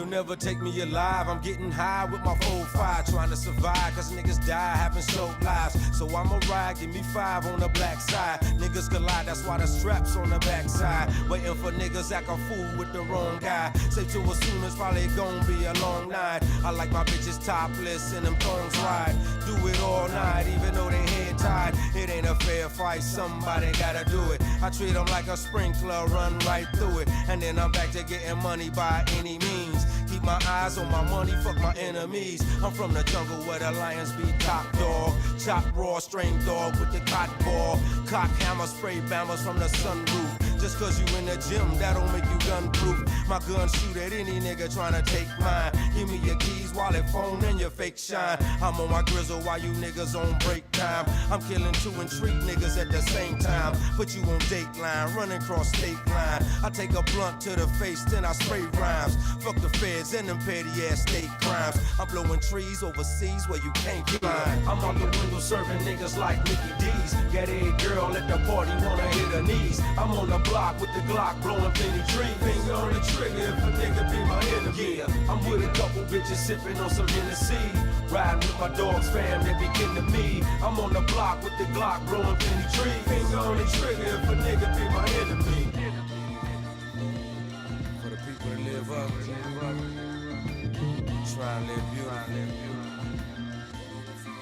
You'll never take me alive. I'm getting high with my 4-5, trying to survive, cause niggas die having short lives. So I'ma ride, give me 5 on the black side. Niggas collide, that's why the strap's on the backside. Waiting for niggas act a fool with the wrong guy. Say to assume it's probably gon' be a long night. I like my bitches topless and them thongs ride. Do it all night, even though they head tied. It ain't a fair fight, somebody gotta do it. I treat them like a sprinkler, run right through it. And then I'm back to getting money by any means. Keep my eyes on my money, fuck my enemies. I'm from the jungle where the lions be top dog. Chop raw, strain dog with the cotton ball. Cock hammer, spray bammers from the sunroof. Just cause you in the gym, that don't make you gun-proof. My gun shoot at any nigga tryna take mine. Give me your keys, wallet, phone, and your fake shine. I'm on my grizzle while you niggas on break time. I'm killing 2 and 3 niggas at the same time. Put you on dateline, running across state line. I take a blunt to the face, then I spray rhymes. Fuck the feds and them petty-ass state crimes. I'm blowing trees overseas where you can't climb. I'm on the window serving niggas like Mickey D's. Get a girl at the party, wanna hit her knees. I'm on the block with the Glock, blowing plenty trees. Finger on the trigger if a nigga be my enemy. Yeah, I'm with a couple bitches sipping on some Hennessy. Riding with my dogs, fam, they be kin to me. I'm on the block with the Glock, blowing plenty trees. Finger on the trigger if a nigga be my enemy. For the people that live up, try and live beautiful.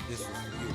This was for you.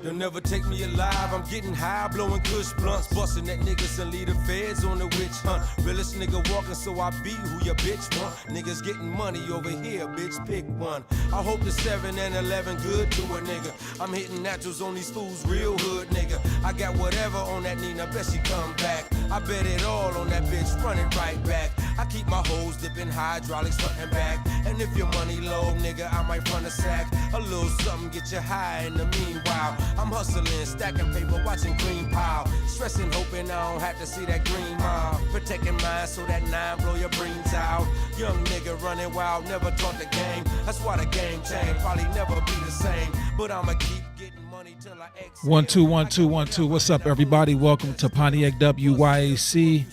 They'll never take me alive. I'm getting high, blowing kush blunts, busting at niggas and lead the feds on the witch hunt. Realest nigga walking, so I be who your bitch want. Niggas getting money over here, bitch, pick one. I hope the 7 and 11 good to a nigga. I'm hitting naturals on these fools, real hood nigga. I got whatever on that Nina, bet she come back. I bet it all on that bitch, running right back. I keep my hoes dipping hydraulics front and back. And if your money low, nigga, I might front a sack. A little something get you high in the meanwhile. I'm hustling, stacking paper, watching green pile. Stressing, hoping I don't have to see that green mile. Protecting mine so that 9 blow your brains out. Young nigga running wild, never taught the game. That's why the game changed, probably never be the same. But I'ma keep getting money till I exit. 1 2 1 2 1 2. What's up, everybody? Welcome to Pontiac WYAC.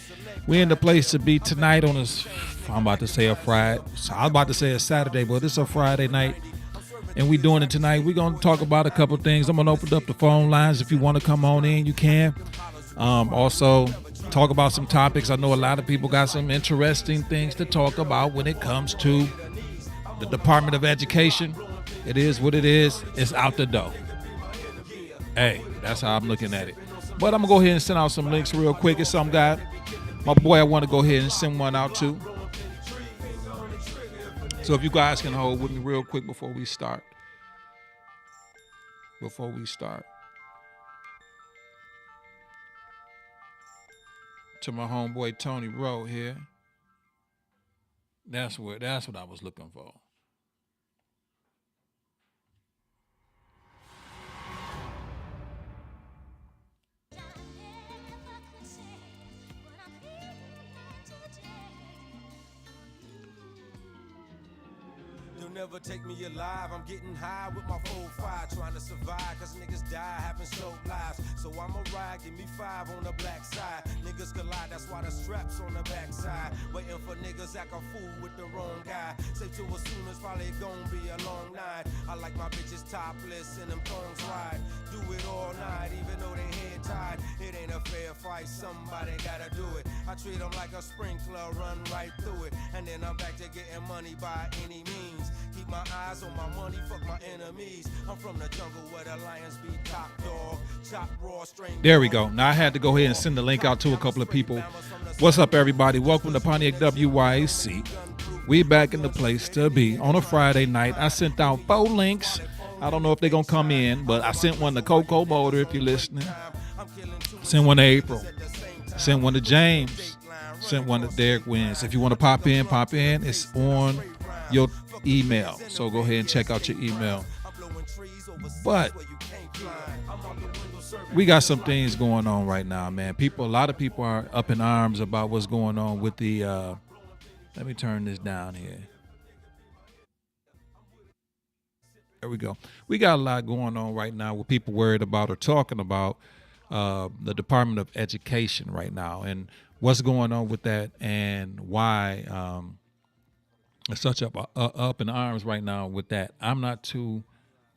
We're in the place to be tonight on this, I'm about to say a Friday. I was about to say a Saturday, but it's a Friday night. And we doing it tonight. We're going to talk about a couple things. I'm going to open up the phone lines. If you want to come on in, you can. Also, talk about some topics. I know a lot of people got some interesting things to talk about when it comes to the Department of Education. It is what it is. It's out the door. Hey, that's how I'm looking at it. But I'm going to go ahead and send out some links real quick. It's some guy. My boy, I want to go ahead and send one out too. So if you guys can hold with me real quick before we start. To my homeboy Tony Rowe here. That's what I was looking for. Never take me alive. I'm getting high with my 4-5, trying to survive, cause niggas die having short lives. So I'ma ride, give me 5 on the black side. Niggas collide, that's why the strap's on the backside. Waiting for niggas act a fool with the wrong guy. Say to assume it's probably gon' be a long night. I like my bitches topless and them thongs ride. Do it all night, even though they head tied. It ain't a fair fight, somebody gotta do it. I treat them like a sprinkler, run right through it. And then I'm back to getting money by any means. Keep my eyes on my money, fuck my enemies. I'm from the jungle where the lions be top dog. Chop raw, strain. There we go. Now I had to go ahead and send the link out to a couple of people. What's up, everybody? Welcome to Pontiac WYAC. We back in the place to be on a Friday night. I sent out 4 links. I don't know if they're going to come in, but I sent one to Coco Boulder if you're listening. Sent one to April. Sent one to James. Sent one to Derek Wins. If you want to pop in. It's on your email. So go ahead and check out your email. But we got some things going on right now, man. A lot of people are up in arms about what's going on with the let me turn this down here. There we go. We got a lot going on right now with people worried about or talking about the Department of Education right now and what's going on with that and why such up in arms right now with that. I'm not too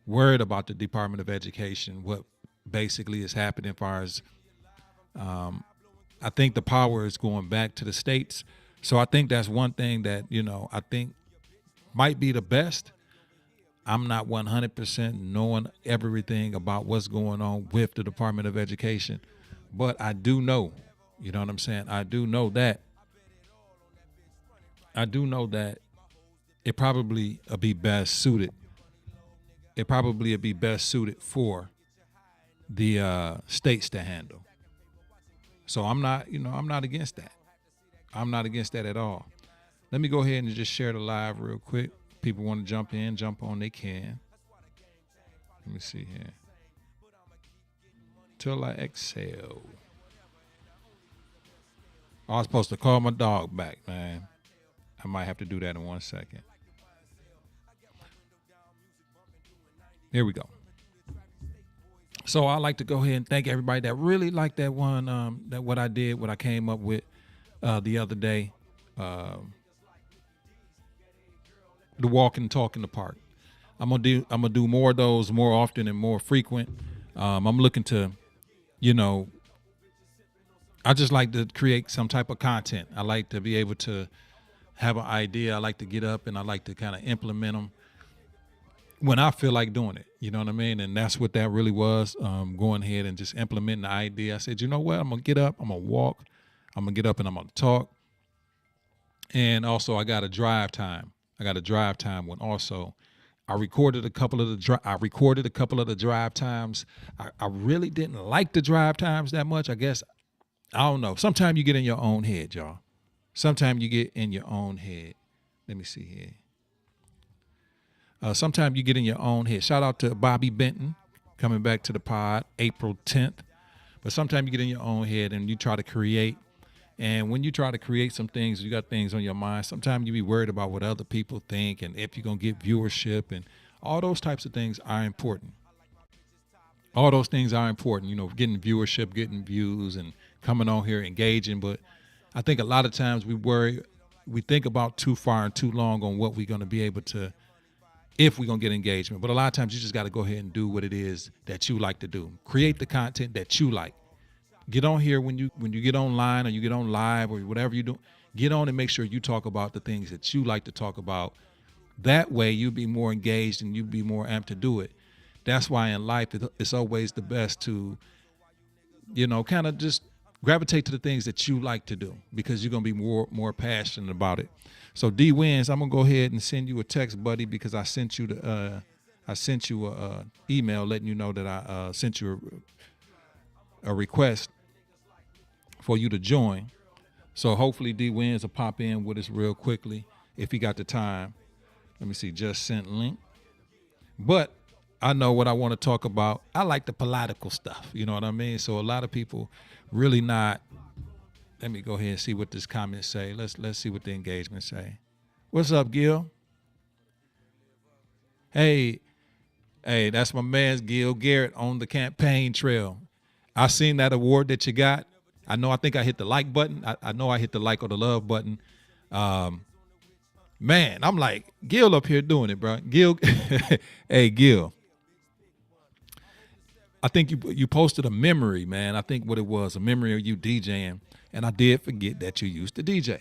worried about the Department of Education, what basically is happening as far as I think the power is going back to the states. So I think that's one thing that, I think might be the best. I'm not 100% knowing everything about what's going on with the Department of Education, but I do know, you know what I'm saying? I do know that it probably be best suited. It probably would be best suited for the states to handle. So I'm not against that. I'm not against that at all. Let me go ahead and just share the live real quick. People want to jump on, they can. Let me see here. Till I exhale. I was supposed to call my dog back, man. I might have to do that in 1 second. Here we go. So I'd like to go ahead and thank everybody that really liked that one, that what I came up with the other day. The walk and talk in the park. I'm gonna do more of those more often and more frequent. I'm looking to, I just like to create some type of content. I like to be able to have an idea. I like to get up and I like to kind of implement them when I feel like doing it. You know what I mean? And that's what that really was, going ahead and just implementing the idea. I said, you know what? I'm going to get up, I'm going to walk, I'm going to get up and I'm going to talk. And also I got a drive time. When also I recorded a couple of the drive times. I really didn't like the drive times that much. I guess, I don't know. Sometimes you get in your own head, y'all. Sometimes you get in your own head. Let me see here. Sometimes you get in your own head. Shout out to Bobby Benton coming back to the pod April 10th. But sometimes you get in your own head and you try to create. And when you try to create some things, you got things on your mind. Sometimes you be worried about what other people think and if you're going to get viewership, and all those types of things are important. All those things are important, getting viewership, getting views and coming on here, engaging. But I think a lot of times we think about too far and too long on what we're going to be able to, if we're going to get engagement. But a lot of times you just got to go ahead and do what it is that you like to do. Create the content that you like. Get on here when you get online or you get on live or whatever you do. Get on and make sure you talk about the things that you like to talk about. That way you'll be more engaged and you'll be more amped to do it. That's why in life it's always the best to, kind of just gravitate to the things that you like to do, because you're going to be more passionate about it. So D Wins, I'm going to go ahead and send you a text, buddy, because I sent you a email letting you know that I sent you a request for you to join. So hopefully D Wins will pop in with us real quickly if he got the time. Let me see, just sent link. But I know what I want to talk about. I like the political stuff, you know what I mean? So a lot of people really not. Let me go ahead and see what this comment say. Let's see what the engagement say. What's up, Gil? Hey, that's my man's Gil Garrett on the campaign trail. I seen that award that you got. I think I hit the like button. I know I hit the like or the love button. Man, I'm like, Gil up here doing it, bro. Gil, hey, Gil. I think you posted a memory, man. I think what it was, a memory of you DJing. And I did forget that you used to DJ.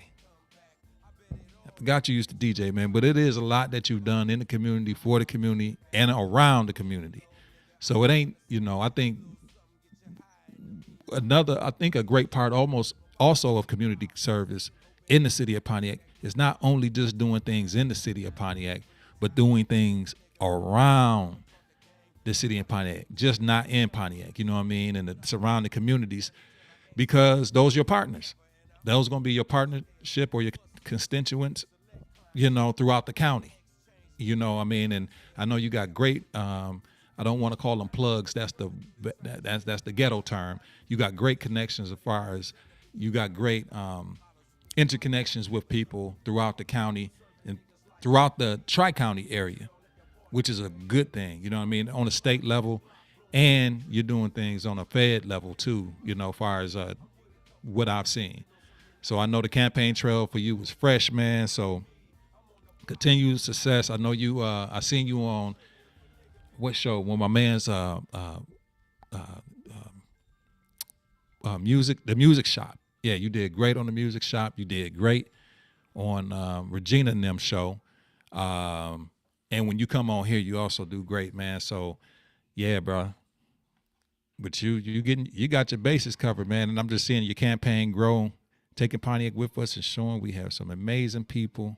I forgot you used to DJ, man. But it is a lot that you've done in the community, for the community, and around the community. So it ain't, I think a great part also of community service in the city of Pontiac is not only just doing things in the city of Pontiac, but doing things around the city of Pontiac, just not in Pontiac, you know what I mean, and the surrounding communities, because those are your partners. Those are going to be your partnership or your constituents, throughout the county, I mean, and I know you got great, I don't want to call them plugs. That's the ghetto term. You got great connections as far as you got great interconnections with people throughout the county and throughout the Tri-County area, which is a good thing, you know what I mean, on a state level, and you're doing things on a Fed level too, as far as what I've seen. So I know the campaign trail for you was fresh, man. So Continued success. I know you. I seen you on what show? When my man's music, the music shop. Yeah, you did great on the music shop. You did great on Regina and them show. And when you come on here, you also do great, man. So, yeah, bro. But you got your bases covered, man. And I'm just seeing your campaign grow, taking Pontiac with us and showing we have some amazing people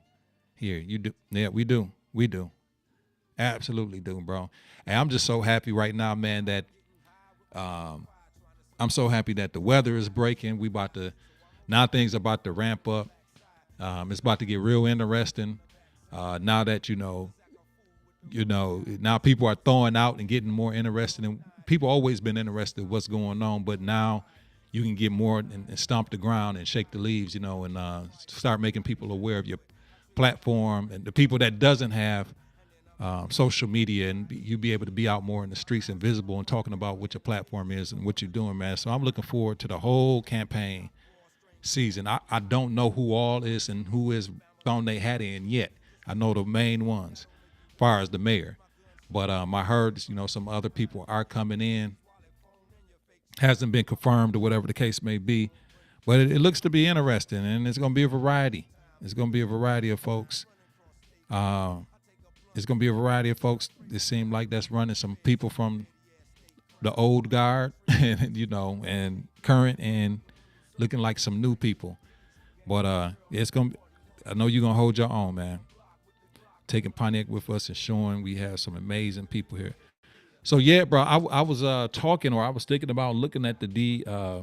here. You do, yeah, we do, absolutely do, bro. And I'm just so happy right now, man, that I'm so happy that the weather is breaking. Now things are about to ramp up. It's about to get real interesting. Now that now people are throwing out and getting more interested, and people always been interested in what's going on, but now you can get more and stomp the ground and shake the leaves, and start making people aware of your platform, and the people that doesn't have social media, and you be able to be out more in the streets and visible and talking about what your platform is and what you're doing, man. So I'm looking forward to the whole campaign season. I don't know who all is and who is thrown their hat in yet. I know the main ones, as far as the mayor. But I heard, some other people are coming in. Hasn't been confirmed or whatever the case may be. But it looks to be interesting, and it's going to be a variety. It's going to be a variety of folks. It's going to be a variety of folks. It seems like that's running some people from the old guard, and current, and looking like some new people. But it's going to, I know you're going to hold your own, man. Taking Pontiac with us and showing we have some amazing people here. So yeah, bro, I was thinking about looking at the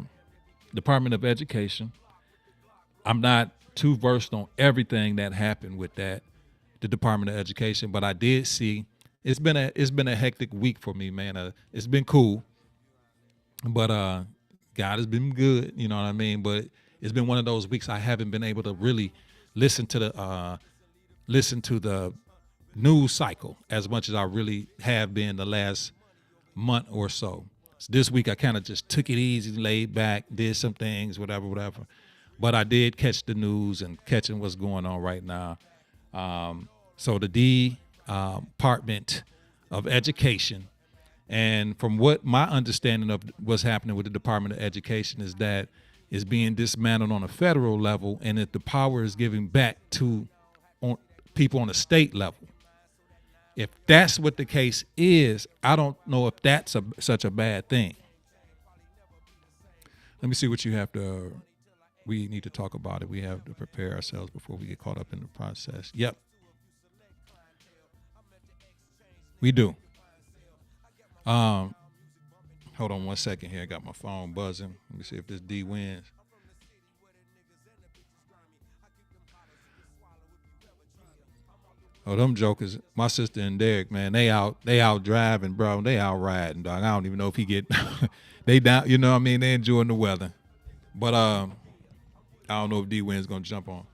Department of Education. I'm not too versed on everything that happened with the Department of Education, but I did see it's been a hectic week for me, man. It's been cool, but God has been good, you know what I mean? But it's been one of those weeks I haven't been able to really listen to the news cycle as much as I really have been the last month or so. So this week I kind of just took it easy, laid back, did some things, whatever. But I did catch the news and catching what's going on right now. So the Department of Education, and from what my understanding of what's happening with the Department of Education is that it's being dismantled on a federal level, and that the power is giving back to people on a state level. If that's what the case is, I don't know if that's such a bad thing. Let me see what you have to. We need to talk about it. We have to prepare ourselves before we get caught up in the process. Yep. We do. Hold on one second here. I got my phone buzzing. Let me see if this D wins. Oh, them jokers, my sister and Derek, man, they out driving, bro. They out riding, dog. I don't even know if he get they down, you know what I mean? They enjoying the weather. But I don't know if D Win's gonna jump on.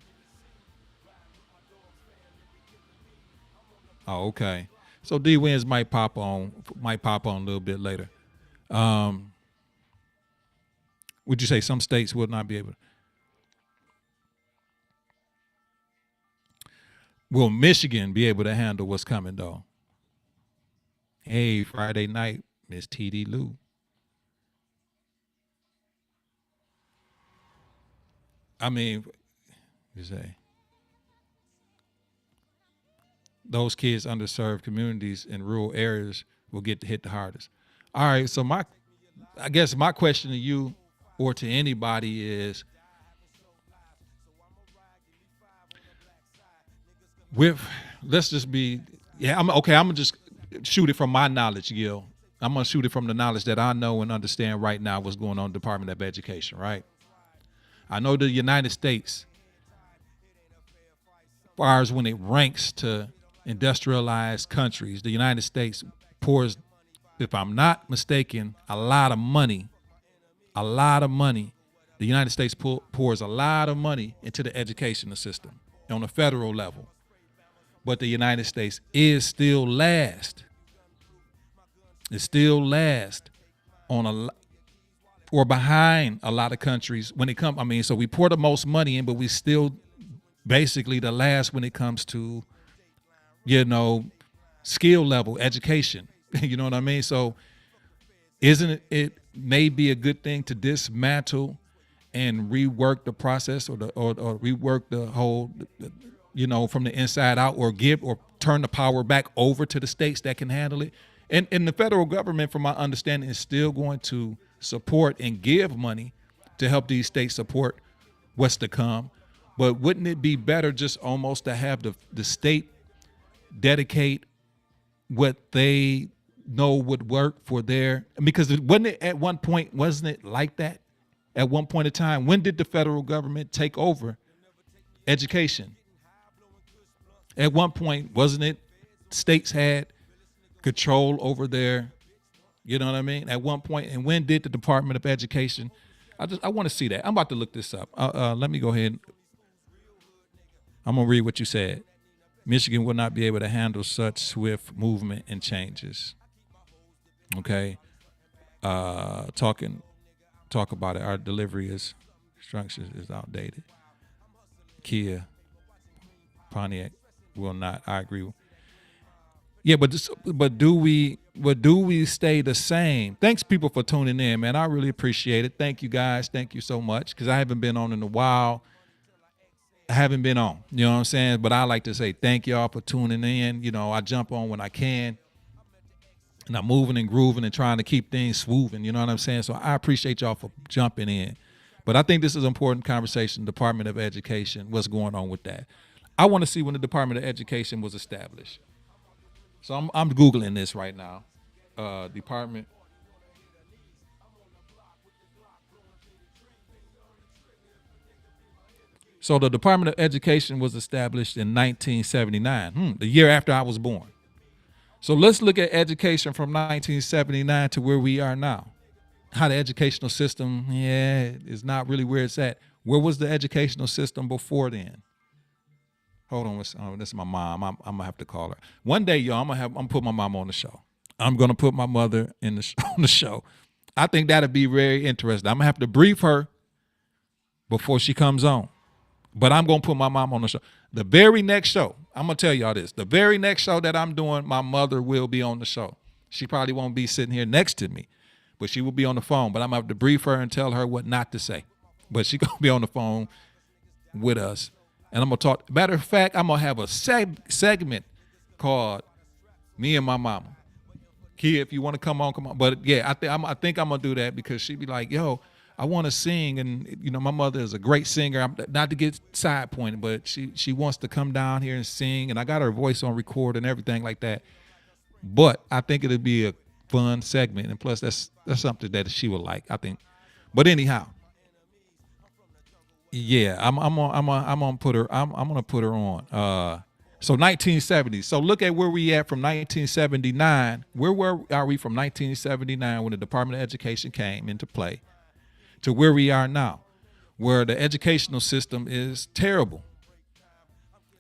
Oh, okay. So D Wins might pop on a little bit later. Would you say some states will not be able to? Will Michigan be able to handle what's coming, though? Hey, Friday night, Miss T.D. Lou. I mean, you say those kids, underserved communities in rural areas will get hit the hardest. All right, so I guess my question to you or to anybody is, let's just be, I'm gonna just shoot it from my knowledge, Gil. I'm gonna shoot it from the knowledge that I know and understand right now what's going on in the Department of Education, right? I know the United States, as far as when it ranks to industrialized countries, the United States pours, if I'm not mistaken, a lot of money. The United States pours a lot of money into the educational system on a federal level. But the United States is still last. It's still last on or behind a lot of countries when it comes. I mean, so we pour the most money in, but we still basically the last when it comes to you know, skill level education. You know what I mean? So isn't it may be a good thing to dismantle and rework the process or rework the whole, you know, from the inside out, or turn the power back over to the states that can handle it. And the federal government, from my understanding, is still going to support and give money to help these states support what's to come. But wouldn't it be better just almost to have the state dedicate what they know would work for their, because wasn't it at one point, wasn't it like that? At one point in time, when did the federal government take over education? At one point, wasn't it states had control over their, you know what I mean? At one point, and when did the Department of Education? I want to see that. I'm about to look this up. Let me go ahead. I'm gonna read what you said. Michigan will not be able to handle such swift movement and changes. Okay, talk about it. Our delivery structure is outdated. Kia, Pontiac will not. I agree. Yeah, but do we stay the same? Thanks, people, for tuning in, man. I really appreciate it. Thank you, guys. Thank you so much, because I haven't been on in a while. I haven't been on, you know what I'm saying? But I like to say thank y'all for tuning in. You know, I jump on when I can, and I'm moving and grooving and trying to keep things smoothing, you know what I'm saying? So I appreciate y'all for jumping in. But I think this is an important conversation, Department of Education, what's going on with that. I want to see when the Department of Education was established. So I'm Googling this right now. Department. So the Department of Education was established in 1979, the year after I was born. So let's look at education from 1979 to where we are now. How the educational system, is not really where it's at. Where was the educational system before then? Hold on, this is my mom. I'm gonna have to call her one day, y'all. I'm gonna put my mom on the show. I'm gonna put my mother on the show. I think that'd be very interesting. I'm gonna have to brief her before she comes on, but I'm gonna put my mom on the show. The very next show, I'm gonna tell y'all this. The very next show that I'm doing, my mother will be on the show. She probably won't be sitting here next to me, but she will be on the phone. But I'm gonna have to brief her and tell her what not to say. But she gonna be on the phone with us. And I'm going to talk. Matter of fact, I'm going to have a segment called Me and My Mama. Kia, if you want to come on, come on. But yeah, I think I'm going to do that, because she be like, yo, I want to sing. And, you know, my mother is a great singer. Not to get side pointed, but she wants to come down here and sing. And I got her voice on record and everything like that. But I think it'll be a fun segment. And plus, that's something that she would like, I think. But anyhow. Yeah, I'm gonna put her on. So 1970. So look at where we at from 1979. Where are we from 1979 when the Department of Education came into play to where we are now, where the educational system is terrible.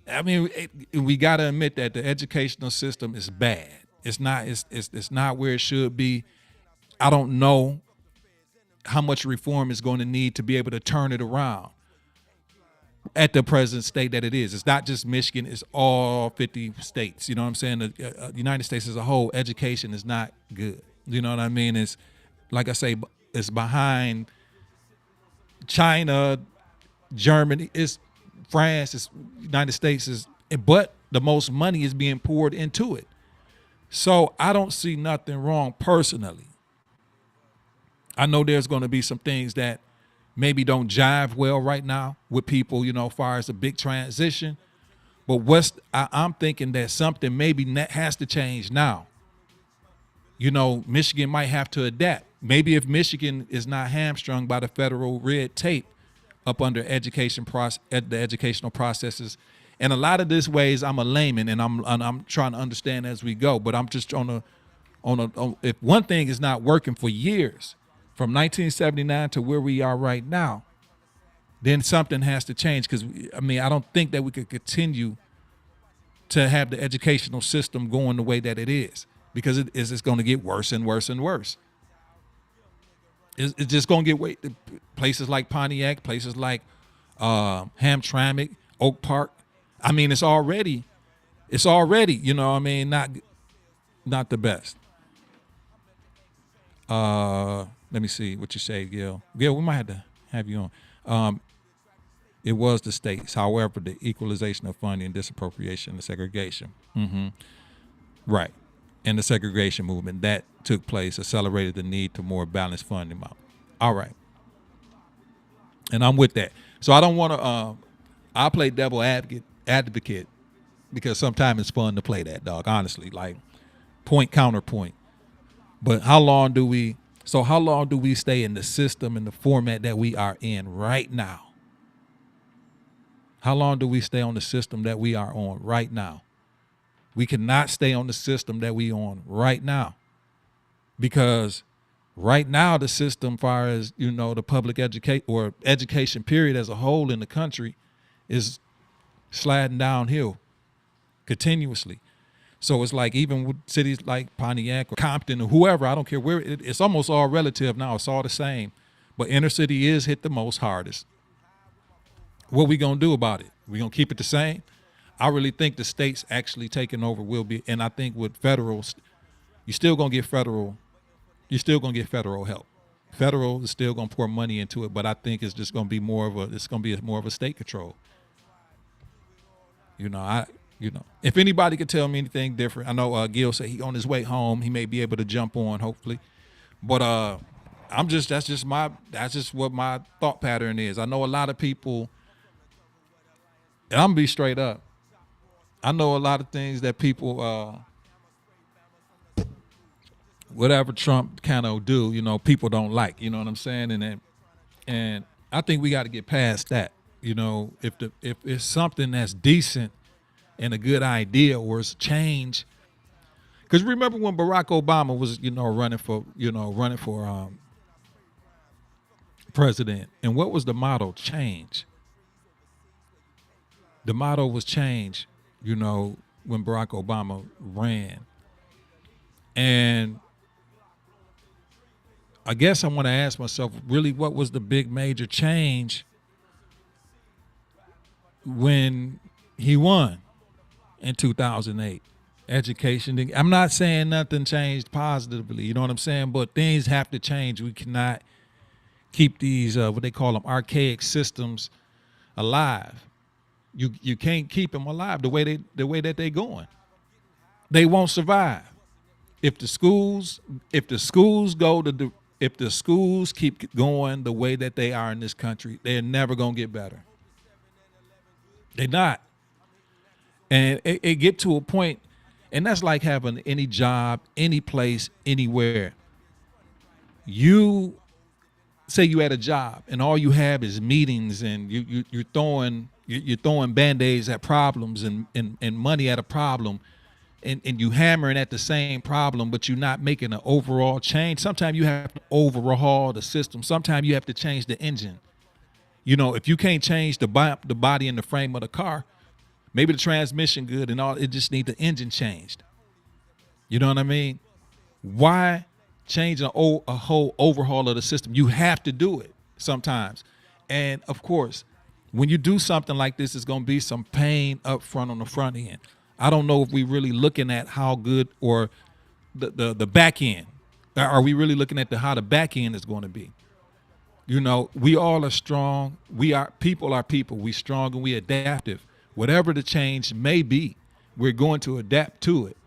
I mean, we got to admit that the educational system is bad. It's not where it should be. I don't know how much reform is going to need to be able to turn it around at the present state that it is. It's not just Michigan, it's all 50 states. You know what I'm saying? The United States as a whole, education is not good. You know what I mean? It's, like I say, it's behind China, Germany, it's France, it's United States, but the most money is being poured into it. So I don't see nothing wrong personally. I know there's going to be some things that maybe don't jive well right now with people, you know, as far as a big transition. But I'm thinking that something maybe has to change now. You know, Michigan might have to adapt. Maybe if Michigan is not hamstrung by the federal red tape up under the educational processes, and a lot of this ways I'm a layman and I'm trying to understand as we go. But I'm just if one thing is not working for years, from 1979 to where we are right now, then something has to change. Because, I mean, I don't think that we could continue to have the educational system going the way that it is, because it's going to get worse and worse and worse. It's just going to get places like Pontiac, places like Hamtramck, Oak Park. I mean, it's already it's already, you know what I mean, not the best. Let me see what you say, Gil. Gil, we might have to have you on. It was the states. However, the equalization of funding, disappropriation, and segregation. Right. And the segregation movement that took place accelerated the need to more balanced funding model. All right. And I'm with that. So I don't want to, I play devil advocate because sometimes it's fun to play that, dog, honestly, like point, counterpoint. But how long do we stay in the system and the format that we are in right now? How long do we stay on the system that we are on right now? We cannot stay on the system that we on right now, because right now the system, as far as, you know, the public education period as a whole in the country, is sliding downhill continuously. So it's like, even with cities like Pontiac or Compton or whoever, I don't care where, it's almost all relative now. It's all the same. But inner city is hit the most hardest. What we going to do about it? We going to keep it the same? I really think the states actually taking over will be, and I think with federal, you're still going to get federal help. Federal is still going to pour money into it, but I think it's just going to be more of a state control. You know, if anybody could tell me anything different, I know Gil said he on his way home. He may be able to jump on, hopefully. But that's just what my thought pattern is. I know a lot of people, and I'm gonna be straight up, I know a lot of things that people, whatever Trump kind of do, you know, people don't like. You know what I'm saying? And I think we got to get past that. You know, if it's something that's decent and a good idea, or it's change. Because remember when Barack Obama was, you know, running for president, and what was the motto? Change. The motto was change, you know, when Barack Obama ran. And I guess I want to ask myself, really, what was the big major change when he won in 2008? Education. I'm not saying nothing changed positively, you know what I'm saying? But things have to change. We cannot keep these, what they call them, archaic systems alive. You can't keep them alive the way that they're going. They won't survive. If the schools keep going the way that they are in this country, they're never gonna get better. They're not. And it get to a point, and that's like having any job, any place, anywhere. You say you had a job and all you have is meetings, and you're throwing Band-Aids at problems and money at a problem, and you hammering at the same problem, but you're not making an overall change. Sometimes you have to overhaul the system. Sometimes you have to change the engine. You know, if you can't change the body and the frame of the car, maybe the transmission good and all, it just need the engine changed. You know what I mean? Why change a whole overhaul of the system? You have to do it sometimes. And of course, when you do something like this, it's going to be some pain up front on the front end. I don't know if we really looking at how good, or the back end. Are we really looking at how the back end is going to be? You know, we all are strong. People are people. We strong and we adaptive. Whatever the change may be, we're going to adapt to it.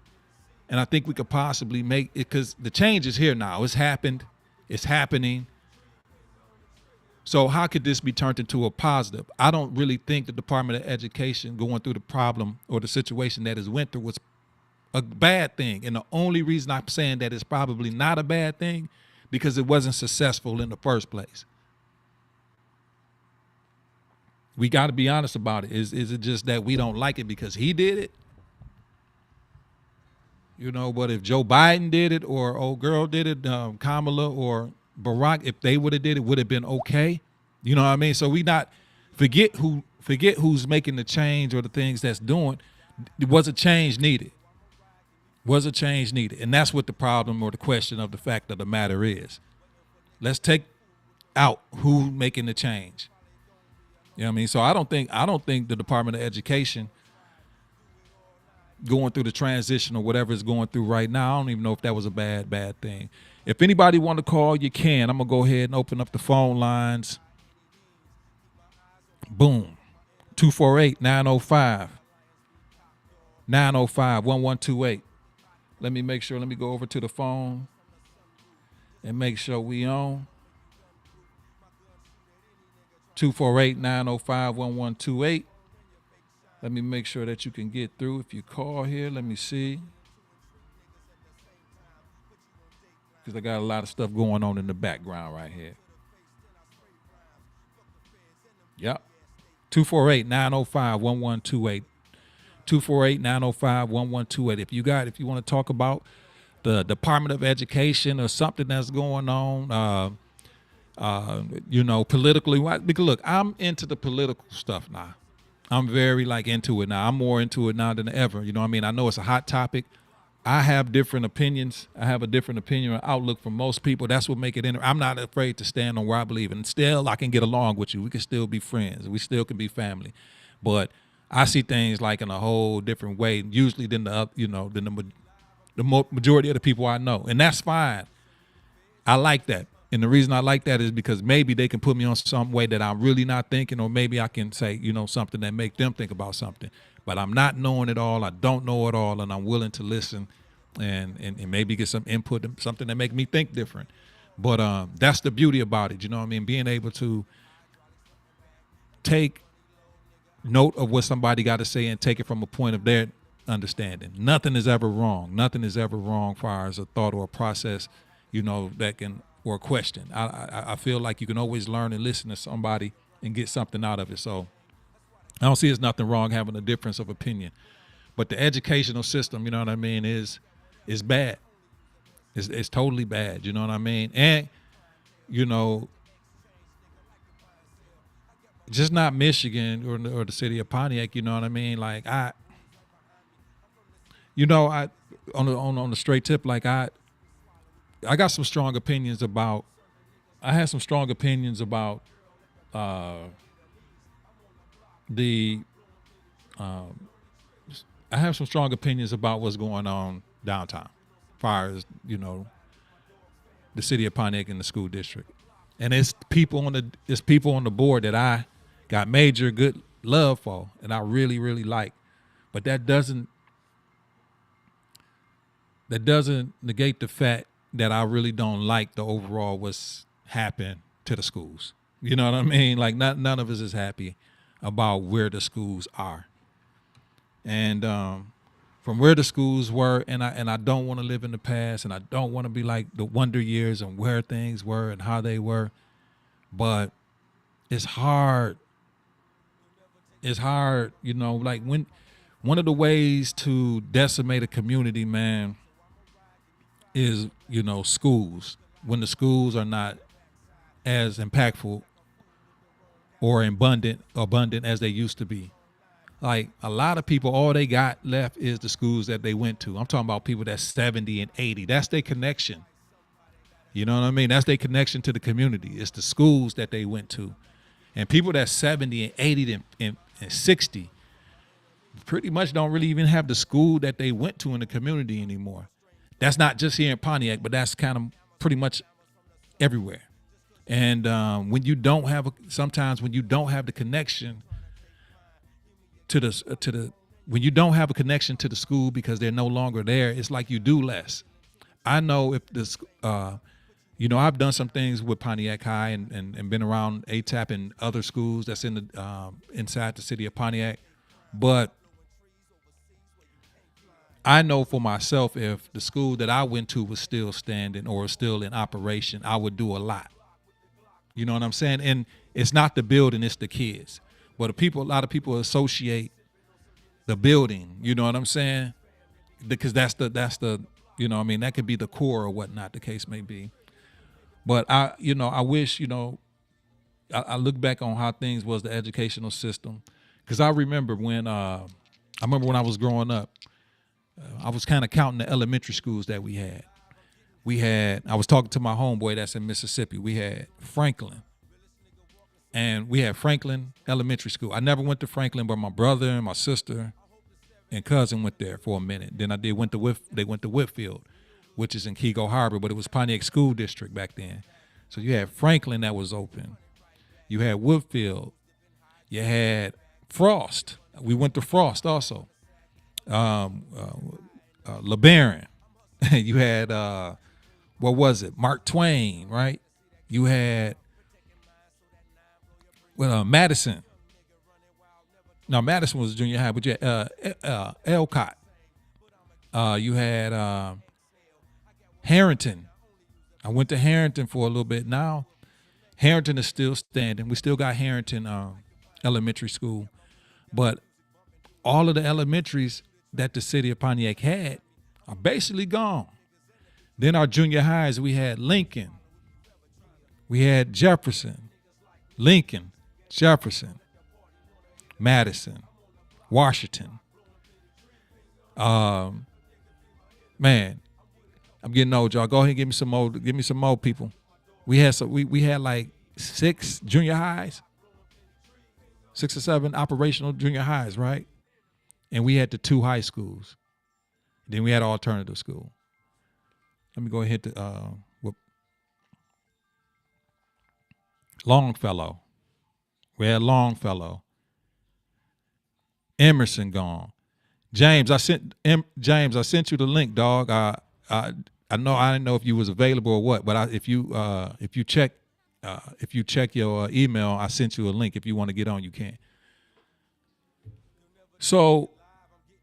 And I think we could possibly make it, because the change is here now. It's happened. It's happening. So how could this be turned into a positive? I don't really think the Department of Education going through the problem or the situation that it went through was a bad thing. And the only reason I'm saying that it's probably not a bad thing, because it wasn't successful in the first place. We got to be honest about it. Is it just that we don't like it because he did it? You know, but if Joe Biden did it, or old girl did it, Kamala or Barack, if they would have did it, would have been okay. You know what I mean? So we not forget who's making the change or the things that's doing. Was a change needed? Was a change needed? And that's what the problem or the question of the fact of the matter is. Let's take out who making the change. You know what I mean? So I don't think the Department of Education going through the transition or whatever it's going through right now. I don't even know if that was a bad thing. If anybody want to call, you can. I'm going to go ahead and open up the phone lines. Boom. 248-905. 905-1128. Let me make sure. Let me go over to the phone and make sure we on. 248-905-1128. Let me make sure that you can get through if you call here. Let me see. Because I got a lot of stuff going on in the background right here. Yep. 248-905-1128. 248-905-1128. If you want to talk about the Department of Education or something that's going on, politically. Because look, I'm into the political stuff now. I'm very into it now. I'm more into it now than ever. You know what I mean? I know it's a hot topic. I have different opinions. I have a different opinion or outlook from most people. That's what make it interesting. I'm not afraid to stand on where I believe, and still I can get along with you. We can still be friends. We still can be family. But I see things in a whole different way, usually than the majority of the people I know, and that's fine. I like that, and the reason I like that is because maybe they can put me on some way that I'm really not thinking, or maybe I can say something that make them think about something. But I'm not knowing it all. I don't know it all, and I'm willing to listen and maybe get some input, something that make me think different. But that's the beauty about it. You know what I mean? Being able to take note of what somebody got to say and take it from a point of their understanding. Nothing is ever wrong. Nothing is ever wrong as far as a thought or a process, that can, or a question. I feel like you can always learn and listen to somebody and get something out of it. So I don't see there's nothing wrong having a difference of opinion. But the educational system, you know what I mean, is bad. It's totally bad, you know what I mean? And, just not Michigan or the city of Pontiac, you know what I mean? On the straight tip, I got some strong opinions about. I had some strong opinions about I have some strong opinions about what's going on downtown, as far as the city of Pontiac and the school district, and it's people on the board that I got major good love for, and I really, really like. But that doesn't negate the fact that I really don't like the overall what's happened to the schools. You know what I mean? None of us is happy about where the schools are. And from where the schools were, and I don't want to live in the past, and I don't want to be like the wonder years and where things were and how they were. But it's hard. It's hard, when one of the ways to decimate a community, man, is, schools. When the schools are not as impactful or abundant as they used to be. A lot of people, all they got left is the schools that they went to. I'm talking about people that's 70 and 80. That's their connection. You know what I mean? That's their connection to the community. It's the schools that they went to. And people that's 70 and 80 and 60 pretty much don't really even have the school that they went to in the community anymore. That's not just here in Pontiac, but that's kind of pretty much everywhere. And when you don't have the connection when you don't have a connection to the school because they're no longer there, it's like you do less. I know if this, I've done some things with Pontiac High and been around ATAP and other schools that's in the inside the city of Pontiac, but I know for myself, if the school that I went to was still standing or still in operation, I would do a lot. You know what I'm saying? And it's not the building, it's the kids. But a lot of people associate the building, you know what I'm saying? Because that's the, that could be the core or whatnot, the case may be. But I wish, I look back on how things was, the educational system. Because I remember when I was growing up, I was kind of counting the elementary schools that we had. I was talking to my homeboy that's in Mississippi. We had Franklin. And we had Franklin Elementary School. I never went to Franklin, but my brother and my sister, and cousin went there for a minute. Then they went to Whitfield, which is in Kego Harbor, but it was Pontiac School District back then. So you had Franklin that was open. You had Whitfield. You had Frost. We went to Frost also. LeBaron. You had what was it? Mark Twain, right? You had Madison. No, Madison was junior high, but you had Elcott. You had Harrington. I went to Harrington for a little bit. Now Harrington is still standing. We still got Harrington Elementary School, but all of the elementaries that the city of Pontiac had are basically gone. Then our junior highs, we had Lincoln, we had Jefferson, Lincoln, Jefferson, Madison, Washington. Man, I'm getting old, y'all. Go ahead and give me some more people. We had like 6 junior highs, 6 or 7 operational junior highs, right? And we had the 2 high schools. Then we had an alternative school. Let me go ahead to Longfellow. We had Longfellow. Emerson gone. James, I sent you the link, dog. I know I didn't know if you was available or what, but if you check your email, I sent you a link. If you want to get on, you can. So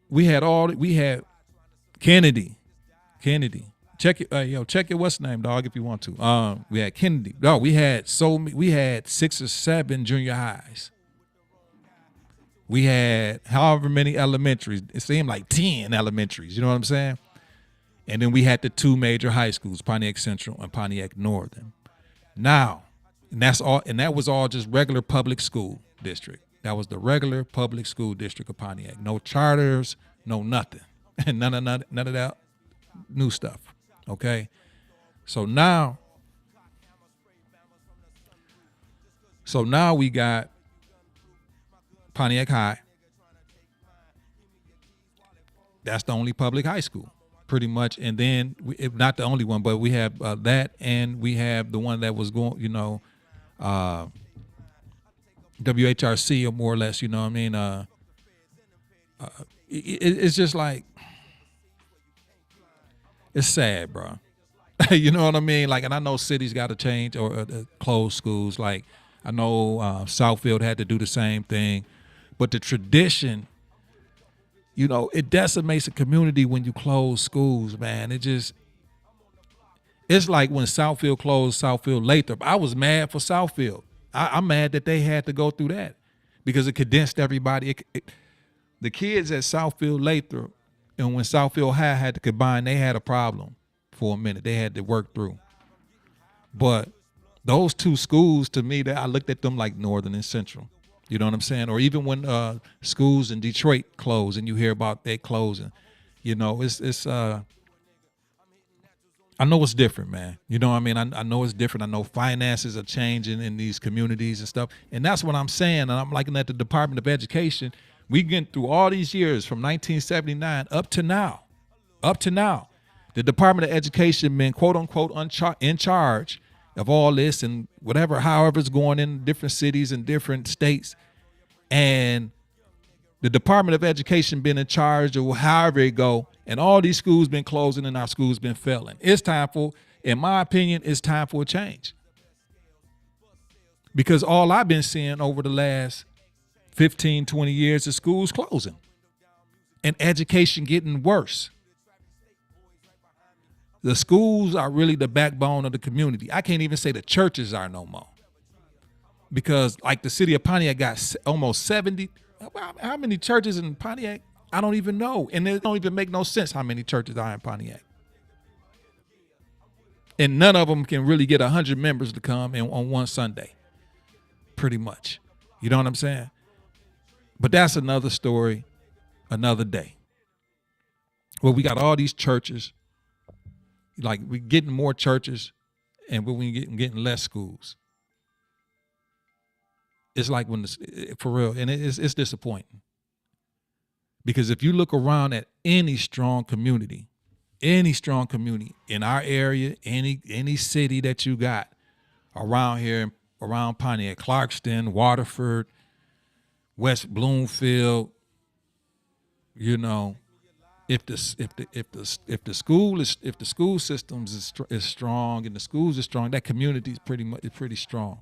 we had Kennedy. Check it, check your what's name, dog, if you want to. We had Kennedy. No, we had 6 or 7 junior highs. We had however many elementaries. It seemed like 10 elementaries. You know what I'm saying? And then we had the 2 major high schools, Pontiac Central and Pontiac Northern. Now, and that's all, and that was all just regular public school district. That was the regular public school district of Pontiac. No charters, no nothing. And none of that new stuff. Okay? So now we got Pontiac High. That's the only public high school, pretty much. And then, if not the only one, but we have that, and we have the one that was going, WHRC, or more or less, you know what I mean? It's just like, it's sad, bro. You know what I mean? Like, and I know cities got to change or close schools. Like, I know Southfield had to do the same thing. But the tradition, it decimates a community when you close schools, man. It's like when Southfield closed Southfield Lathrop. I was mad for Southfield. I'm mad that they had to go through that because it condensed everybody. The kids at Southfield Lathrop, and when Southfield High had to combine, they had a problem for a minute. They had to work through. But those 2 schools, to me, I looked at them like Northern and Central. You know what I'm saying? Or even when schools in Detroit close and you hear about that closing, it's I know it's different, man. You know what I mean? I know it's different. I know finances are changing in these communities and stuff. And that's what I'm saying. And I'm looking at the Department of Education. We get through all these years from 1979 up to now. The Department of Education been, quote unquote, in charge of all this and however it's going in different cities and different states. And the Department of Education been in charge of however it go. And all these schools been closing and our schools been failing. In my opinion, it's time for a change. Because all I've been seeing over the last 15, 20 years is schools closing and education getting worse. The schools are really the backbone of the community. I can't even say the churches are no more. Because like the city of Pontiac got almost 70. How many churches in Pontiac? I don't even know. And it don't even make no sense how many churches are in Pontiac. And none of them can really get 100 members to come on one Sunday. Pretty much. You know what I'm saying? But that's another story, another day. Well, we got all these churches. Like, we're getting more churches and we're getting less schools. It's like for real, and it's disappointing. Because if you look around at any strong community in our area, any city that you got around here, around Pontiac, Clarkston, Waterford, West Bloomfield, you know, if the school systems is strong and the schools are strong, that community is pretty strong.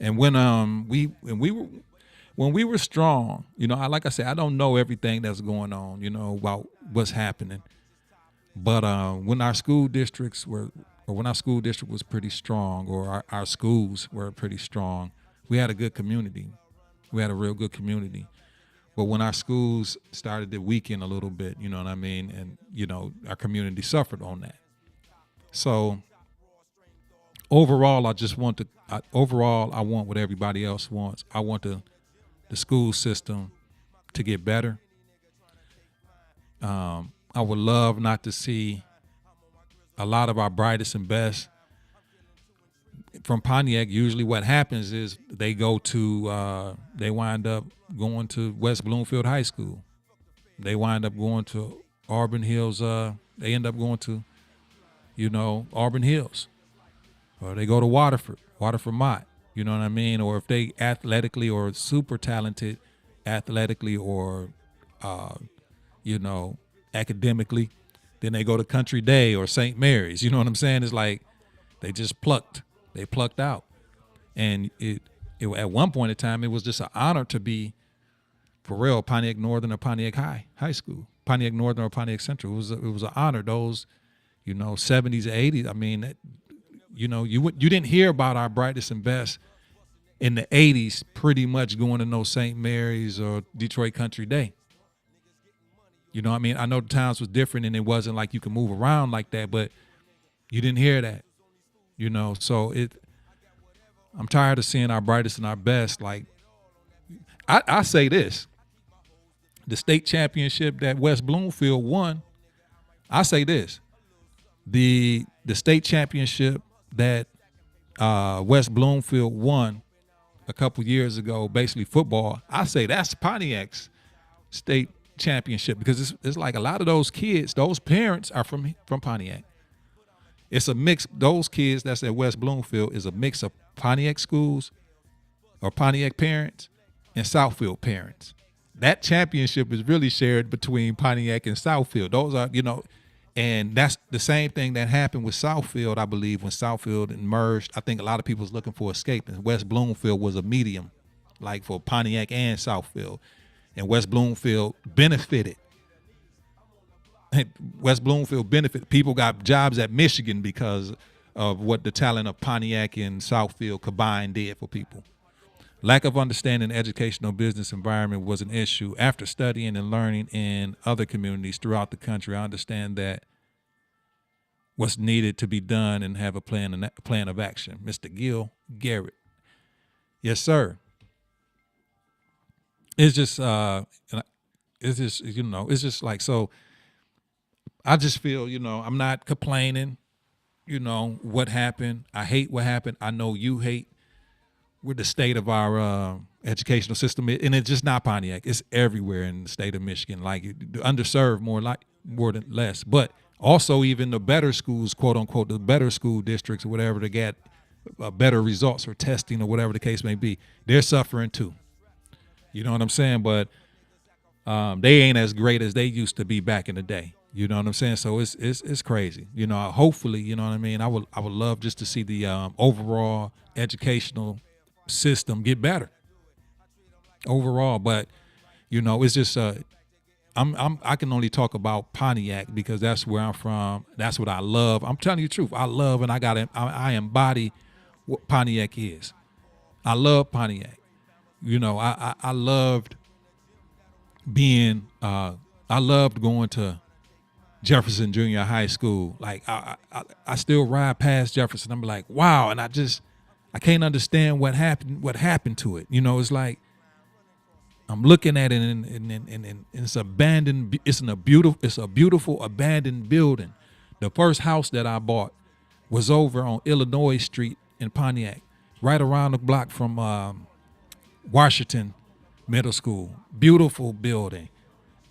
And when we were strong, you know, like I said, I don't know everything that's going on, you know, about what's happening. But when our school district was pretty strong, or our schools were pretty strong, we had a good community. We had a real good community. But when our schools started to weaken a little bit, you know what I mean? And, you know, our community suffered on that. So overall, I want what everybody else wants. I want the school system to get better. I would love not to see a lot of our brightest and best from Pontiac. Usually what happens is they wind up going to West Bloomfield High School. They wind up going to Auburn Hills. They end up going to, you know, Auburn Hills. Or they go to Waterford Mott. You know what I mean? Or if they athletically or super talented athletically or, you know, academically, then they go to Country Day or St. Mary's. You know what I'm saying? It's like they just plucked out. And it at one point in time, it was just an honor to be, for real, Pontiac Northern or Pontiac High School, Pontiac Northern or Pontiac Central. It was an honor. Those, you know, 70s, 80s. I mean, you know, you didn't hear about our brightest and best in the 80s pretty much going to no St. Mary's or Detroit Country Day. You know what I mean? I know the times was different and it wasn't like you could move around like that, but you didn't hear that, you know? So I'm tired of seeing our brightest and our best. Like, I say this, the state championship that West Bloomfield won, I say this, the state championship that West Bloomfield won a couple years ago, basically football, I say that's Pontiac's state championship, because it's like a lot of those kids, those parents are from Pontiac. It's a mix. Those kids that's at West Bloomfield is a mix of Pontiac schools or Pontiac parents and Southfield parents. That championship is really shared between Pontiac and Southfield. Those are, you know, and that's the same thing that happened with Southfield, I believe, when Southfield emerged. I think a lot of people was looking for escape, and West Bloomfield was a medium, like for Pontiac and Southfield. And West Bloomfield benefited. West Bloomfield benefited. People got jobs at Michigan because of what the talent of Pontiac and Southfield combined did for people. Lack of understanding the educational business environment was an issue. After studying and learning in other communities throughout the country, I understand that what's needed to be done and have a plan of action. Mr. Gil Garrett. Yes, sir. It's just, you know, it's just like, so I just feel, you know, I'm not complaining, you know, what happened. I hate what happened. I know you hate with the state of our educational system. And it's just not Pontiac. It's everywhere in the state of Michigan, like the underserved more than less. But also even the better schools, quote unquote, the better school districts or whatever, they get better results for testing or whatever the case may be, they're suffering too. You know what I'm saying? But they ain't as great as they used to be back in the day. You know what I'm saying? So it's crazy. You know, hopefully, you know what I mean? I would love just to see the overall educational system get better overall. But, you know, it's just I can only talk about Pontiac because that's where I'm from. That's what I love. I'm telling you the truth. I love and I embody what Pontiac is. I love Pontiac. You know, I loved I loved going to Jefferson Junior High School. Like I still ride past Jefferson. I'm like, wow. And I can't understand what happened to it. You know, it's like, I'm looking at it and it's abandoned. It's a beautiful abandoned building. The first house that I bought was over on Illinois Street in Pontiac, right around the block from Washington Middle School. Beautiful building.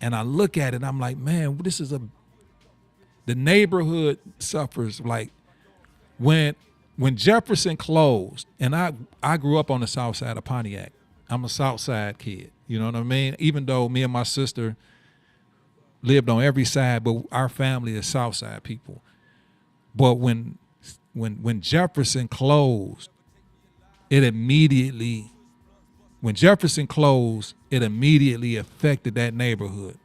And I look at it and I'm like, man, the neighborhood suffers. Like when Jefferson closed, and I grew up on the south side of Pontiac. I'm a south side kid. You know what I mean? Even though me and my sister lived on every side, but our family is south side people. But when Jefferson closed, it immediately when Jefferson closed, it immediately affected that neighborhood.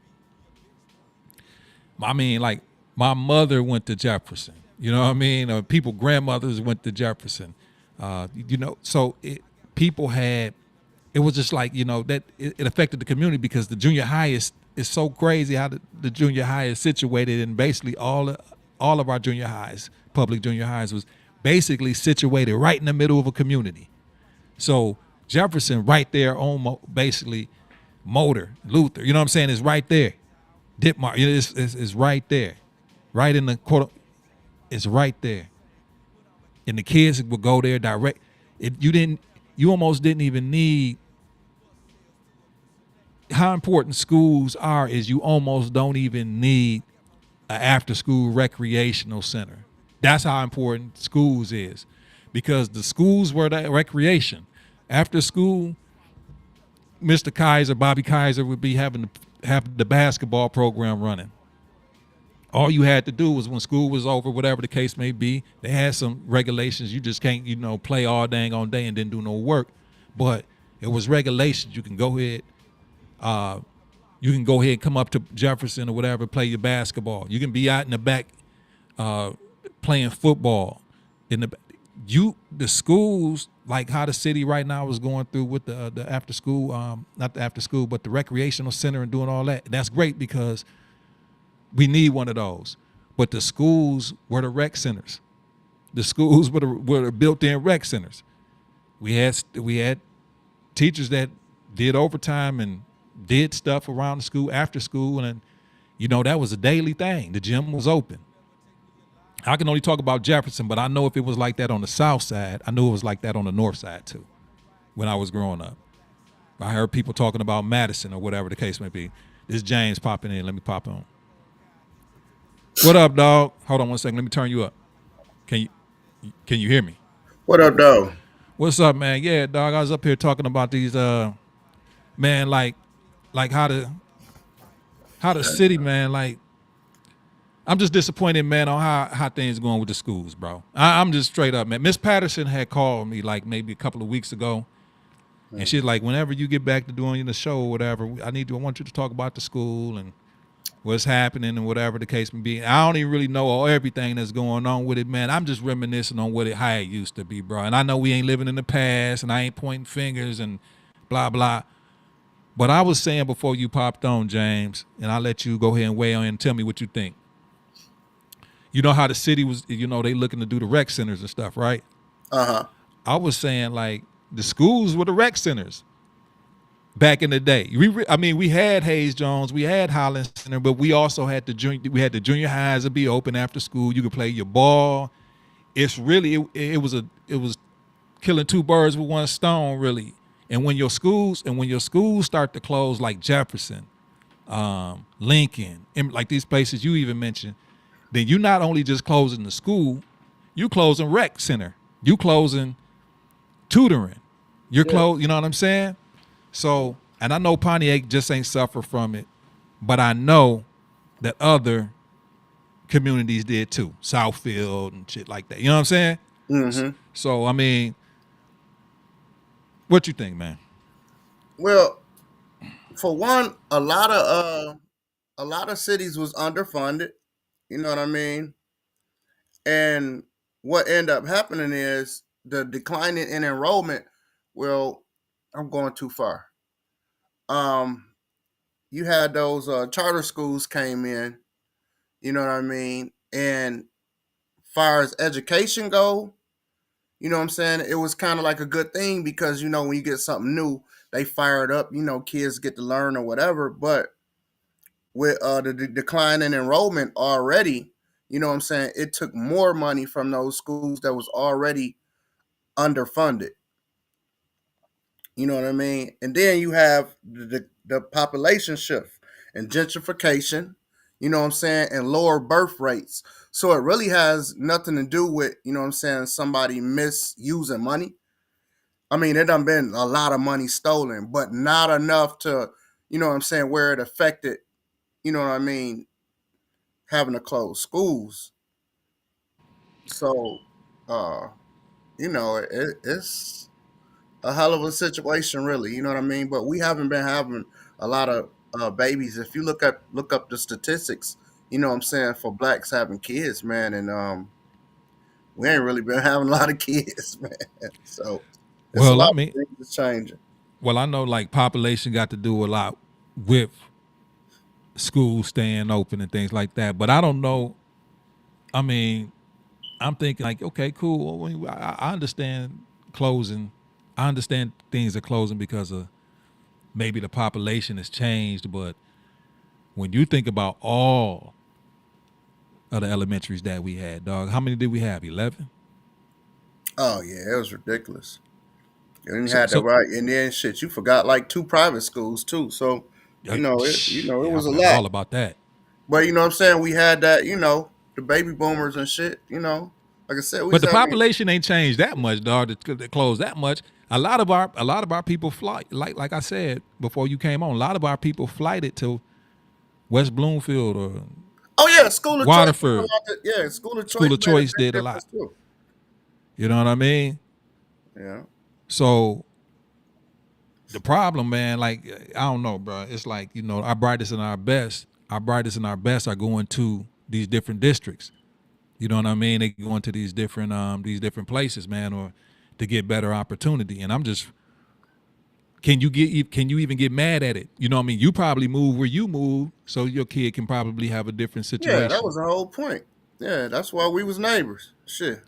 I mean, like my mother went to Jefferson. You know what I mean? Or people, grandmothers went to Jefferson. So people had. It was just like that it affected the community because the junior high is so crazy how the junior high is situated, and basically all of our junior highs, public junior highs, was basically situated right in the middle of a community. So Jefferson, right there on basically Motor, Luther, you know what I'm saying, is right there. Ditmar, it's right there, right in the quarter. It's right there, and the kids would go there direct. You almost didn't even need. How important schools are is you almost don't even need an after-school recreational center. That's how important schools is, because the schools were that recreation. After school, Mr. Kaiser, Bobby Kaiser would be having the basketball program running. All you had to do was when school was over, whatever the case may be, they had some regulations. You just can't, play all dang on day and then do no work. But it was regulations. You can go ahead. And come up to Jefferson or whatever, play your basketball. You can be out in the back playing football. The schools, like how the city right now is going through with the after school, not the after school, but the recreational center and doing all that. That's great because we need one of those. But the schools were the rec centers. The schools were the built-in rec centers. We had teachers that did overtime and did stuff around the school after school, and that was a daily thing. The gym was open. I can only talk about Jefferson, but I know if it was like that on the south side, I knew it was like that on the north side too. When I was growing up, I heard people talking about Madison or whatever the case may be. This James popping in. Let me pop on. What up, dog? Hold on one second. Let me turn you up. Can you hear me? What up, though? What's up, man? Yeah, dog. I was up here talking about these man, like how the city, man, like I'm just disappointed, man, on how things going with the schools, bro. I'm just straight up, man. Miss Patterson had called me like maybe a couple of weeks ago, and she's like, whenever you get back to doing the show or whatever, I want you to talk about the school and what's happening and whatever the case may be. I don't even really know everything that's going on with it, man. I'm just reminiscing on how it used to be, bro. And I know we ain't living in the past, and I ain't pointing fingers and blah blah. But I was saying before you popped on, James, and I'll let you go ahead and weigh on and tell me what you think. You know how the city was, they looking to do the rec centers and stuff, right? Uh-huh. I was saying, like, the schools were the rec centers back in the day. We had Hayes Jones, we had Highland Center, but we also had the junior highs to be open after school. You could play your ball. It's really it was killing two birds with one stone, really. And when your schools start to close, like Jefferson, Lincoln, and like these places you even mentioned, then you not only just closing the school, you closing rec center, you closing tutoring, you know what I'm saying? So, and I know Pontiac just ain't suffer from it, but I know that other communities did too, Southfield and shit like that. You know what I'm saying? Mm-hmm. So, I mean, what you think, man? Well, for one, a lot of cities was underfunded. You know what I mean? And what ended up happening is the decline in enrollment. Well, I'm going too far. Um, you had those charter schools came in. You know what I mean? And far as education go, you know what I'm saying? It was kind of like a good thing because when you get something new, they fire it up. Kids get to learn or whatever. But with the decline in enrollment already, you know what I'm saying? It took more money from those schools that was already underfunded. You know what I mean? And then you have the population shift. and gentrification, you know what I'm saying, and lower birth rates. So it really has nothing to do with, you know what I'm saying, somebody misusing money. I mean, it done been a lot of money stolen, but not enough to, you know what I'm saying, where it affected, you know what I mean, having to close schools. So, uh, it's a hell of a situation, really. You know what I mean? But we haven't been having a lot of babies. If you look up the statistics, you know what I'm saying, for blacks having kids, man, and we ain't really been having a lot of kids, man. So it's a Well, lot I of mean, things that's changing. well, I know like population got to do a lot with schools staying open and things like that, but I don't know. I mean, I'm thinking like, okay, cool. Well, I understand closing. I understand things are closing because of maybe the population has changed, but when you think about all of the elementaries that we had, dog, how many did we have? 11. Oh yeah, it was ridiculous. And then you So, had that so right, and then shit, you forgot like two private schools too. So it yeah, I was a forgot lot. all about that. But you know what I'm saying? We had that, the baby boomers and shit, Like I said, we But was the having. population ain't changed that much, dog. To close that much. A lot of our people fly. Like I said before you came on. A lot of our people flighted to West Bloomfield or Oh yeah, school of choice. Waterford. Yeah, school of choice School of made a Choice big did a lot. difference too. You know what I mean? Yeah. So the problem, man, like I don't know, bro. It's like our brightest and our best are going to these different districts. You know what I mean? They go into these different places, man, or to get better opportunity. And I'm just, can you even get mad at it? You know what I mean? You probably move where you move, so your kid can probably have a different Yeah, that situation. was the whole point. Yeah, that's why we was neighbors. Shit.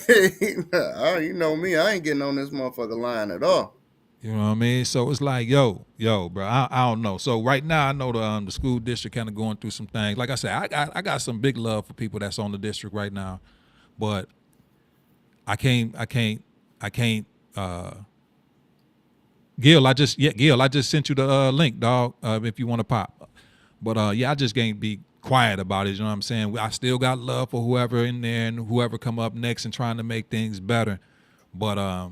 You know me, I ain't getting on this motherfucker line at all. You know what I mean? So it's like, yo, bro. I don't know. So right now, I know the school district kind of going through some things. Like I said, I got some big love for people that's on the district right now, but I can't. Uh, Gil, I just sent you the link, dog. If you want to pop, but yeah, I just can't be quiet about it. You know what I'm saying? I still got love for whoever in there and whoever come up next and trying to make things better. But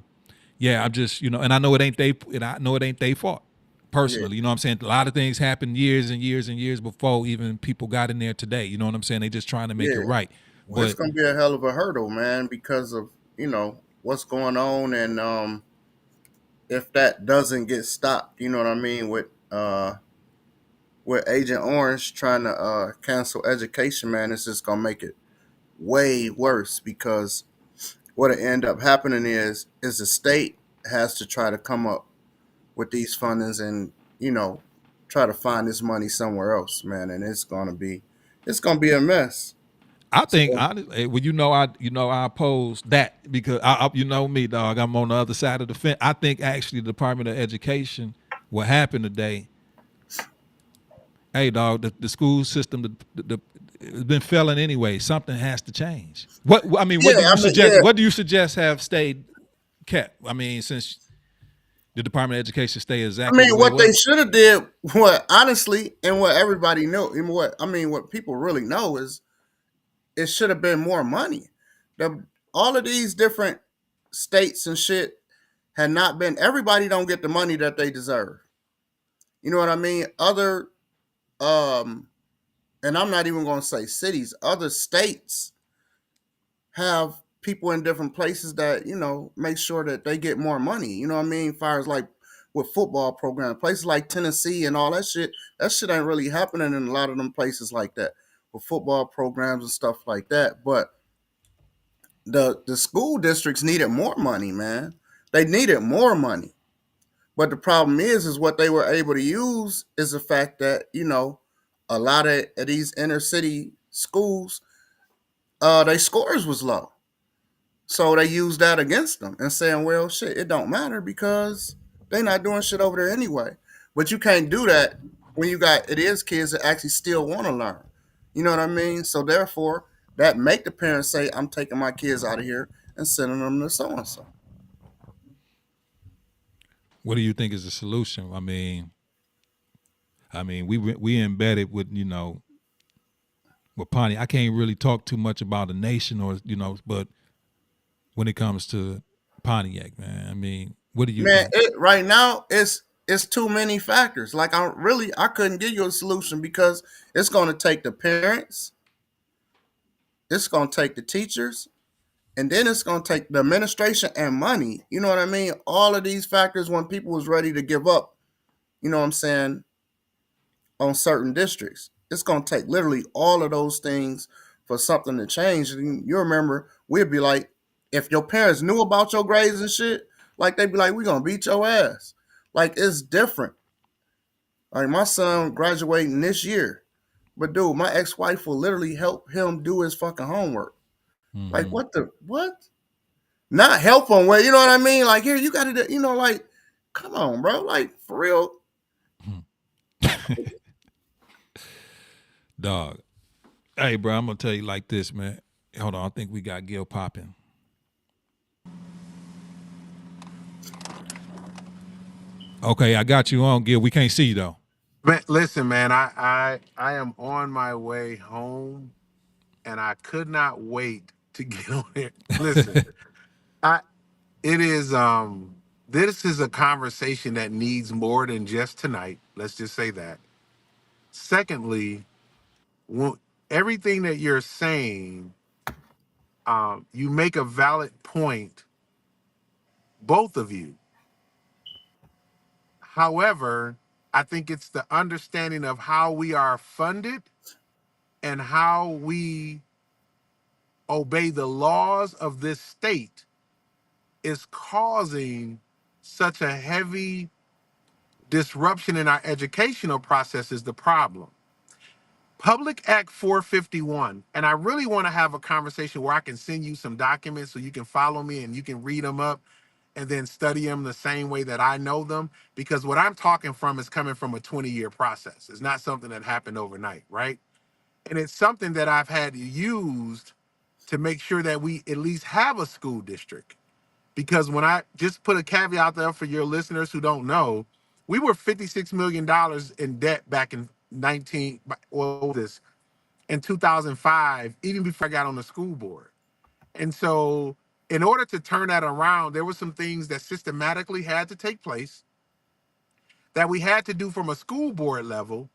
yeah, I'm just and I know it ain't they fault Yeah, personally. You know what I'm saying? A lot of things happened years and years and years before even people got in there today. You know what I'm saying? They just trying to make it yeah. right. Well, it's But gonna be a hell of a hurdle, man, because of what's going on, and if that doesn't get stopped, you know what I mean, with Agent Orange trying to cancel education, man, it's just gonna make it way worse because what'll end up happening is the state has to try to come up with these fundings and try to find this money somewhere else, man, and it's gonna be a mess. I think So honestly, well, I oppose that because you know me, dog. I'm on the other side of the fence. I think actually the Department of Education, what happened today, hey, dog, the school system, it's been failing anyway. Something has to change. I mean, what yeah, do you I mean, suggest? yeah, What do you suggest have stayed kept? I mean, since the Department of Education stay I exactly the mean, way it what they was. should have did, what honestly, and what everybody know, and what people really know is it should have been more money. All of these different states and shit had not been. Everybody don't get the money that they deserve. You know what I mean? Um, and I'm not even going to say cities. Other states have people in different places that make sure that they get more money. You know what I mean? As far as like with football programs, places like Tennessee and all that shit. That shit ain't really happening in a lot of them places like that with football programs and stuff like that. But the school districts needed more money, man. They needed more money. But the problem is what they were able to use is the fact that a lot of these inner city schools, their scores was low, so they used that against them and saying, "Well, shit, it don't matter because they not doing shit over there anyway." But you can't do that when it is kids that actually still want to learn. You know what I mean? So therefore, that make the parents say, "I'm taking my kids out of here and sending them to so and so." What do you think is the solution? I mean, I mean, we embedded with with Pontiac. I can't really talk too much about a nation or but when it comes to Pontiac, man, I mean, what do you Man, think? right now it's too many factors. Like I couldn't give you a solution because it's going to take the parents, it's going to take the teachers, and then it's going to take the administration and money. You know what I mean? All of these factors when people was ready to give up, you know what I'm saying, on certain districts. It's going to take literally all of those things for something to change. And you remember, we'd be like, if your parents knew about your grades and shit, like they'd be like, we going to beat your ass. Like it's different. Like my son graduating this year, but dude, my ex-wife will literally help him do his fucking homework. Like Mm-hmm. what? Not help him with, you know what I mean? Like here, you got to, like, come on, bro. Like for real. Dog. Hey, bro, I'm gonna tell you like this, man. Hold on, I think we got Gil popping. Okay, I got you on, Gil. We can't see you though. Man, listen, man, I am on my way home, and I could not wait to get on here. Listen, I it is this is a conversation that needs more than just tonight. Let's just say that. Secondly, when, everything that you're saying, you make a valid point, both of you. However, I think it's the understanding of how we are funded and how we obey the laws of this state is causing such a heavy disruption in our educational process is the problem. Public Act 451, and I really want to have a conversation where I can send you some documents so you can follow me and you can read them up and then study them the same way that I know them, because what I'm talking from is coming from a 20-year process. It's not something that happened overnight, right? And it's something that I've had used to make sure that we at least have a school district. Because when I just put a caveat there for your listeners who don't know, we were $56 million in debt back in 2005, even before I got on the school board. And so in order to turn that around, there were some things that systematically had to take place that we had to do from a school board level,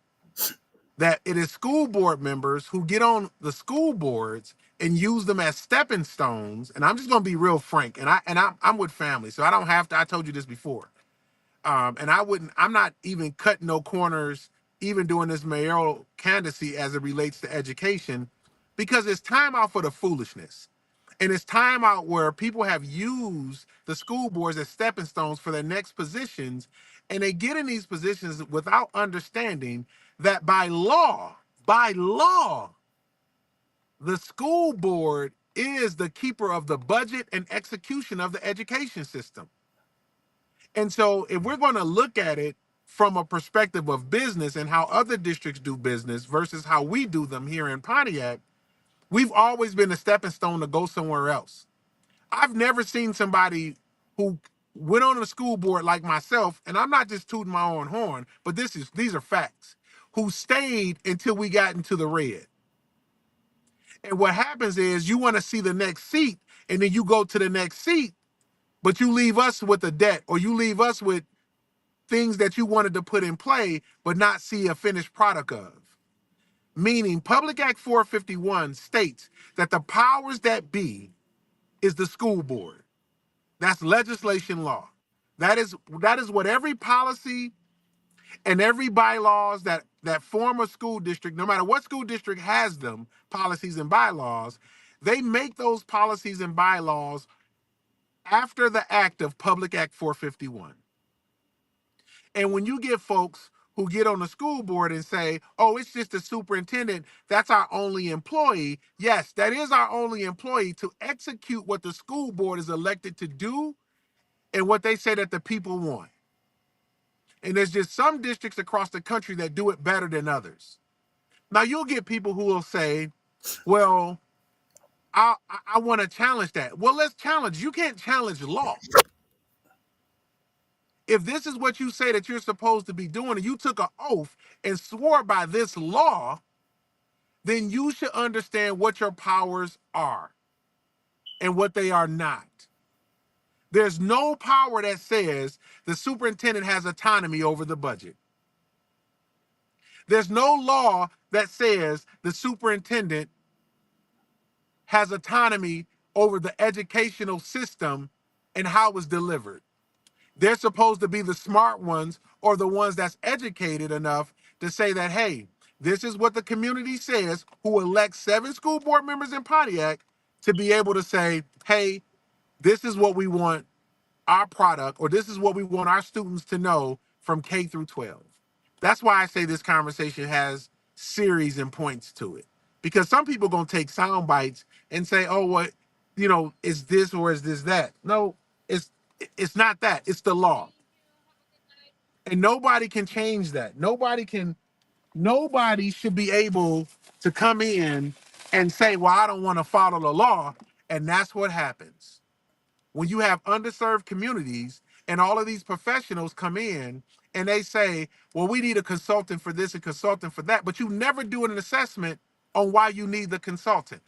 that it is school board members who get on the school boards and use them as stepping stones. And I'm just going to be real frank. I'm with family, so I don't have to. I told you this before. And I'm not even cutting no corners, even doing this mayoral candidacy as it relates to education, because it's time out for the foolishness. And it's time out where people have used the school boards as stepping stones for their next positions. And they get in these positions without understanding that by law, the school board is the keeper of the budget and execution of the education system. And so if we're going to look at it from a perspective of business and how other districts do business versus how we do them here in Pontiac, we've always been a stepping stone to go somewhere else. I've never seen somebody who went on the school board like myself, and I'm not just tooting my own horn, but these are facts, who stayed until we got into the red. And what happens is you want to see the next seat, and then you go to the next seat, but you leave us with a debt, or you leave us with things that you wanted to put in play, but not see a finished product of. Meaning, Public Act 451 states that the powers that be is the school board. That's legislation law. That is what every policy and every bylaws that form a school district, no matter what school district has them, policies and bylaws, they make those policies and bylaws after the act of Public Act 451. And when you get folks who get on the school board and say, oh, it's just the superintendent, that's our only employee. Yes, that is our only employee to execute what the school board is elected to do and what they say that the people want. And there's just some districts across the country that do it better than others. Now, you'll get people who will say, well, I want to challenge that. Well, let's challenge. You can't challenge law. If this is what you say that you're supposed to be doing, and you took an oath and swore by this law, then you should understand what your powers are and what they are not. There's no power that says the superintendent has autonomy over the budget. There's no law that says the superintendent has autonomy over the educational system and how it's delivered. They're supposed to be the smart ones or the ones that's educated enough to say that, hey, this is what the community says, who elects 7 school board members in Pontiac, to be able to say, hey, this is what we want our product, or this is what we want our students to know from K through 12. That's why I say this conversation has series and points to it. Because some people gonna take sound bites and say, oh, what, is this or is this that? No, it's not that. It's the law. And nobody can change that. Nobody should be able to come in and say, well, I don't want to follow the law. And that's what happens. When you have underserved communities and all of these professionals come in and they say, well, we need a consultant for this and consultant for that, but you never do an assessment on why you need the consultant,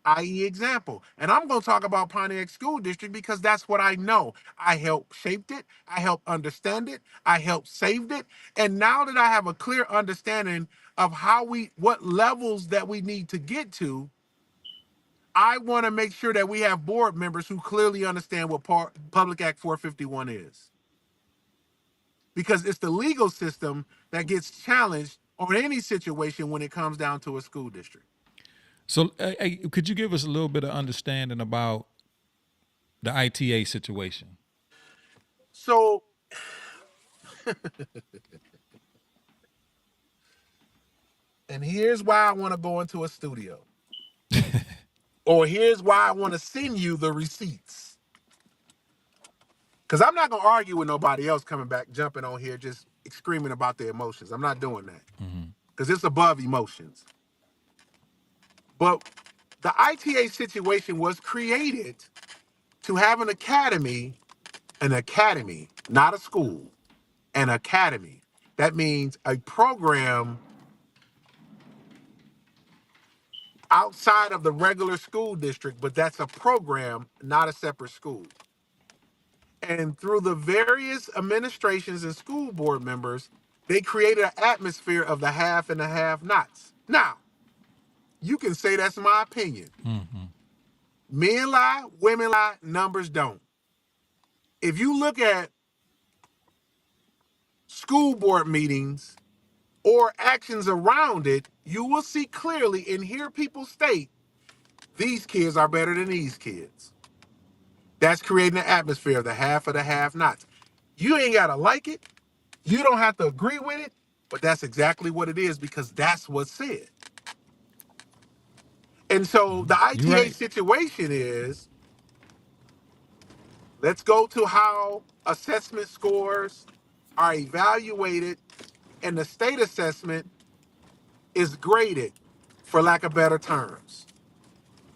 i.e. example. And I'm going to talk about Pontiac School District because that's what I know. I helped shaped it. I helped understand it. I helped saved it. And now that I have a clear understanding of what levels that we need to get to, I want to make sure that we have board members who clearly understand what Public Act 451 is. Because it's the legal system that gets challenged on any situation when it comes down to a school district. So, could you give us a little bit of understanding about the ITA situation? So, and here's why I want to go into a studio. Or here's why I want to send you the receipts. Because I'm not going to argue with nobody else coming back, jumping on here, just screaming about their emotions. I'm not doing that. Because it's above emotions. But the ITA situation was created to have an academy, not a school, an academy. That means a program outside of the regular school district, but that's a program, not a separate school. And through the various administrations and school board members, they created an atmosphere of the have and the have-nots. Now, you can say that's my opinion. Men lie, women lie, numbers don't. If you look at school board meetings or actions around it, you will see clearly and hear people state, these kids are better than these kids. That's creating an atmosphere of the have-nots. You ain't got to like it. You don't have to agree with it, but that's exactly what it is because that's what's said. And so the ITA situation is, let's go to how assessment scores are evaluated and the state assessment is graded, for lack of better terms.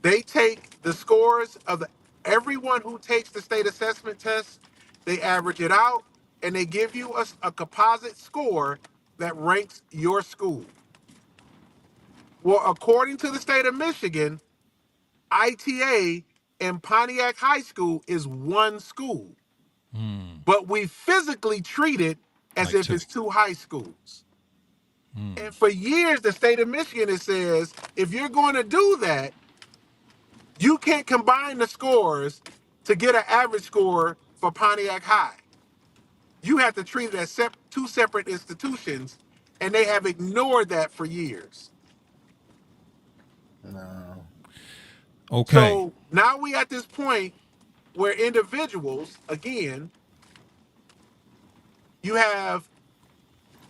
They take the scores of everyone who takes the state assessment test, they average it out, and they give you a composite score that ranks your school. Well, according to the state of Michigan, ITA and Pontiac High School is one school. But we physically treat it as if it's 2 high schools. And for years, the state of Michigan, it says, if you're going to do that, you can't combine the scores to get an average score for Pontiac High. You have to treat it as 2 separate institutions, and they have ignored that for years. No. Okay. So now we at this point where individuals, again, you have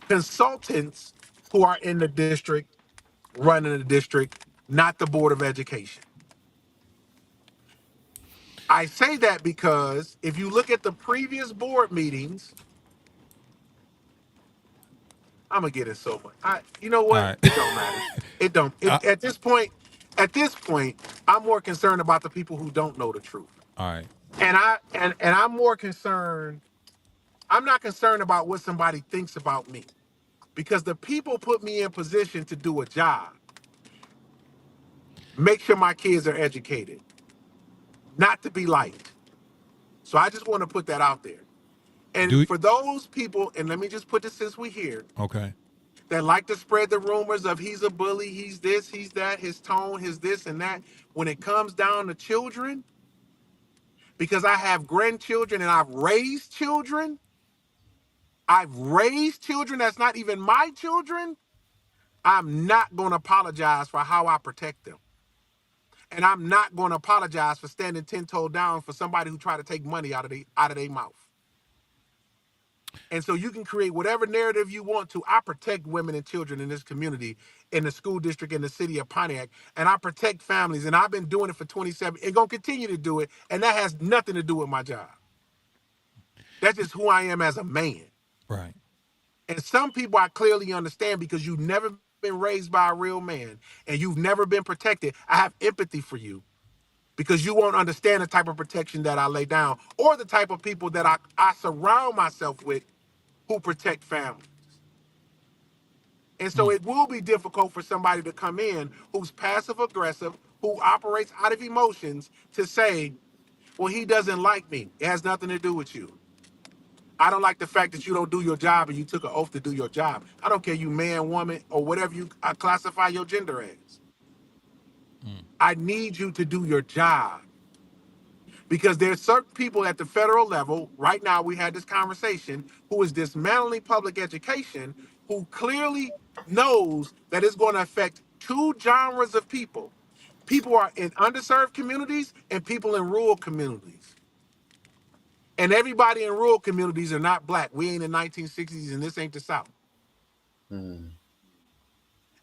consultants who are in the district, running the district, not the Board of Education. I say that because if you look at the previous board meetings, I'm gonna get it so much. You know what? All right. It don't matter. It don't. At this point, I'm more concerned about the people who don't know the truth. All right. And I'm more concerned I'm not concerned about what somebody thinks about me because the people put me in position to do a job. Make sure my kids are educated, not to be liked. So I just want to put that out there. And Do for those people, and let me just put this since we're here, okay. that like to spread the rumors of he's a bully, he's this, he's that, his tone, his this and that. When it comes down to children, because I have grandchildren and I've raised children that's not even my children, I'm not going to apologize for how I protect them. And I'm not going to apologize for standing 10 toes down for somebody who tried to take money out of their mouth. And so you can create whatever narrative you want to. I protect women and children in this community, in the school district, in the city of Pontiac, and I protect families. And I've been doing it for 27 and going to continue to do it. And that has nothing to do with my job. That's just who I am as a man. Right. And some people I clearly understand because you've never been raised by a real man and you've never been protected. I have empathy for you because you won't understand the type of protection that I lay down or the type of people that I surround myself with who protect families. And so it will be difficult for somebody to come in who's passive aggressive, who operates out of emotions to say, well, he doesn't like me. It has nothing to do with you. I don't like the fact that you don't do your job and you took an oath to do your job. I don't care you man, woman, or whatever you classify your gender as. I need you to do your job. Because there's certain people at the federal level, right now we had this conversation, who is dismantling public education, who clearly knows that it's going to affect two genres of people. People are in underserved communities and people in rural communities. And everybody in rural communities are not black. We ain't in 1960s and this ain't the South. Mm.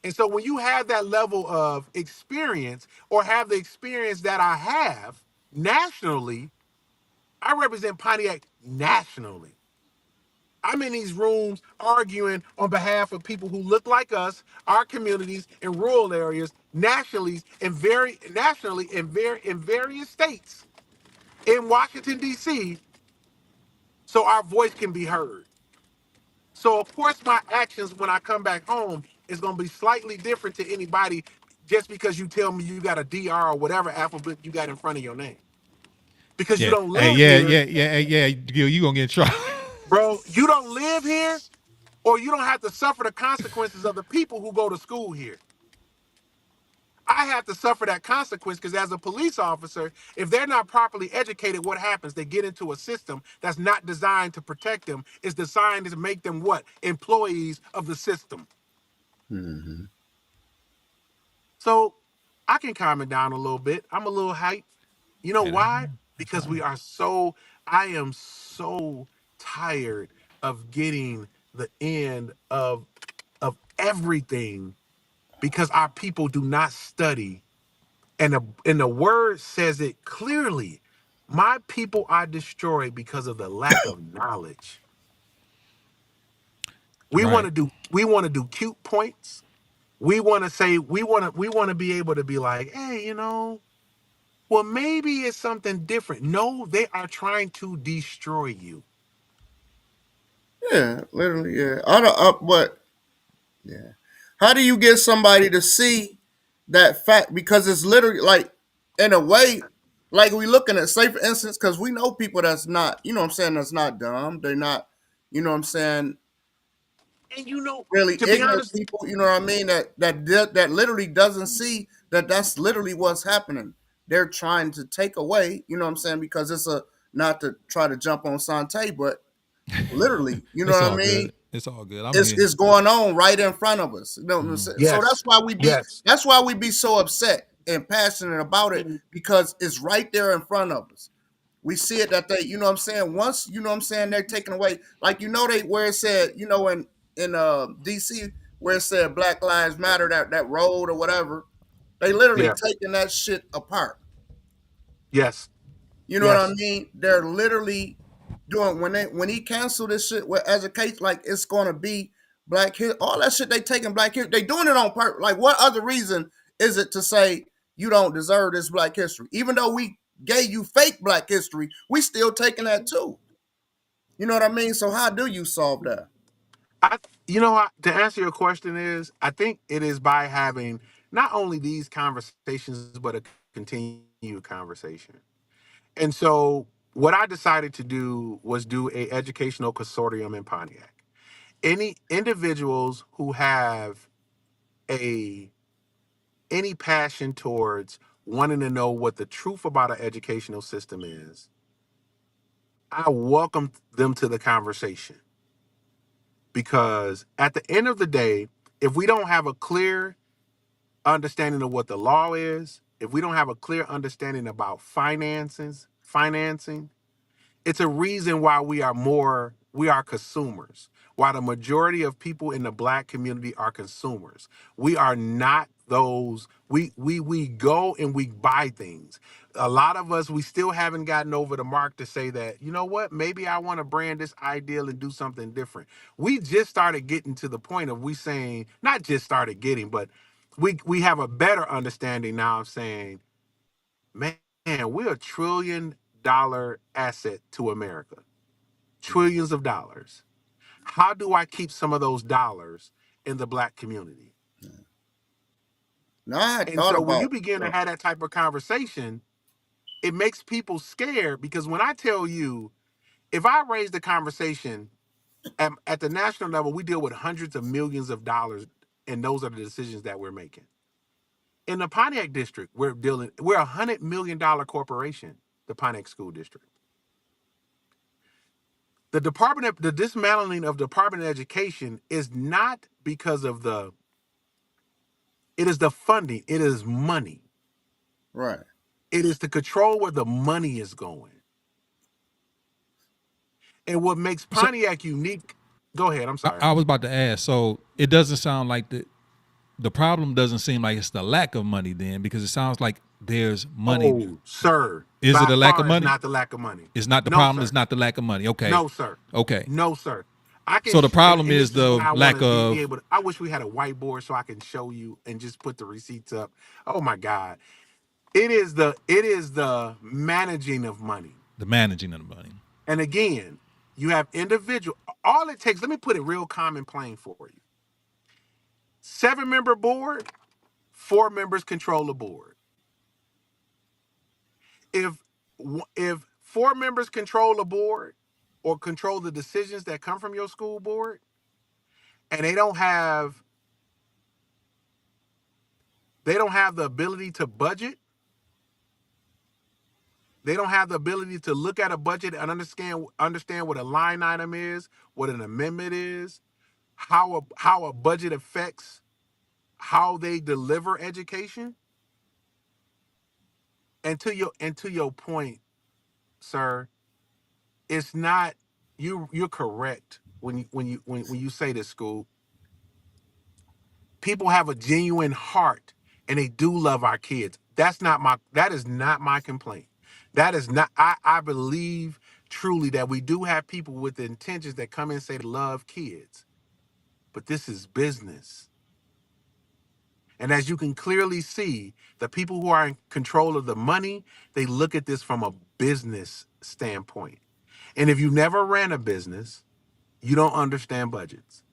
And so when you have that level of experience or have the experience that I have nationally, I represent Pontiac nationally. I'm in these rooms arguing on behalf of people who look like us, our communities in rural areas, nationally in various states, in Washington, D.C., so our voice can be heard. So of course my actions when I come back home is gonna be slightly different to anybody just because you tell me you got a DR or whatever alphabet you got in front of your name. Because you Yeah. don't Hey, live yeah, here, yeah, yeah, yeah. You gonna get in trouble. bro. You don't live here, or you don't have to suffer the consequences of the people who go to school here. I have to suffer that consequence because as a police officer, if they're not properly educated, what happens? They get into a system that's not designed to protect them. It's designed to make them what? Employees of the system. Mm-hmm. So I can calm it down a little bit. I'm a little hyped. You know Hey, why? that's Because fine. I am so tired of getting the end of everything because our people do not study. And the word says it clearly. My people are destroyed because of the lack of knowledge. Right. We want to do cute points. We want to say we want to be able to be like, hey, well, maybe it's something different. No, they are trying to destroy you. Yeah, literally. Yeah, I don't. But yeah, how do you get somebody to see that fact? Because it's literally like, in a way, like we looking at, say for instance, because we know people that's not, you know what I'm saying, that's not dumb. They're not, you know what I'm saying, And really to be ignorant honest, people. You know what I mean? That literally doesn't see that that's literally what's happening. They're trying to take away. You know what I'm saying? Because it's a, not to try to jump on Sante, but literally, you know It's what I all mean? good. It's all good. I'm here. It's going on right in front of us. You know what I'm Mm. saying? So yes, yes. that's why we be so upset and passionate about it, because it's right there in front of us. We see it that they, you know what I'm saying, once, you know what I'm saying, they're taken away. Like, they, where it said, in DC, where it said Black Lives Matter, that road or whatever, they literally Yeah. taking that shit apart. Yes. You know what I Yes. mean? They're literally doing, when he canceled this shit with education, like it's gonna be black history, all that shit. They taking black history. They doing it on purpose. Like, what other reason is it to say you don't deserve this black history? Even though we gave you fake black history, we still taking that too. You know what I mean? So how do you solve that? I, to answer your question is, I think it is by having not only these conversations, but a continued conversation. And so, what I decided to do was do a educational consortium in Pontiac. Any individuals who have a any passion towards wanting to know what the truth about our educational system is, I welcome them to the conversation. Because at the end of the day, if we don't have a clear understanding of what the law is, if we don't have a clear understanding about financing, it's a reason why we are consumers. Why the majority of people in the black community are consumers. We are not those, we go and we buy things. A lot of us, we still haven't gotten over the mark to say that, you know what, maybe I want to brand this ideal and do something different. We just started getting to the point of we saying, not just started getting, but we have a better understanding now of saying, man, we're $1 trillion asset to America. Trillions of dollars. How do I keep some of those dollars in the black community? Now I had And thought so when you about begin to have that type of conversation, it makes people scared because when I tell you, if I raise the conversation at the national level, we deal with hundreds of millions of dollars, and those are the decisions that we're making. In the Pontiac district, we're $100 million corporation, the Pontiac School District. The dismantling of Department of Education is not because of it is the funding, it is money. right. It is to control where the money is going. And what makes So Pontiac unique, go ahead, I'm sorry. I was about to ask. So it doesn't sound like the problem doesn't seem like it's the lack of money then, because it sounds like there's money. Oh, sir. Is it By a lack of far, it's money? not the lack of money. It's not the No, problem. sir. It's not the lack of money. Okay. No, sir. Okay. No, sir. I can. So the problem And is this is the why I want lack to be of able to. I wish we had a whiteboard so I can show you and just put the receipts up. Oh my God. It is the managing of money. the managing of the money. And again, you have individual. All it takes. Let me put it real common plain for you. 7-member board, 4 members control the board. If if 4 members control the board or control the decisions that come from your school board, and they don't have the ability to budget. They don't have the ability to look at a budget and understand what a line item is, what an amendment is, how a budget affects how they deliver education. And to your point, sir, it's not you're correct when you say this, school. People have a genuine heart and they do love our kids. That is not my complaint. That is not I believe truly that we do have people with the intentions that come and say they love kids. But this is business. And as you can clearly see, the people who are in control of the money, they look at this from a business standpoint. And if you never ran a business, you don't understand budgets.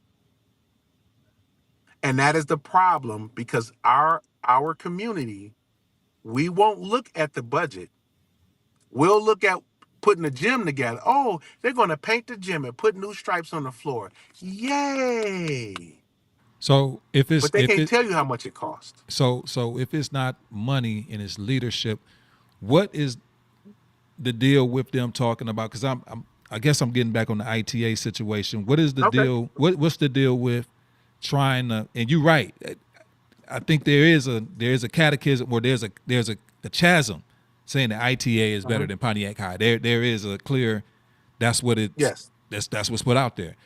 And that is the problem because our community, we won't look at the budget. We'll look at putting the gym together. Oh, they're going to paint the gym and put new stripes on the floor. Yay. So if it's But they can't tell you how much it costs. so if it's not money and it's leadership, what is the deal with them talking about? Because I guess I'm getting back on the ITA situation. What is the Okay. deal? What's the deal with trying to? And you're right. I think there's a catechism or there's a chasm saying that ITA is better than Pontiac High. There is a clear. That's what it's. Yes. That's what's put out there.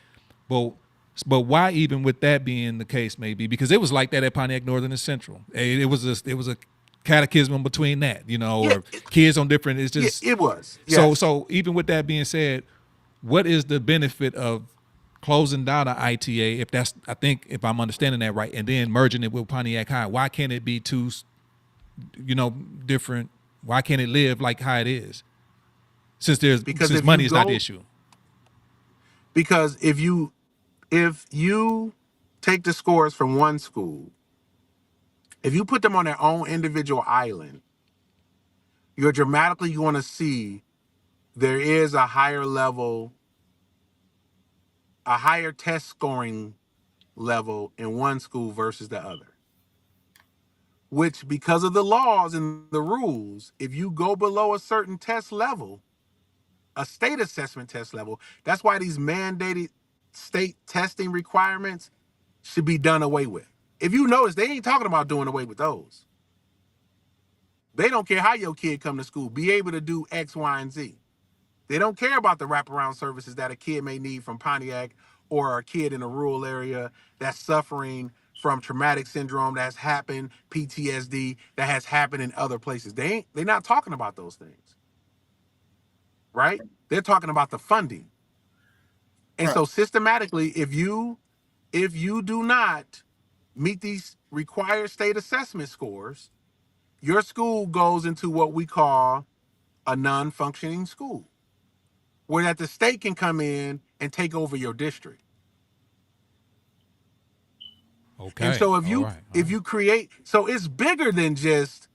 But why even with that being the case, maybe because it was like that at Pontiac Northern and Central. It was a catechism between that, Yeah, or kids on different. It's just it was. Yes. so even with that being said, what is the benefit of closing down the ITA I think if I'm understanding that right, and then merging it with Pontiac High? Why can't it be two, different? Why can't it live like how it is? Since Because since if money you is not the go- issue. Because if you take the scores from one school, if you put them on their own individual island, you're dramatically going to see there is a higher level, a higher test scoring level in one school versus the other. Which, because of the laws and the rules, if you go below a certain test level, a state assessment test level, that's why these mandated state testing requirements should be done away with. If you notice, they ain't talking about doing away with those. They don't care how your kid come to school, be able to do X, Y, and Z. They don't care about the wraparound services that a kid may need from Pontiac, or a kid in a rural area that's suffering from traumatic syndrome that's happened, PTSD that has happened in other places. They're not talking about those things, right? They're talking about the funding. And Right. so systematically, if you do not meet these required state assessment scores, your school goes into what we call a non-functioning school, where that the state can come in and take over your district. And Okay. so if All you right. All if right. you create, so it's bigger than just,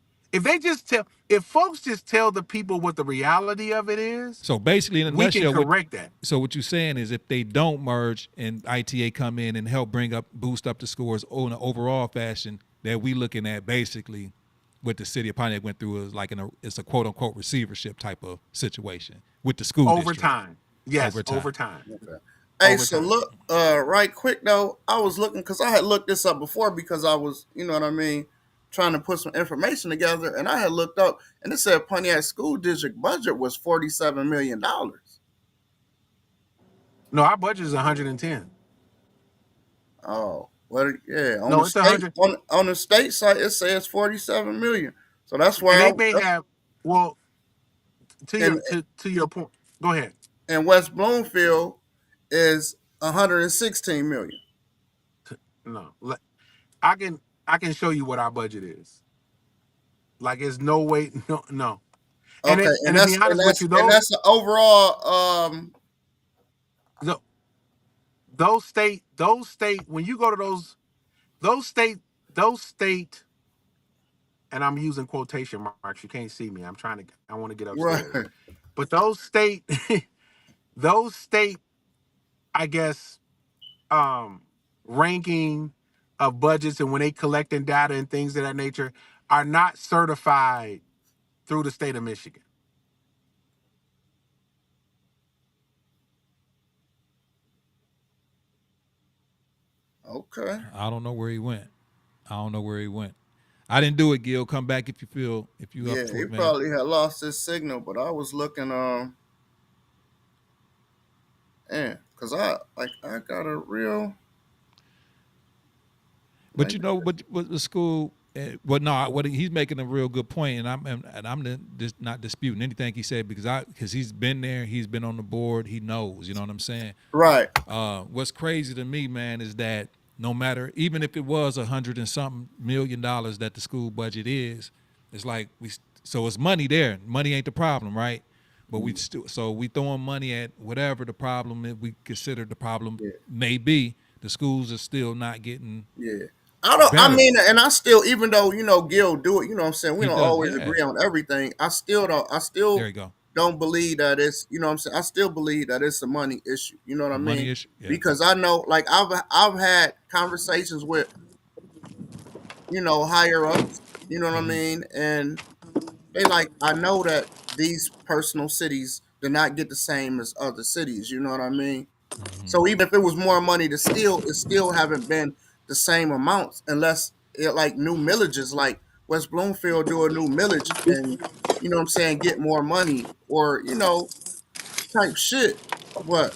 if folks just tell the people what the reality of it is, So basically, in a we can nutshell, correct that. so what you're saying is if they don't merge and ITA come in and help boost up the scores on an overall fashion, that we looking at basically what the city of Pontiac went through is like it's a quote unquote receivership type of situation with the school Over district time. Yes, over time. over time. Okay. Hey, Over so time. look, right quick though, I was looking because I had looked this up before because I was, you know what I mean, trying to put some information together, and I had looked up, and it said Pontiac School District budget was $47 million. No, our budget is 110. Oh, well, yeah, No, it's 100. on the state site it says 47 million. So that's And why they may have, well, to your and to your point. Go ahead. and West Bloomfield is 116 million. No. I can I can show you what our budget is. Like, it's no way, no. And Okay, it and to be honest with you, and that's the overall tho- those state when you go to those state those state, and I'm using quotation marks. You can't see me. I want to get right. upstairs. But those state those state, I guess, um ranking of budgets, and when they collecting data and things of that nature, are not certified through the state of Michigan. Okay. I don't know where he went. I don't know where he went. I didn't do it, Gil. Come back if you up Yeah, for he it, man. probably had lost his signal, but I was looking because I got a real But maybe you know, but the school, well, no, what he's making a real good point, and I'm just not disputing anything he said because he's been there, he's been on the board, he knows, you know what I'm saying. right. What's crazy to me, man, is that no matter, even if it was $100 and something million that the school budget is, it's like so it's money there. Money ain't the problem, right? But we throwing money at whatever the problem that we consider the problem Yeah, may be. The schools are still not getting yeah. I don't. I better. mean, and I still, even though Gil do it, you know what I'm saying. We He don't does, always yeah. agree on everything. I still don't. I There still you go. don't believe that it's. You know what I'm saying. I still believe that it's a money issue. You know what I A mean? money issue. Yeah. Because I know, like I've had conversations with higher ups. You know what I mean, and they like, I know that these personal cities do not get the same as other cities. You know what I mean? So even if it was more money to steal, it still haven't been the same amounts unless it like new millages, like West Bloomfield do a new millage and you know what I'm saying, get more money or type shit. But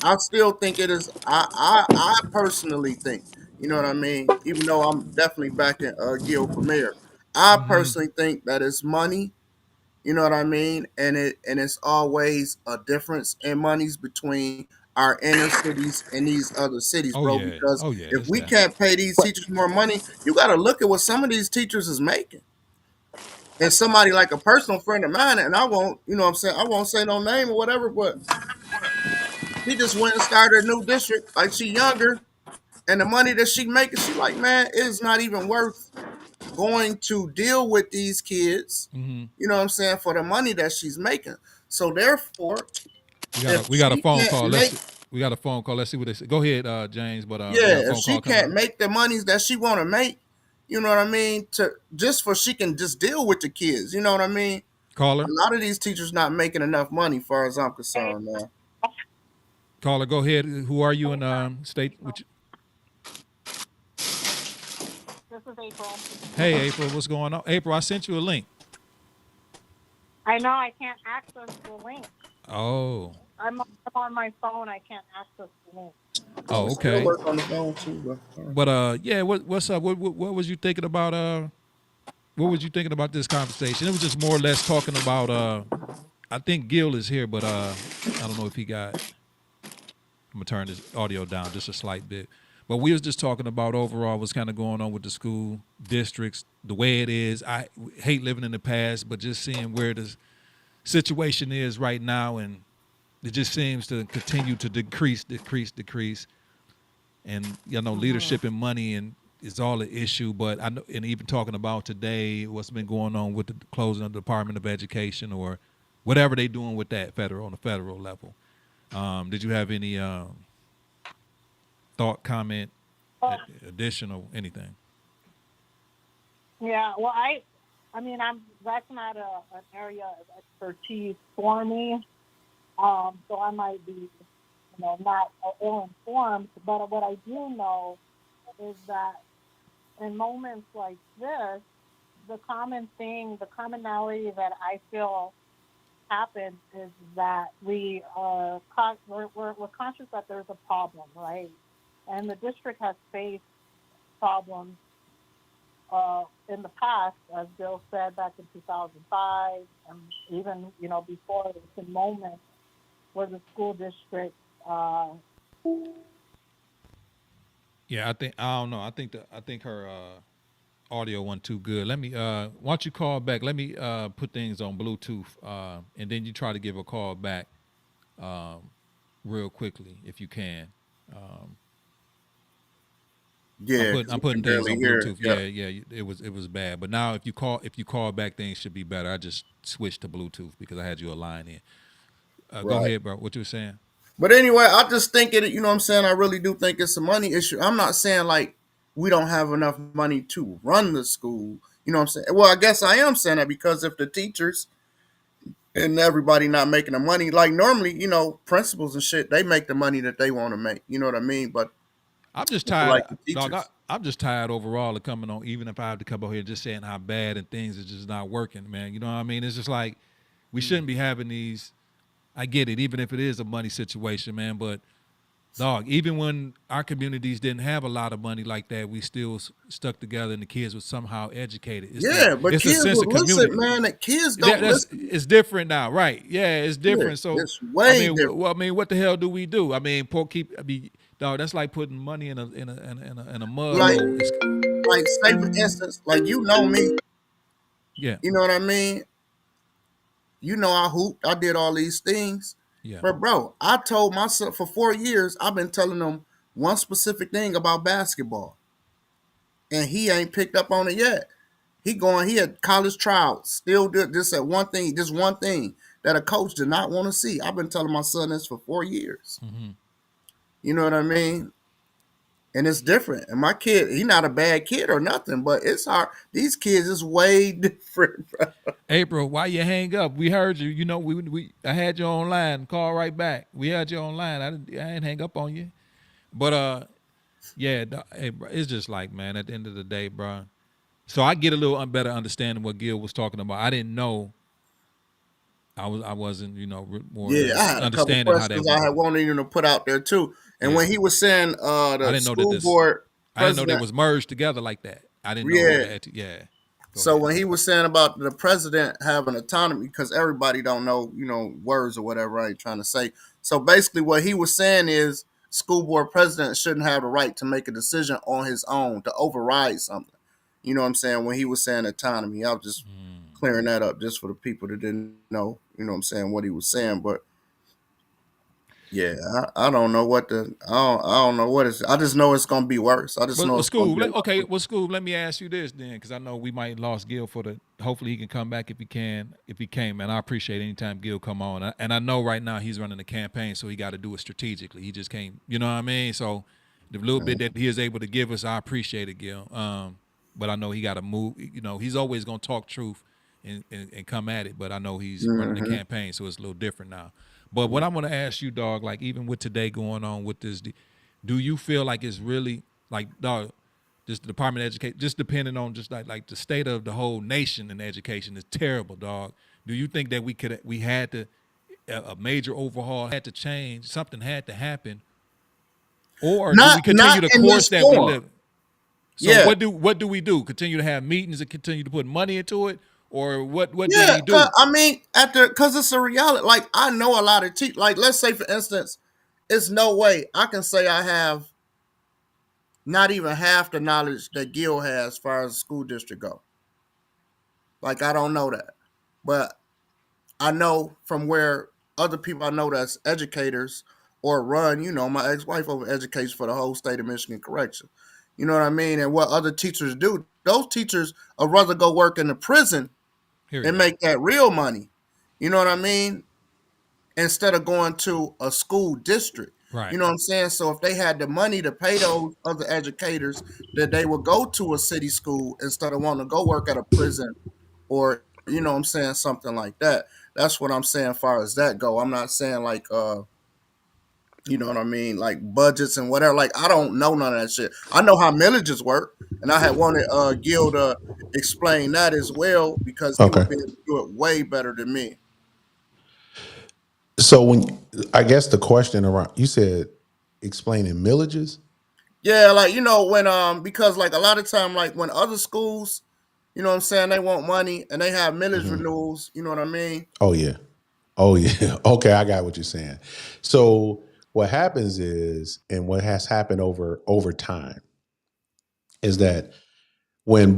I still think it is. I personally think, you know what I mean. Even though I'm definitely backing Gil for mayor, I personally think that it's money. You know what I mean, and it's always a difference in monies between our inner cities and these other cities, Oh bro. yeah. Because Oh yeah. if It's we that. can't pay these teachers more money, you got to look at what some of these teachers is making. And somebody like a personal friend of mine, and I won't, you know what I'm saying, I won't say no name or whatever, but She just went and started a new district. Like she younger, and the money that she making, she like, man, it is not even worth going to deal with these kids. Mm-hmm. You know what I'm saying, for the money that she's making. So therefore, if We got a she phone can't call. make, We got a phone call. Let's see what they say. Go ahead, James. But we got a yeah, if phone she call coming can't in. make the monies that she want to make, you know what I mean, to just for she can just deal with the kids. You know what I mean. A Caller, lot of these teachers not making enough money, far as I'm concerned, man. caller, go ahead. Who are you in state? Which? This is April. Hey, April, what's going on? April, I sent you a link. I know I can't access the link. Oh, I'm on my phone. I can't access the link. Oh, oh, it still okay. work on the phone too, but But yeah, what's up? What was you thinking about? What was you thinking about this conversation? It was just more or less talking about. I think Gil is here, but I don't know if he got. I'm gonna turn his audio down just a slight bit. But we was just talking about overall what's kind of going on with the school districts, the way it is. I hate living in the past, but just seeing where the situation is right now, and it just seems to continue to decrease. And leadership and money and is all an issue. But I know, and even talking about today, what's been going on with the closing of the Department of Education or whatever they doing with that on the federal level. Did you have any thought, comment, Uh, additional, anything? yeah. Well, I mean, that's not an area of expertise for me. So I might be, not ill informed. But what I do know is that in moments like this, the the commonality that I feel happens is that we're conscious that there's a problem, right? And the district has faced problems in the past, as Bill said back in 2005, and even before. It's a moment where the school district, Yeah, I don't know. I think her audio wasn't too good. Let me why don't you call back? Let me put things on Bluetooth, and then you try to give a call back real quickly if you can. Um, yeah, because I'm we putting can things barely on hear. Bluetooth. Yep, Yeah, it was bad. But now if you call back, things should be better. I just switched to Bluetooth because I had you a line in. Go right. ahead, bro. What you were saying? But anyway, I just think it. You know what I'm saying? I really do think it's a money issue. I'm not saying like we don't have enough money to run the school. You know what I'm saying? Well, I guess I am saying that because if the teachers and everybody not making the money, like normally, principals and shit, they make the money that they want to make. You know what I mean? But I'm just people tired, like the dog. teachers. I'm just tired overall of coming on. Even if I have to come over here just saying how bad and things are just not working, man. You know what I mean? It's just like we shouldn't be having these. I get it, even if it is a money situation, man. But dog, even when our communities didn't have a lot of money like that, we still stuck together, and the kids were somehow educated. Yeah, but It's a kids sense would of listen, community. man. That kids don't That's listen. it's different now, right? Yeah, it's Yeah, different. So, it's way different. what the hell do we do? I mean, dog. That's like putting money in a mud Like, hole. say for instance, like you know me. Yeah, You know what I mean? You know I hooped. I did all these things. yeah. But bro, I told myself for 4 years, I've been telling them one specific thing about basketball. And he ain't picked up on it yet. He had college trials, still did this at one thing that a coach did not want to see. I've been telling my son this for 4 years. Mm-hmm. You know what I mean? And it's different. And my kid, he not a bad kid or nothing, but it's hard. These kids is way different, bro. April, why you hang up? We heard you. You know, I had you online. Call right back. We had you online. I didn't hang up on you. But yeah, hey, bro, it's just like, man, at the end of the day, bro. So I get a little better understanding what Gil was talking about. I didn't know. I wasn't, more or Yeah, I less had a couple understanding how that questions I worked. had wanted to put out there too. And Yeah, when he was saying I the didn't know that school this. board I didn't know they president, was merged together like that. I didn't know yeah. that. Yeah, go So ahead. when he was saying about the president having autonomy, because everybody don't know, words or whatever, I ain't trying to say. So basically what he was saying is school board president shouldn't have the right to make a decision on his own to override something. You know what I'm saying? When he was saying autonomy, I was just clearing that up just for the people that didn't know, what I'm saying, what he was saying. But Yeah, I don't know what the I don't know what it's. I just know it's gonna be worse. I just know But it's gonna school, be a lot okay. worse. Well, school. Let me ask you this then, because I know we might lost Gil for the. Hopefully, he can come back if he can. If he can, man, I appreciate anytime Gil come on. And I know right now he's running a campaign, so he got to do it strategically. He just can't. You know what I mean? So the little bit that he is able to give us, I appreciate it, Gil. But I know he got to move. You know, he's always gonna talk truth and come at it. But I know he's running a Mm-hmm. campaign, so it's a little different now. But what I'm gonna ask you, dog, like even with today going on with this, do you feel like it's really like, dog? Just the Department of Education, just depending on just like the state of the whole nation in education is terrible, dog. Do you think that we had to a major overhaul had to change, something had to happen, or do we continue Not the in course this that we form. live? So Yeah, what do we do? Continue to have meetings and continue to put money into it, or what do yeah. we do? I mean, because it's a reality. Like I know a lot of teachers. Like let's say for instance, it's no way I can say I have not even half the knowledge that Gil has as far as the school district go. Like I don't know that, but I know from where other people I know that's educators or run. You know, my ex-wife over educates for the whole state of Michigan correction. You know what I mean? And what other teachers do? Those teachers would rather go work in the prison and Period. make that real money. You know what I mean? Instead of going to a school district. Right. You know what I'm saying? So if they had the money to pay those other educators, that they would go to a city school instead of wanting to go work at a prison or you know what I'm saying, something like that. That's what I'm saying as far as that go. I'm not saying like you know what I mean, like budgets and whatever. Like I don't know none of that shit. I know how millages work, and I had wanted Gil to explain that as well because he Okay. would be able to do it way better than me. So I guess the question around, you said explaining millages. Yeah, like you know when because like a lot of time like when other schools, you know what I'm saying, they want money and they have millage Hmm. renewals. You know what I mean? Oh yeah. Oh yeah. Okay, I got what you're saying. So what happens is, and what has happened over time, is that when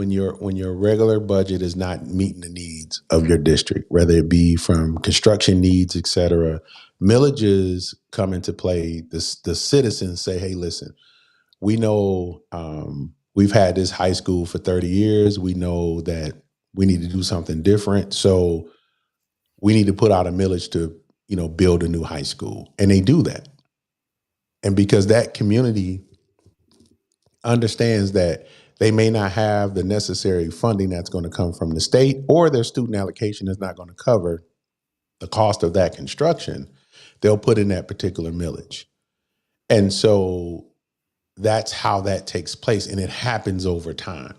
your regular budget is not meeting the needs of your district, whether it be from construction needs, et cetera, millages come into play. The citizens say, "Hey, listen, we know we've had this high school for 30 years. We know that we need to do something different. So we need to put out a millage to, build a new high school." And they do that. And because that community understands that they may not have the necessary funding that's going to come from the state, or their student allocation is not going to cover the cost of that construction, they'll put in that particular millage. And so that's how that takes place. And it happens over time.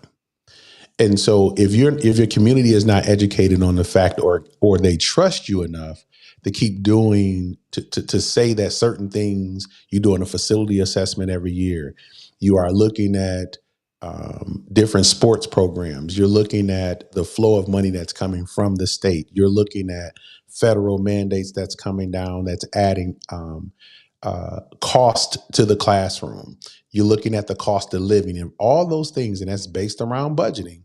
And so if your community is not educated on the fact, or they trust you enough to keep doing to say that certain things, you're doing a facility assessment every year, you are looking at different sports programs, you're looking at the flow of money that's coming from the state, you're looking at federal mandates that's coming down, that's adding cost to the classroom, you're looking at the cost of living and all those things, and that's based around budgeting.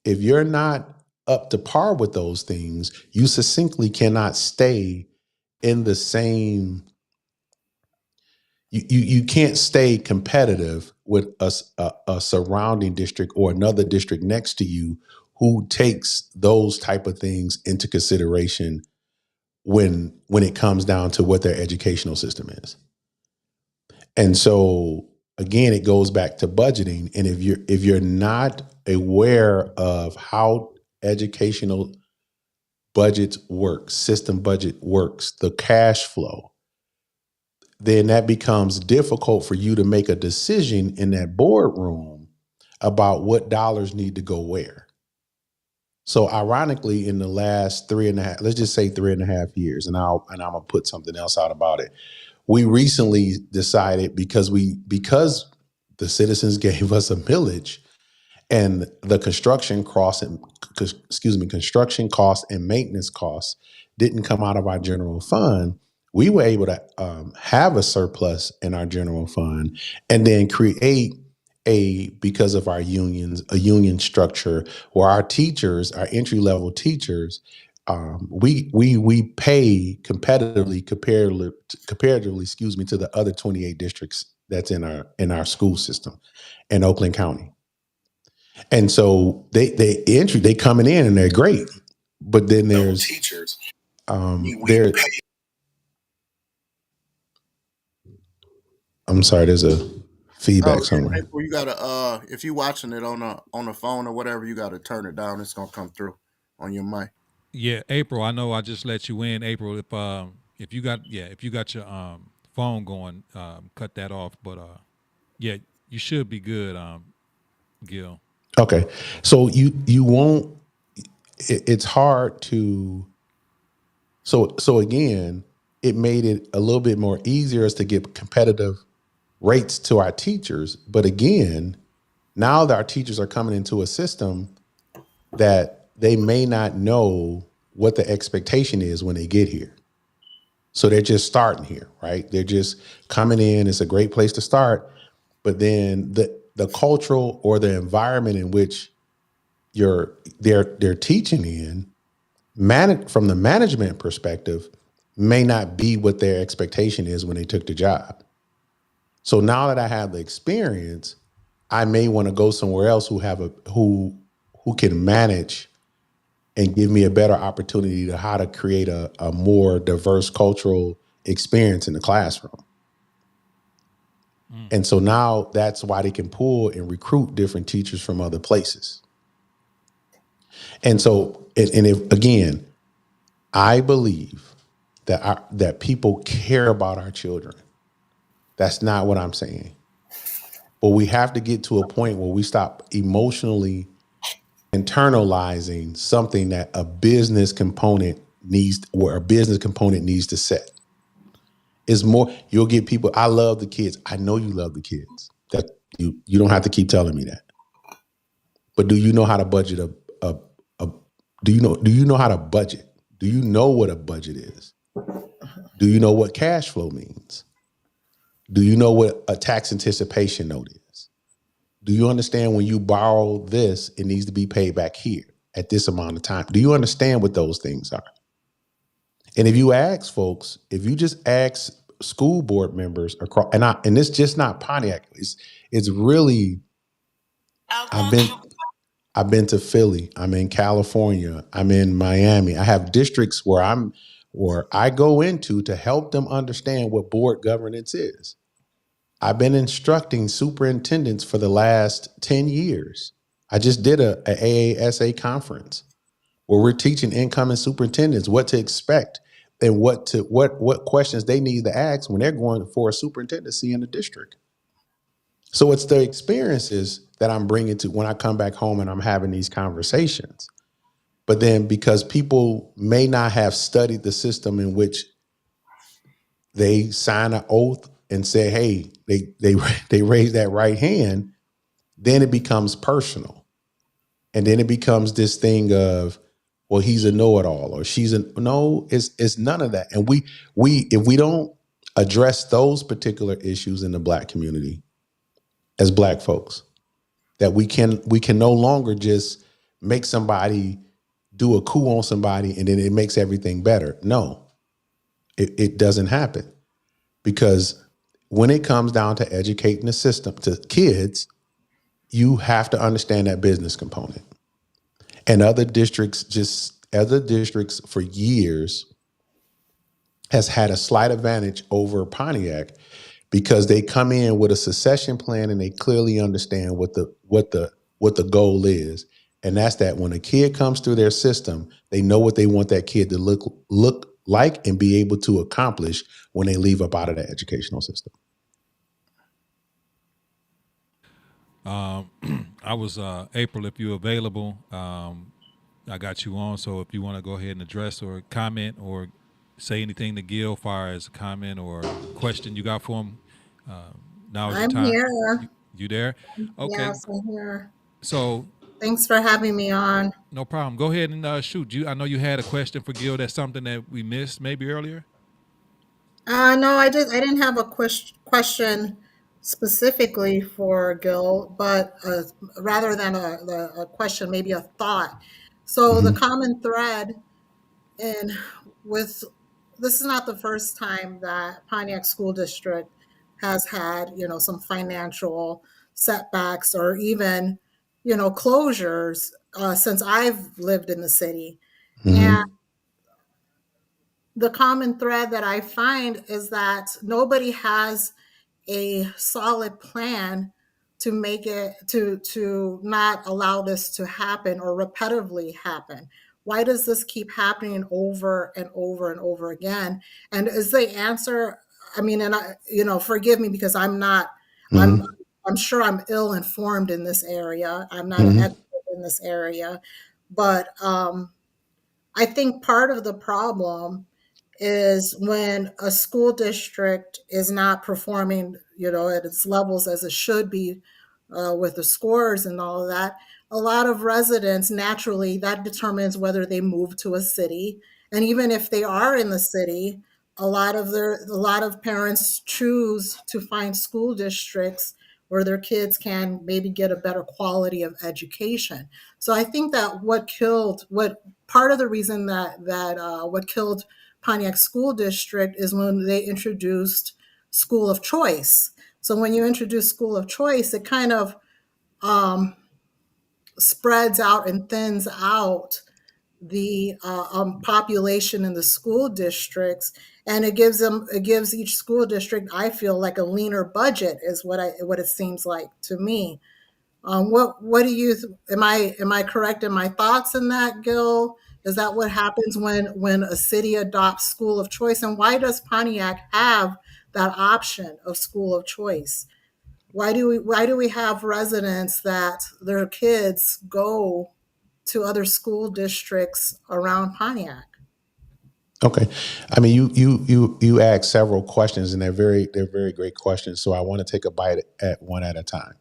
If you're not up to par with those things, you succinctly cannot stay in the same. You can't stay competitive with a surrounding district or another district next to you who takes those type of things into consideration when it comes down to what their educational system is. And so again, it goes back to budgeting. And if you're not aware of how educational budgets work, system budget works, the cash flow, then that becomes difficult for you to make a decision in that boardroom about what dollars need to go where. So ironically, in the last 3.5, let's just say 3.5 years, and I'm gonna put something else out about it. We recently decided, because the citizens gave us a millage, and the construction costs and maintenance costs didn't come out of our general fund. We were able to have a surplus in our general fund, and then create because of our unions, a union structure where our teachers, our entry level teachers, we pay comparatively, excuse me, to the other 28 districts that's in our school system in Oakland County. And so they coming in and they're great, but then there's teachers. There. I'm sorry. There's a feedback Oh, somewhere. April, you gotta if you watching it on the phone or whatever, you gotta turn it down. It's gonna come through on your mic. Yeah, April. I know I just let you in, April. If you got your phone going, cut that off. But yeah, you should be good, Gil. Okay, so you won't. It's hard to. So again, it made it a little bit more easier as to get competitive rates to our teachers. But again, now that our teachers are coming into a system that they may not know what the expectation is when they get here. So they're just starting here, right? They're just coming in. It's a great place to start. But then the cultural or the environment in which they're teaching in, from the management perspective, may not be what their expectation is when they took the job. So now that I have the experience, I may want to go somewhere else who can manage and give me a better opportunity to how to create a more diverse cultural experience in the classroom. And so now that's why they can pull and recruit different teachers from other places. And so, and if again, I believe that people care about our children. That's not what I'm saying. But we have to get to a point where we stop emotionally internalizing something that a business component needs to set. Is more, you'll get people, I love the kids. I know you love the kids. That you don't have to keep telling me that. But do you know how to budget do you know how to budget? Do you know what a budget is? Do you know what cash flow means? Do you know what a tax anticipation note is? Do you understand when you borrow this, it needs to be paid back here at this amount of time? Do you understand what those things are? And if you ask folks, if you just ask school board members across, and it's just not Pontiac, it's really, I've been to Philly, I'm in California, I'm in Miami. I have districts where I go into to help them understand what board governance is. I've been instructing superintendents for the last 10 years. I just did a AASA conference where we're teaching incoming superintendents what to expect and what questions they need to ask when they're going for a superintendency in the district. So it's the experiences that I'm bringing to when I come back home and I'm having these conversations. But then because people may not have studied the system in which they sign an oath and say, hey, they raise that right hand, then it becomes personal. And then it becomes this thing of, well, he's a know-it-all or no, it's none of that. And we if we don't address those particular issues in the Black community as Black folks, that we can no longer just make somebody do a coup on somebody and then it makes everything better. No, it doesn't happen. Because when it comes down to educating the system to kids, you have to understand that business component. And other districts for years has had a slight advantage over Pontiac because they come in with a succession plan and they clearly understand what the goal is. And that's that when a kid comes through their system, they know what they want that kid to look like and be able to accomplish when they leave up out of the educational system. I was April, if you're available. I got you on, so if you want to go ahead and address or comment or say anything to Gil, far as a comment or question you got for him, now is the I'm time. here. You there? Okay. Yes, I'm here. So Thanks for having me on. no problem. Go ahead and shoot. I know you had a question for Gil. That's something that we missed maybe earlier. No, I didn't have a question specifically for Gil, but rather than a question, maybe a thought. So the Mm-hmm. common thread And with this is not the first time that Pontiac School District has had, some financial setbacks or even, closures since I've lived in the city. And Mm-hmm. the common thread that I find is that nobody has a solid plan to make it to not allow this to happen or repetitively happen. Why does this keep happening over and over and over again? And is the answer, I mean, and I, forgive me because I'm not, I'm Mm-hmm. I'm sure I'm ill informed in this area. I'm not an Mm-hmm. expert in this area, but I think part of the problem is when a school district is not performing, at its levels as it should be with the scores and all of that. A lot of residents naturally that determines whether they move to a city, and even if they are in the city, a lot of parents choose to find school districts where their kids can maybe get a better quality of education. So I think that what part of the reason that what killed Pontiac School District is when they introduced school of choice. So when you introduce school of choice, it kind of um, spreads out and thins out the population in the school districts, and it gives each school district, I feel, like a leaner budget is what it seems like to me. What do you am I correct in my thoughts in that, Gil? Is that what happens when a city adopts school of choice? And why does Pontiac have that option of school of choice? Why do we have residents that their kids go to other school districts around Pontiac? Okay. I mean, you asked several questions, and they're very great questions. So I want to take a bite at one at a time.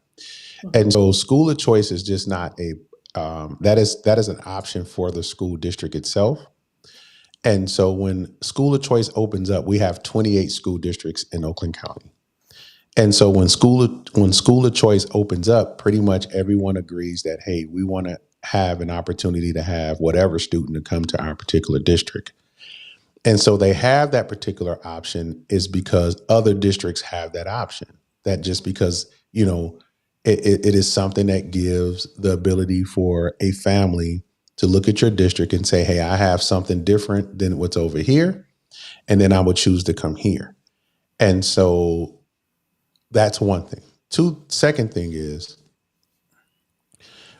And Mhm. so, school of choice is just not a that is an option for the school district itself. And so, when school of choice opens up, we have 28 school districts in Oakland County. And so, when school of choice opens up, pretty much everyone agrees that, hey, we want to have an opportunity to have whatever student to come to our particular district. And so they have that particular option is because other districts have that option. That just because, it is something that gives the ability for a family to look at your district and say, hey, I have something different than what's over here. And then I would choose to come here. And so that's one thing. Second thing is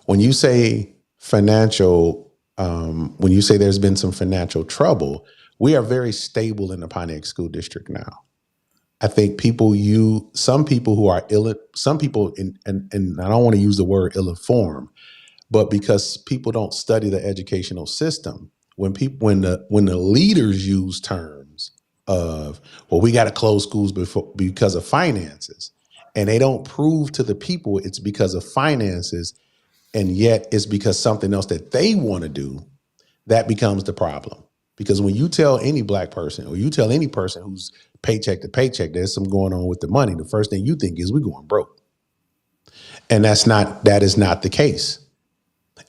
when you say when you say there's been some financial trouble, we are very stable in the Pontiac School District now. I think some people who are some people, and I don't want to use the word ill-informed, but because people don't study the educational system, when the leaders use terms of, well, we got to close schools because of finances, and they don't prove to the people it's because of finances, and yet it's because something else that they want to do, that becomes the problem. Because when you tell any black person or you tell any person who's paycheck to paycheck, there's some going on with the money, the first thing you think is we're going broke. And that is not the case.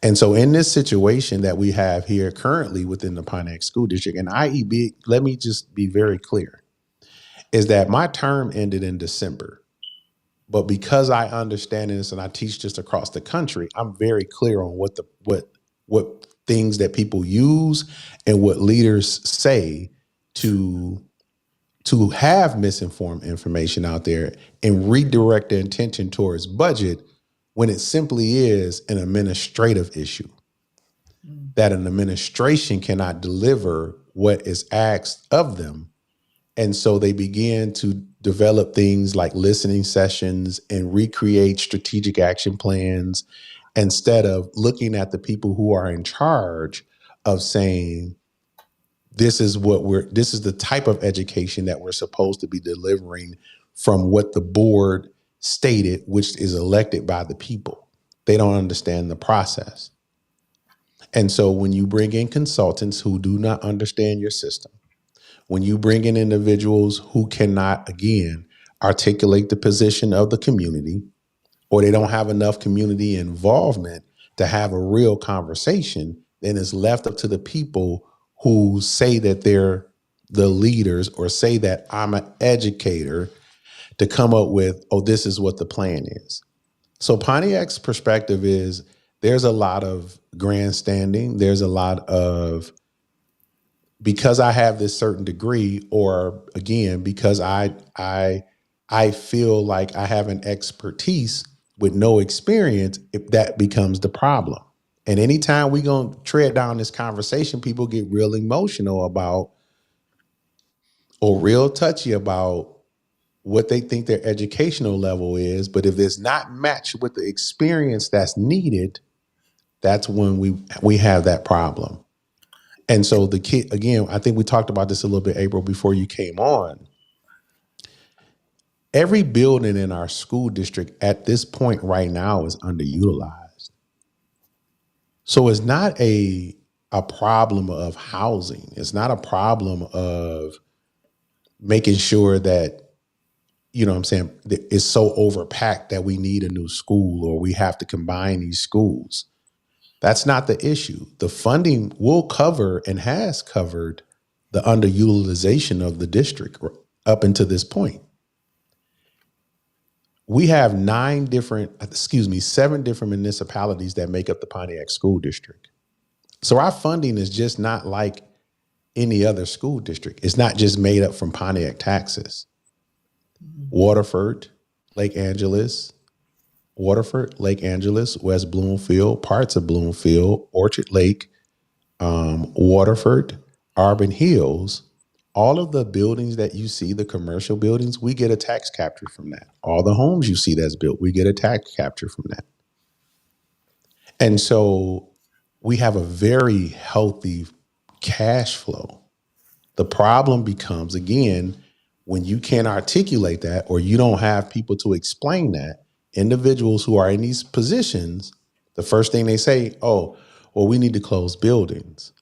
And so in this situation that we have here currently within the Pontiac School District and IEB, let me just be very clear, is that my term ended in December. But because I understand this and I teach this across the country, I'm very clear on what things that people use and what leaders say to have misinformed information out there and redirect their attention towards budget when it simply is an administrative issue that an administration cannot deliver what is asked of them. And so they began to develop things like listening sessions and recreate strategic action plans instead of looking at the people who are in charge of saying, this is the type of education that we're supposed to be delivering from what the board stated, which is elected by the people. They don't understand the process. And so when you bring in consultants who do not understand your system, when you bring in individuals who cannot, again, articulate the position of the community, or they don't have enough community involvement to have a real conversation, then it's left up to the people who say that they're the leaders or say that I'm an educator to come up with, oh, this is what the plan is. So Pontiac's perspective is there's a lot of grandstanding. There's a lot of, because I have this certain degree, or again, because I feel like I have an expertise with no experience, if that becomes the problem. And anytime we gonna tread down this conversation, people get real emotional about or real touchy about what they think their educational level is. But if it's not matched with the experience that's needed, that's when we have that problem. And so the kid, again, I think we talked about this a little bit, April, before you came on. Every building in our school district at this point right now is underutilized. So it's not a problem of housing. It's not a problem of making sure that, you know what I'm saying, it's so overpacked that we need a new school or we have to combine these schools. That's not the issue. The funding will cover and has covered the underutilization of the district up until this point. We have 7 different municipalities that make up the Pontiac School District. So our funding is just not like any other school district. It's not just made up from Pontiac taxes. Waterford, Lake Angeles, West Bloomfield, parts of Bloomfield, Orchard Lake, Waterford, Auburn Hills, all of the buildings that you see, the commercial buildings, we get a tax capture from that. All the homes you see that's built, we get a tax capture from that. And so we have a very healthy cash flow. The problem becomes, again, when you can't articulate that or you don't have people to explain that, individuals who are in these positions, the first thing they say, oh, well, we need to close buildings.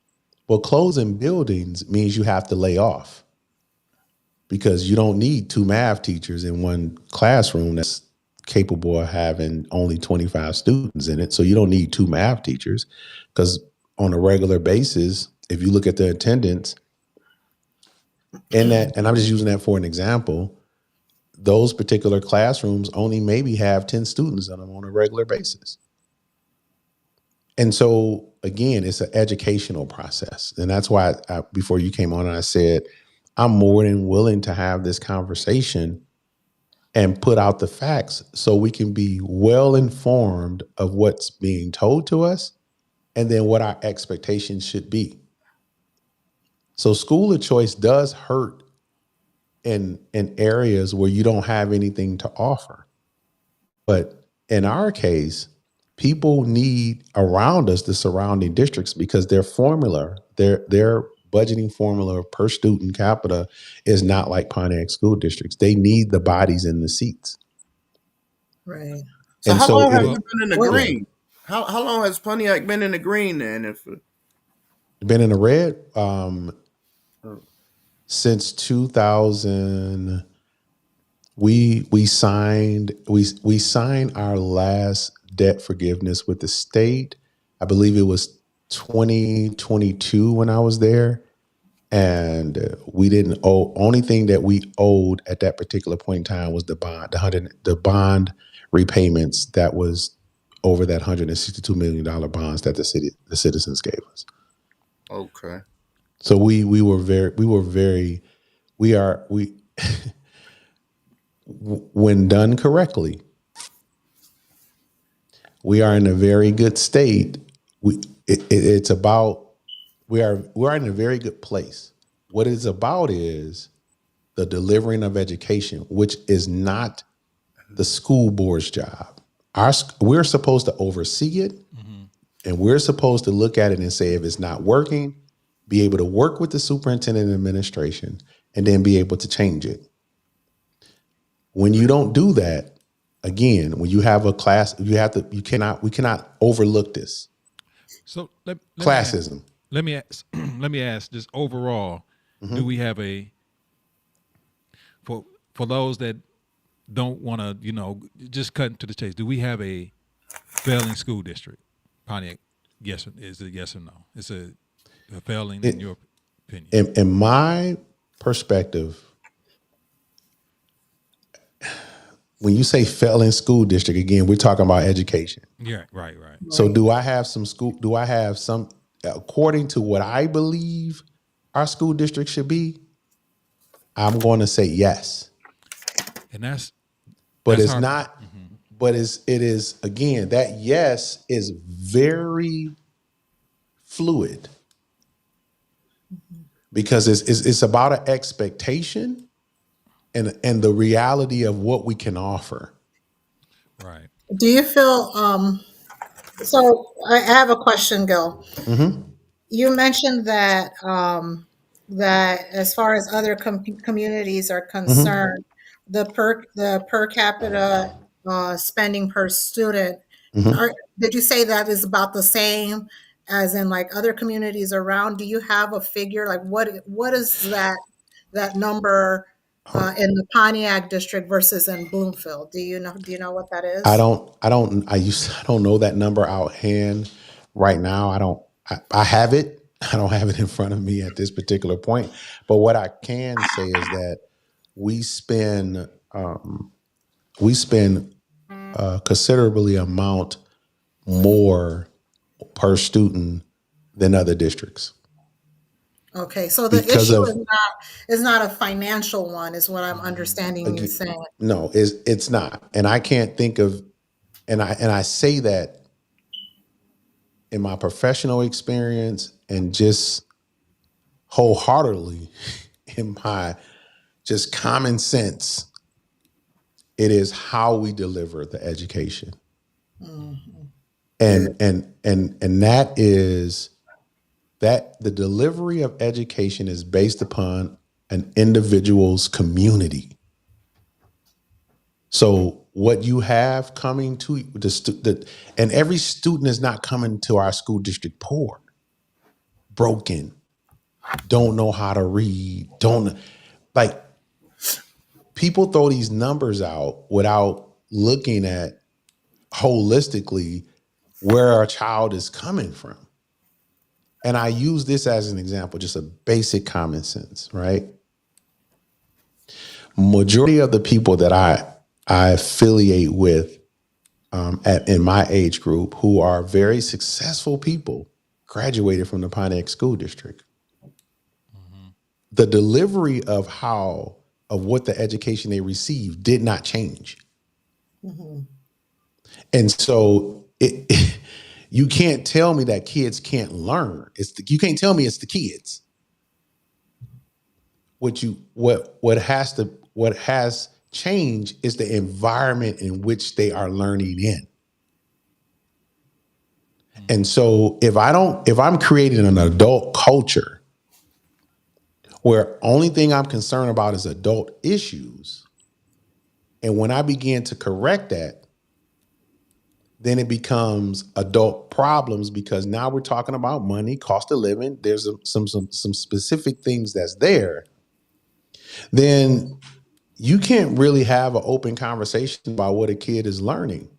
Well, closing buildings means you have to lay off because you don't need 2 math teachers in one classroom that's capable of having only 25 students in it. So you don't need 2 math teachers because on a regular basis, if you look at the attendance in that, and I'm just using that for an example, those particular classrooms only maybe have 10 students in them on a regular basis. And so, again, it's an educational process. And that's why before you came on, I said, I'm more than willing to have this conversation and put out the facts so we can be well informed of what's being told to us and then what our expectations should be. So school of choice does hurt in areas where you don't have anything to offer. But in our case, people need around us the surrounding districts because their budgeting formula per student capita is not like Pontiac school districts. They need the bodies in the seats. Right. So And how so long have it- you been in the Well- green? How long has Pontiac been in the green then? been in the red since 2000. We signed our last debt forgiveness with the state. I believe it was 2022 when I was there, and we didn't owe. Only thing that we owed at that particular point in time was the bond repayments that was over that $162 million bonds that the citizens gave us. Okay. So we when done correctly, we are in a very good state. We are in a very good place. What it's about is the delivering of education, which is not the school board's job. We're supposed to oversee it, and we're supposed to look at it and say if it's not working, be able to work with the superintendent and administration, and then be able to change it. When you don't do that, again, when you have a class, we cannot overlook this. So Classism. Let me ask just overall, do we have for those that don't want to, just cut to the chase, do we have a failing school district? Pontiac, is it yes or no? It's a failing in your opinion. In my perspective, when you say failing school district, again, we're talking about education. Yeah, right. So do I have some, according to what I believe our school district should be? I'm going to say yes. And that's But it's hard. not, but it is, again, that yes is very fluid because it's about an expectation and the reality of what we can offer. Right. Do you feel so I have a question, Gil. You mentioned that that as far as other communities are concerned, the per capita spending per student, are, did you say that is about the same as in like other communities around? Do you have a figure like what is that number in the Pontiac district versus in Bloomfield? Do you know what that I is? don't, I don't, I don't know that number out hand right now. I have it. I don't have it in front of me at this particular point. But what I can say is that we spend, considerably amount more per student than other districts Okay, so the because issue of, is not a financial one, is what I'm understanding you saying. no, it's not. And I can't think of, and I say that in my professional experience and just wholeheartedly in my just common sense, it is how we deliver the education. And that is that the delivery of education is based upon an individual's community. So what you have coming to and every student is not coming to our school district poor, broken, don't know how to read, don't like people throw these numbers out without looking at holistically where our child is coming from. And I use this as an example, just a basic common sense, right? Majority of the people that I affiliate with in my age group who are very successful people graduated from the Pontiac School District. The delivery of what the education they received did not change. And so you can't tell me that kids can't learn. You can't tell me it's the kids. What has changed is the environment in which they are learning in. And so if I'm creating an adult culture where only thing I'm concerned about is adult issues, and when I begin to correct that, then it becomes adult problems because now we're talking about money, cost of living. There's some specific things that's there. Then you can't really have an open conversation about what a kid is learning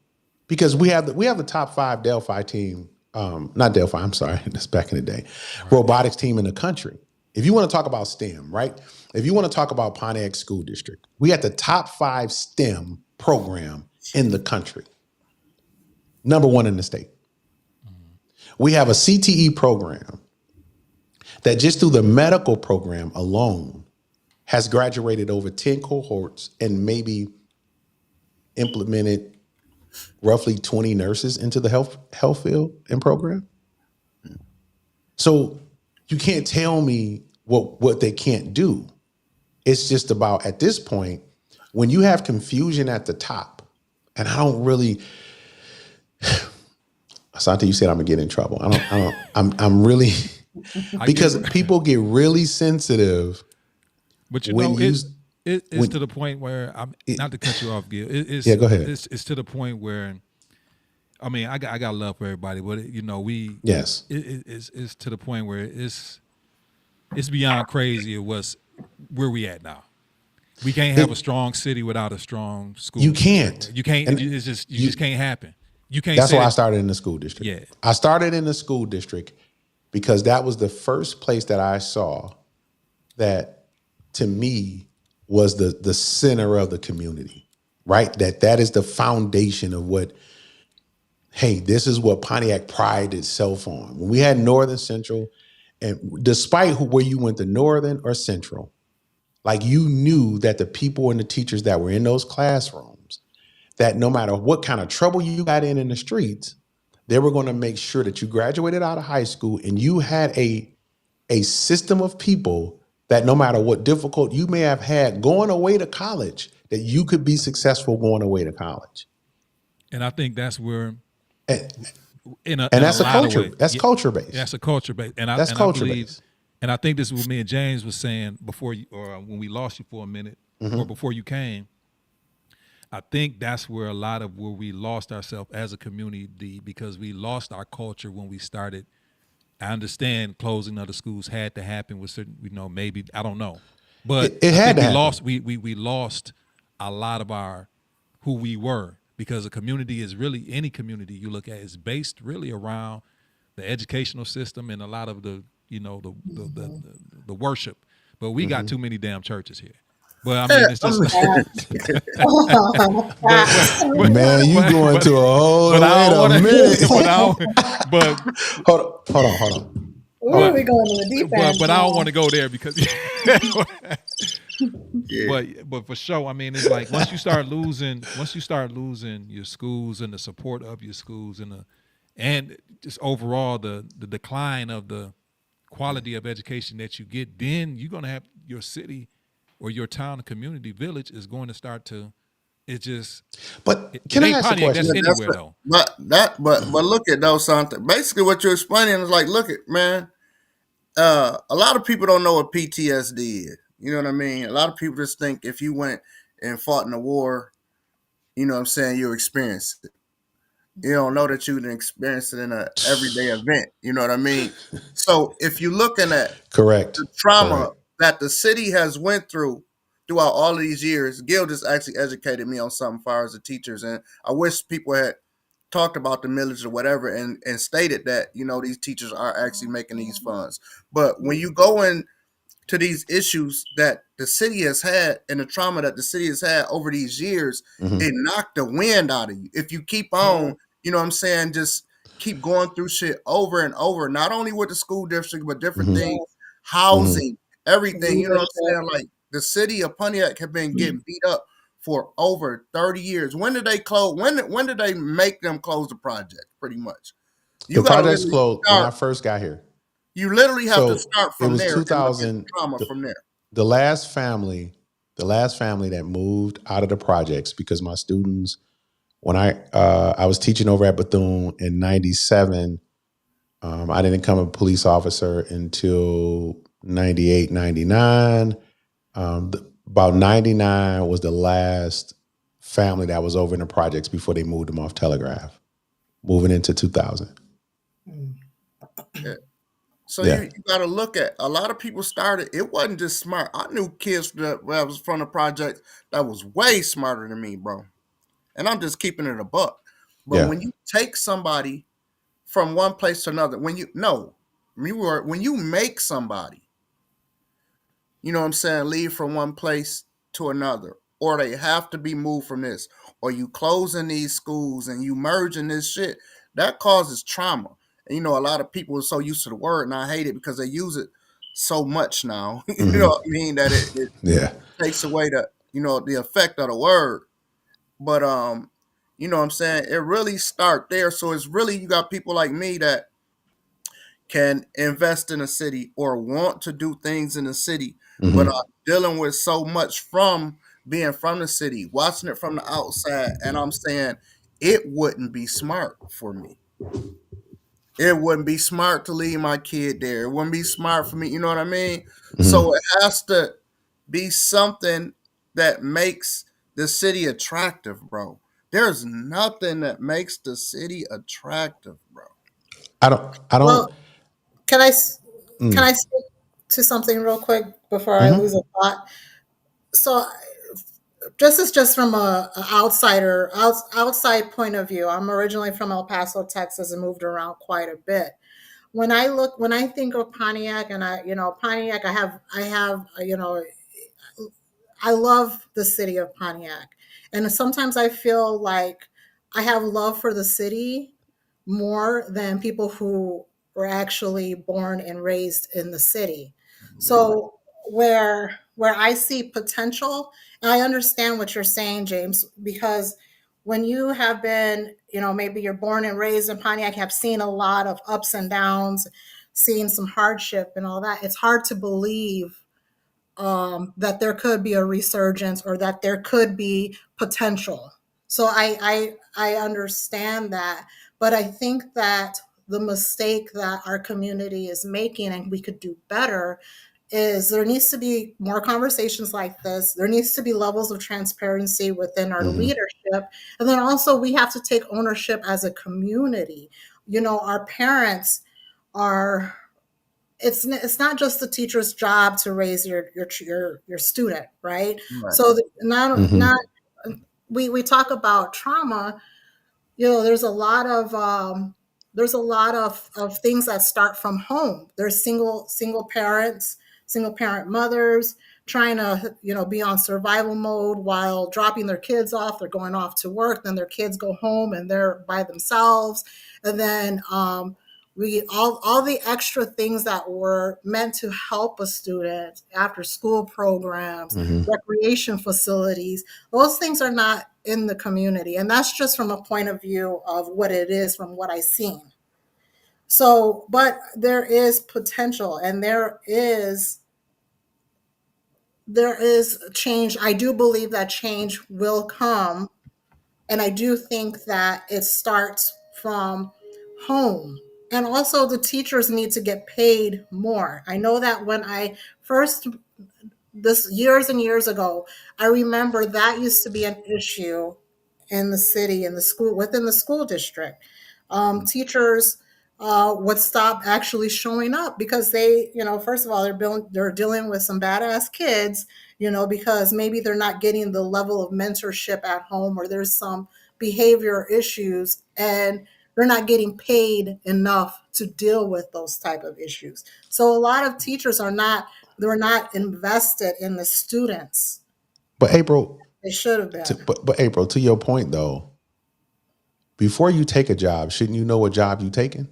because we have the top 5 Delphi team. Not Delphi, I'm sorry, that's back in the day. Right. Robotics team in the country. If you want to talk about STEM, right? If you want to talk about Pontiac School District, we had the top 5 STEM program in the country. Number 1 in the state. We have a CTE program that just through the medical program alone has graduated over 10 cohorts and maybe implemented roughly 20 nurses into the health field and program. So you can't tell me what they can't do. It's just about, at this point, when you have confusion at the top, and I don't really, Asante, you said I'm gonna get in trouble. I'm really, because people get really sensitive. But you know, it's to the point where I'm not to cut you off, Gil. Yeah, go ahead. It's to the point where, I mean, I got love for everybody, but yes, it's to the point where it's beyond crazy. Where we at now. We can't have a strong city without a strong school. You can't. You can't. It's just just can't happen. You can't. That's why I started in the school district. Yeah, I started in the school district because that was the first place that I saw that to me was the center of the community, right? That is the foundation of what, hey, this is what Pontiac prided itself on. When we had Northern Central, and despite where you went to Northern or Central, like you knew that the people and the teachers that were in those classrooms, that no matter what kind of trouble you got in the streets, they were going to make sure that you graduated out of high school and you had a system of people that no matter what difficult you may have had going away to college, that you could be successful going away to college. And I think that's where, And, in a that's a lot of culture. ways, That's culture based. that's a culture based. And That's I culture believe, based. and I think this is what me and James was saying before you, or when we lost you for a minute, or before you came. I think that's where a lot of where we lost ourselves as a community, because we lost our culture when we started. I understand closing of the schools had to happen with certain, maybe, I don't know. But It I had think to we happen. lost we lost a lot of our who we were, because a community is really, any community you look at is based really around the educational system and a lot of the the worship. But we got too many damn churches here. But I mean, it's just but Man, you going to a whole but I wait don't a want to. minute. But Hold on. Ooh, we going to the deep end. but I don't want to go there because. Yeah. But for sure, I mean, it's like once you start losing your schools and the support of your schools and just overall the decline of the quality of education that you get, then you're gonna have your city or your town, community, village is going to start to. It's just. But can I ain't ask a Pontiac, question? that's anywhere though. But look at those something. Basically, what you're explaining is like, look at man. A lot of people don't know what PTSD is. You know what I mean? A lot of people just think if you went and fought in a war, you know what I'm saying, you experienced it. You don't know that you didn't experience it in a everyday event. You know what I mean? So if you're looking at Correct. the trauma Correct. that the city has went through throughout all of these years, Gil just actually educated me on something as far as the teachers, and I wish people had talked about the millage or whatever and stated that these teachers are actually making these funds. But when you go in to these issues that the city has had and the trauma that the city has had over these years, it knocked the wind out of you. If you keep on, you know what I'm saying, just keep going through shit over and over, not only with the school district, but different things, housing, everything. You know what I'm saying? Like the city of Pontiac have been getting beat up for over 30 years. When did they close? When did they make them close the project? Pretty much. The You got to project's literally closed when I start. first got here. You literally have to So start it from was there and look at the 2000. trauma from there. The last family that moved out of the projects, because my students, when I was teaching over at Bethune in '97, I didn't become a police officer until '98, '99. About '99 was the last family that was over in the projects before they moved them off Telegraph, moving into 2000. Yeah. So Yeah. you got to look at a lot of people started. It wasn't just smart. I knew kids that was from the project that was way smarter than me, bro. And I'm just keeping it a buck. But Yeah. when you take somebody from one place to another, when you make somebody, you know what I'm saying, leave from one place to another, or they have to be moved from this, or you closing these schools and you merging this shit, that causes trauma. And a lot of people are so used to the word, and I hate it because they use it so much now. You know what I mean? That it Yeah. takes away the effect of the word. But you know what I'm saying? It really start there. So it's really, you got people like me that can invest in a city or want to do things in the city, but are dealing with so much from being from the city, watching it from the outside, and I'm saying it wouldn't be smart for me. It wouldn't be smart to leave my kid there. It wouldn't be smart for me. You know what I mean? So it has to be something that makes the city attractive, bro. There's nothing that makes the city attractive, bro. I don't. Well, can I speak to something real quick before I lose a thought? So this is just from a outside point of view. I'm originally from El Paso, Texas, and moved around quite a bit. when I think of Pontiac, and Pontiac, I love the city of Pontiac. And sometimes I feel like I have love for the city more than people who were actually born and raised in the city. So where I see potential, and I understand what you're saying, James, because when you have been, maybe you're born and raised in Pontiac, have seen a lot of ups and downs, seen some hardship and all that, it's hard to believe that there could be a resurgence or that there could be potential. So I understand that, but I think that the mistake that our community is making, and we could do better, is there needs to be more conversations like this. There needs to be levels of transparency within our Mm-hmm. leadership, and then also we have to take ownership as a community. Our parents are, it's not just the teacher's job to raise your student, right? Right. So not Mm-hmm. not we talk about trauma. There's a lot of things that start from home. There's single parents, single parent mothers trying to be on survival mode while dropping their kids off. They're going off to work, then their kids go home and they're by themselves, and then we all the extra things that were meant to help a student, after school programs, Mm-hmm. recreation facilities, those things are not in the community. And that's just from a point of view of what it is from what I've seen. So, but there is potential, and there is change. I do believe that change will come, and I do think that it starts from home. And also the teachers need to get paid more. I know that when I first, this years and years ago, I remember that used to be an issue in the city, in the school, within the school district. Teachers would stop actually showing up because they, first of all, they're dealing with some badass kids, because maybe they're not getting the level of mentorship at home, or there's some behavior issues, and they're not getting paid enough to deal with those type of issues. So a lot of teachers they're not invested in the students. But April, They should have been. but April, to your point though, before you take a job, shouldn't you know what job you taking?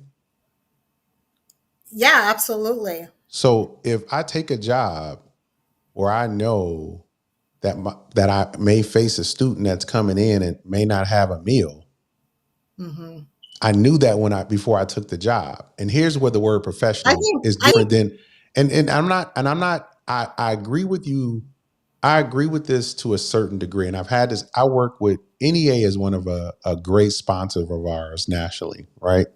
Yeah, absolutely. So if I take a job where I know that I may face a student that's coming in and may not have a meal, Hmm. I knew that before I took the job. And here's where the word I professional think is I different than, and I'm not, I agree with you. I agree with this to a certain degree. And I work with NEA as one of a great sponsor of ours nationally, right?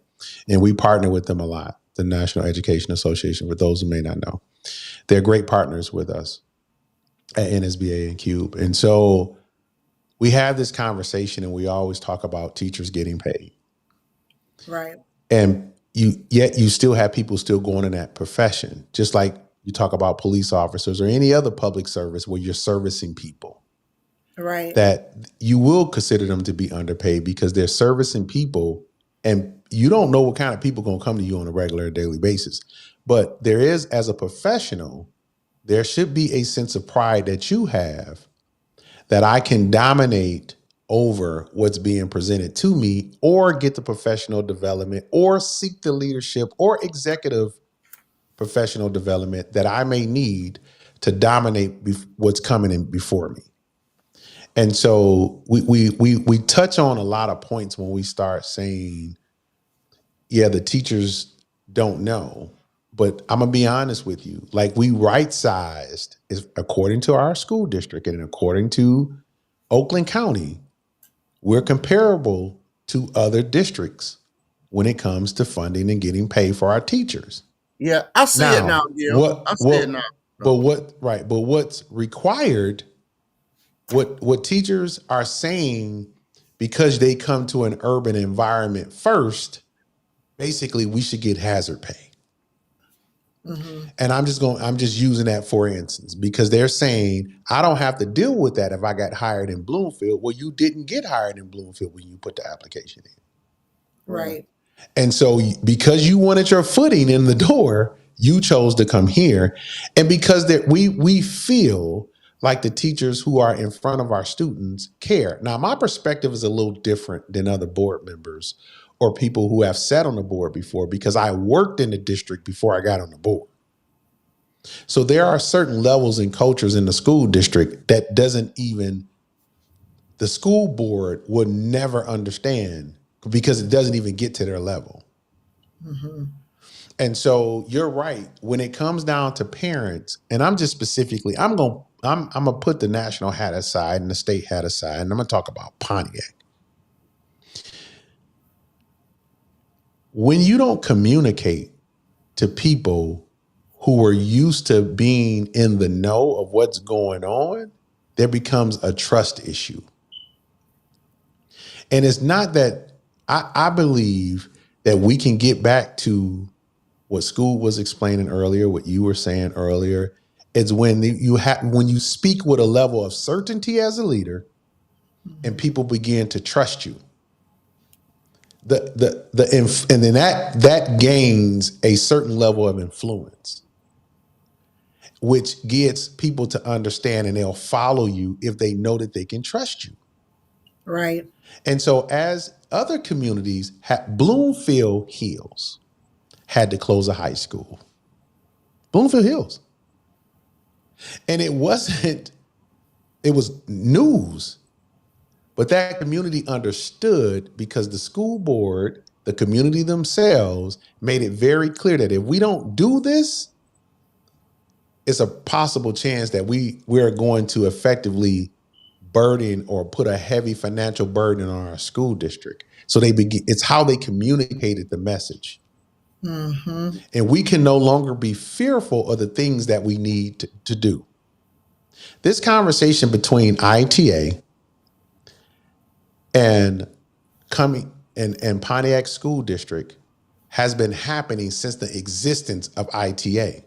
And we partner with them a lot, the National Education Association, for those who may not know. They're great partners with us at NSBA and CUBE. And so we have this conversation and we always talk about teachers getting paid. right, And yet you still have people still going in that profession, just like you talk about police officers or any other public service where you're servicing people, right, that you will consider them to be underpaid because they're servicing people, and you don't know what kind of people going to come to you on a regular daily basis. But there is, as a professional, there should be a sense of pride that you have that I can dominate over what's being presented to me, or get the professional development, or seek the leadership or executive professional development that I may need to dominate what's coming in before me. And so we touch on a lot of points when we start saying, yeah, the teachers don't know. But I'm gonna be honest with you, like, we right sized, according to our school district and according to Oakland County, we're comparable to other districts when it comes to funding and getting paid for our teachers. Yeah, I see it now, Now, Gil. I see it now. but what's required, what teachers are saying, because they come to an urban environment first, basically we should get hazard pay. hmm And I'm just using that for instance, because they're saying I don't have to deal with that if I got hired in Bloomfield. Well, you didn't get hired in Bloomfield when you put the application in. Right. right. And so because you wanted your footing in the door, you chose to come here. And because that we feel like the teachers who are in front of our students care. Now, my perspective is a little different than other board members or people who have sat on the board before, because I worked in the district before I got on the board. So there are certain levels and cultures in the school district that the school board would never understand, because it doesn't even get to their level. Mm-hmm. And so you're right. When it comes down to parents, and I'm gonna put the national hat aside and the state hat aside, and I'm gonna talk about Pontiac. When you don't communicate to people who are used to being in the know of what's going on, there becomes a trust issue. And it's not that I believe that we can get back to what school was explaining earlier, what you were saying earlier. It's when you speak with a level of certainty as a leader, and people begin to trust you. And then that gains a certain level of influence, which gets people to understand, and they'll follow you if they know that they can trust you. Right. And so as other communities, Bloomfield Hills had to close a high school. Bloomfield Hills. And it was news, but that community understood, because the school board, the community themselves, made it very clear that if we don't do this, it's a possible chance that we're going to effectively burden or put a heavy financial burden on our school district. So it's how they communicated the message. Mm-hmm. And we can no longer be fearful of the things that we need to do. This conversation between ITA and Pontiac School District has been happening since the existence of ITA.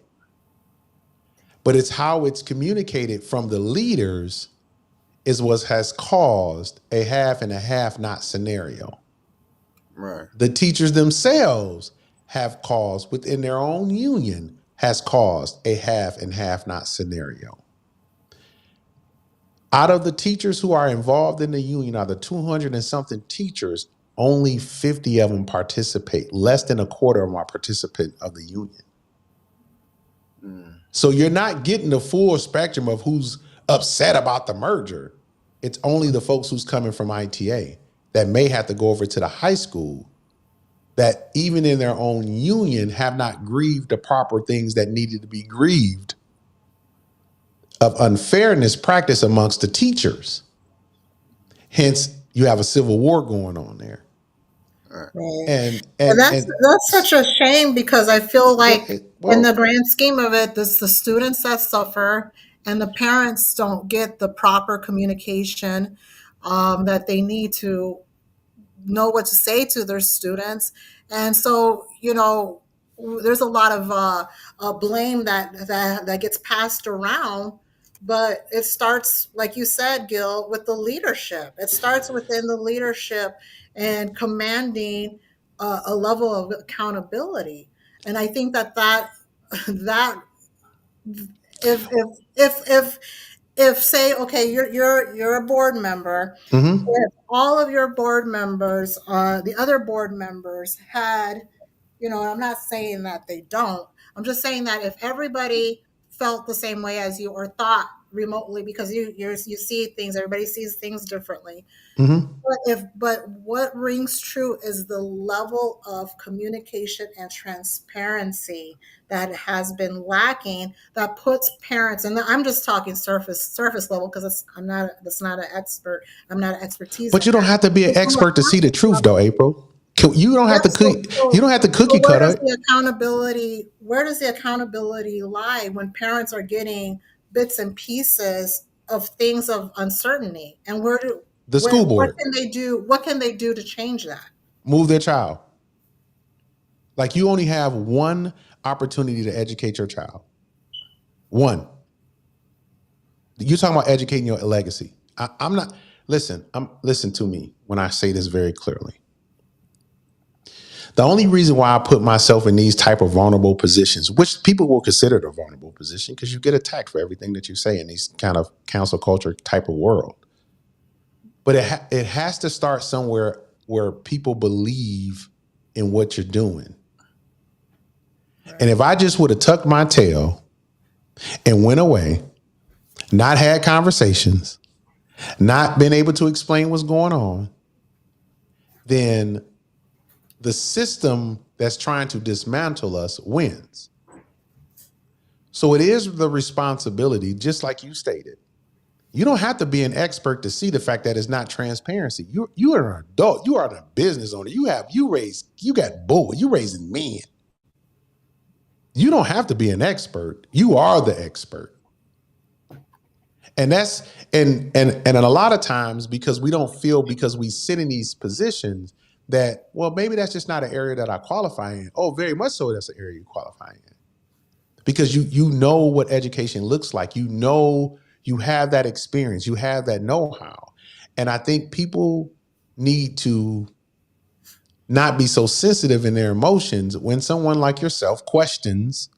But it's how it's communicated from the leaders is what has caused a half and a half not scenario. Right. The teachers themselves have caused, within their own union, has caused a half and half not scenario. Out of the teachers who are involved in the union, out of the 200 and something teachers, only 50 of them participate. Less than a quarter of them are participant of the union. So you're not getting the full spectrum of who's upset about the merger. It's only the folks who's coming from ITA that may have to go over to the high school, that even in their own union have not grieved the proper things that needed to be grieved of unfairness practice amongst the teachers. Hence, you have a civil war going on there. Right. And that's such a shame, because I feel like in the well, grand scheme of it, it's the students that suffer, and the parents don't get the proper communication that they need to know what to say to their students. And so, there's a lot of blame that gets passed around. But it starts, like you said, Gil, with the leadership. It starts within the leadership and commanding a level of accountability. And I think that if say, okay, you're a board member, mm-hmm, if all of your board members, the other board members had, I'm not saying that they don't, I'm just saying that if everybody felt the same way as you, or thought remotely, because you see things, everybody sees things differently. mm-hmm. But what rings true is the level of communication and transparency that has been lacking, that puts parents, and I'm just talking surface level, because that's not an expert. I'm not an expertise. But you don't have to be an expert to see the truth, though, April. You don't have to you don't have to cookie cutter it. Where does the accountability lie when parents are getting bits and pieces of things of uncertainty? And The school board. what can they do? What can they do to change that? Move their child. Like, you only have one opportunity to educate your child. One. You're talking about educating your legacy. I'm not. Listen to me when I say this very clearly. The only reason why I put myself in these type of vulnerable positions, which people will consider a vulnerable position, because you get attacked for everything that you say in these kind of council culture type of world. But it has to start somewhere where people believe in what you're doing. Right. And if I just would have tucked my tail and went away, not had conversations, not been able to explain what's going on, then the system that's trying to dismantle us wins. So it is the responsibility, just like you stated. You don't have to be an expert to see the fact that it's not transparency. You are an adult. You are a business owner. You raising men. You don't have to be an expert. You are the expert. And that's and a lot of times, because we sit in these positions that, well, maybe that's just not an area that I qualify in. Oh, very much so that's an area you qualify in. Because you know what education looks like. You know, you have that experience, you have that know-how. And I think people need to not be so sensitive in their emotions when someone like yourself questions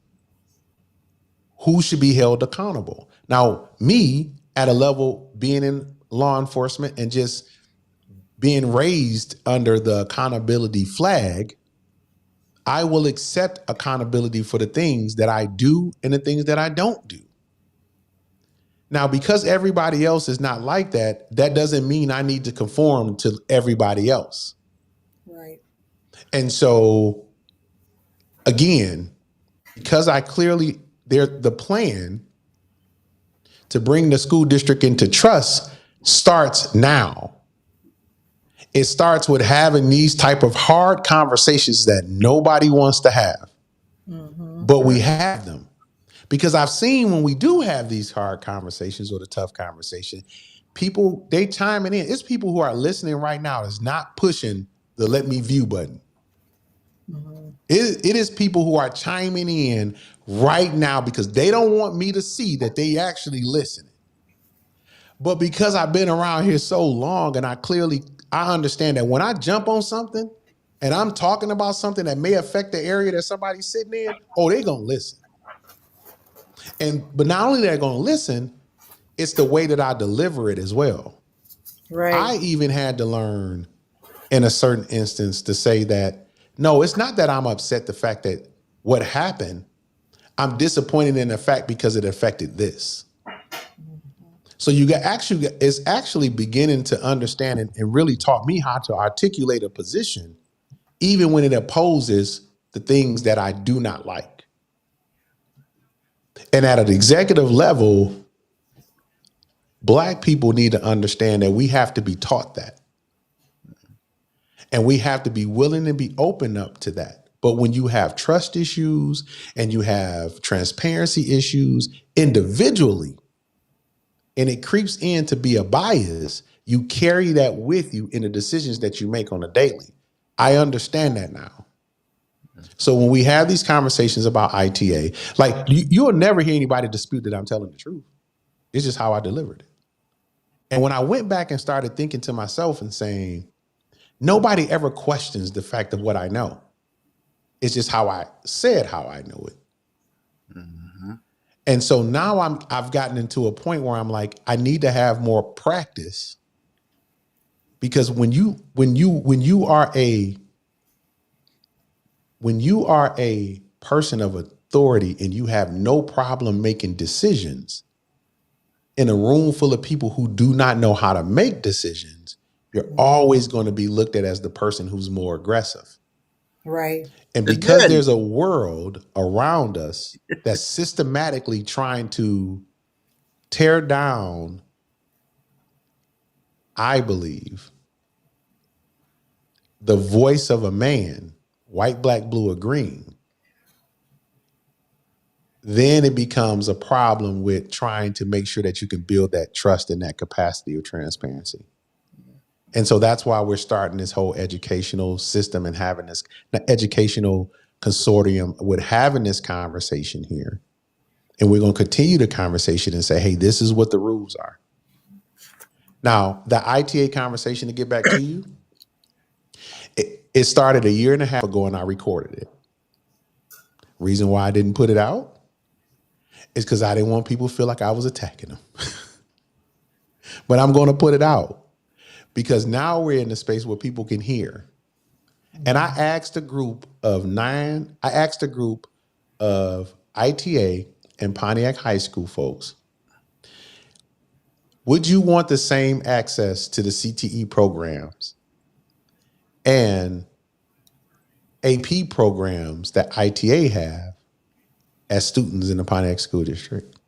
who should be held accountable. Now, me at a level being in law enforcement and just being raised under the accountability flag, I will accept accountability for the things that I do and the things that I don't do. Now, because everybody else is not like that, that doesn't mean I need to conform to everybody else. Right. And so, again, because the plan to bring the school district into trust starts now. It starts with having these type of hard conversations that nobody wants to have, but we have them. Because I've seen when we do have these hard conversations or the tough conversation, people, they chiming in. It's people who are listening right now that's not pushing the let me view button. It is people who are chiming in right now because they don't want me to see that they actually listening. But because I've been around here so long and I understand that when I jump on something and I'm talking about something that may affect the area that somebody's sitting in, they're going to listen. But not only they're going to listen, it's the way that I deliver it as well. Right. I even had to learn in a certain instance to say that, no, it's not that I'm upset the fact that what happened. I'm disappointed in the fact because it affected this. So it's actually beginning to understand and really taught me how to articulate a position, even when it opposes the things that I do not like. And at an executive level, Black people need to understand that we have to be taught that. And we have to be willing to be open up to that. But when you have trust issues and you have transparency issues individually, and it creeps in to be a bias, you carry that with you in the decisions that you make on a daily. I understand that now. So when we have these conversations about ITA, like you'll never hear anybody dispute that I'm telling the truth. It's just how I delivered it. And when I went back and started thinking to myself and saying, nobody ever questions the fact of what I know. It's just how I said how I know it. Mm-hmm. And so now I've gotten into a point where I'm like, I need to have more practice, because when you are a person of authority and you have no problem making decisions in a room full of people who do not know how to make decisions, you're always going to be looked at as the person who's more aggressive. Right. And because there's a world around us that's systematically trying to tear down, I believe, the voice of a man, white, black, blue, or green, then it becomes a problem with trying to make sure that you can build that trust and that capacity of transparency. And so that's why we're starting this whole educational system and having this educational consortium with having this conversation here. And we're going to continue the conversation and say, hey, this is what the rules are. Now, the ITA conversation, to get back to you, It started a year and a half ago and I recorded it. Reason why I didn't put it out is because I didn't want people to feel like I was attacking them. But I'm going to put it out because now we're in the space where people can hear. And I asked a group of ITA and Pontiac High School folks, would you want the same access to the CTE programs and AP programs that ITA have as students in the Pontiac School District?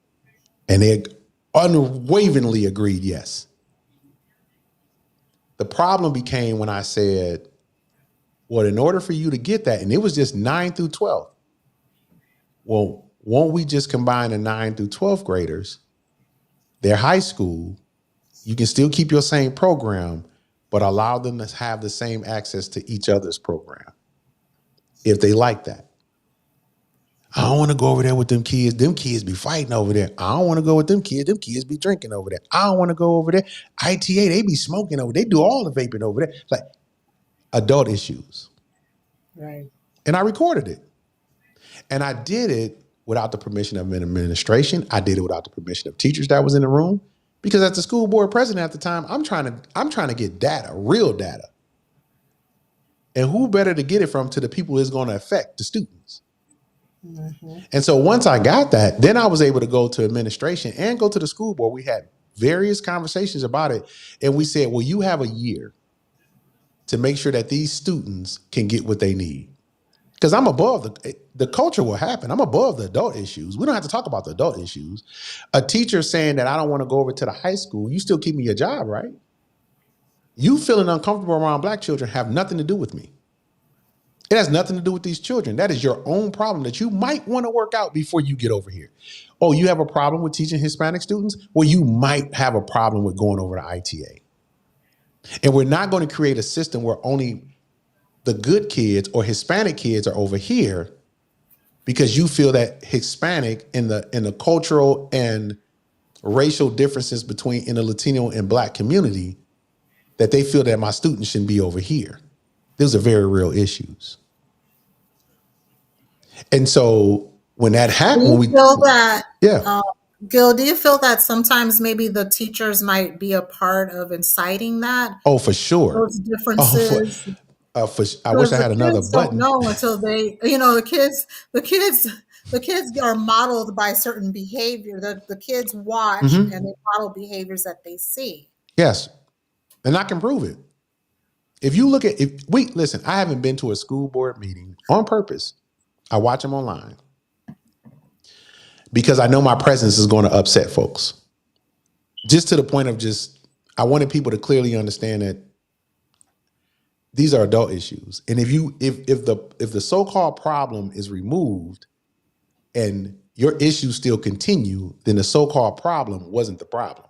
And they unwaveringly agreed yes. The problem became when I said, well, in order for you to get that, and it was just 9 through 12. Well, won't we just combine the 9 through 12th graders, their high school, you can still keep your same program, but allow them to have the same access to each other's program if they like that. I don't want to go over there with them kids. Them kids be fighting over there. I don't want to go with them kids. Them kids be drinking over there. I don't want to go over there. ITA, they be smoking over there. They do all the vaping over there. Like adult issues. Right. And I recorded it. And I did it without the permission of an administration. I did it without the permission of teachers that was in the room. Because as the school board president at the time, I'm trying to get data, real data. And who better to get it from to the people it's going to affect, the students. Mm-hmm. And so once I got that, then I was able to go to administration and go to the school board. We had various conversations about it. And we said, well, you have a year to make sure that these students can get what they need. Because I'm above the culture will happen. I'm above the adult issues. We don't have to talk about the adult issues. A teacher saying that I don't want to go over to the high school, you still keep me your job, right? You feeling uncomfortable around black children have nothing to do with me. It has nothing to do with these children. That is your own problem that you might want to work out before you get over here. Oh, you have a problem with teaching Hispanic students? Well, you might have a problem with going over to ITA. And we're not going to create a system where only the good kids or Hispanic kids are over here because you feel that Hispanic in the cultural and racial differences in the Latino and black community, that they feel that my students shouldn't be over here. Those are very real issues. And so when that happened, Gil, do you feel that sometimes maybe the teachers might be a part of inciting that? Oh, for sure. Those differences. I wish I had another button. Don't know until they, the kids are modeled by certain behavior. The kids watch and they model behaviors that they see. Yes, and I can prove it. Listen, I haven't been to a school board meeting on purpose. I watch them online because I know my presence is going to upset folks. Just to the point of I wanted people to clearly understand that these are adult issues. And if the so-called problem is removed and your issues still continue, then the so-called problem wasn't the problem.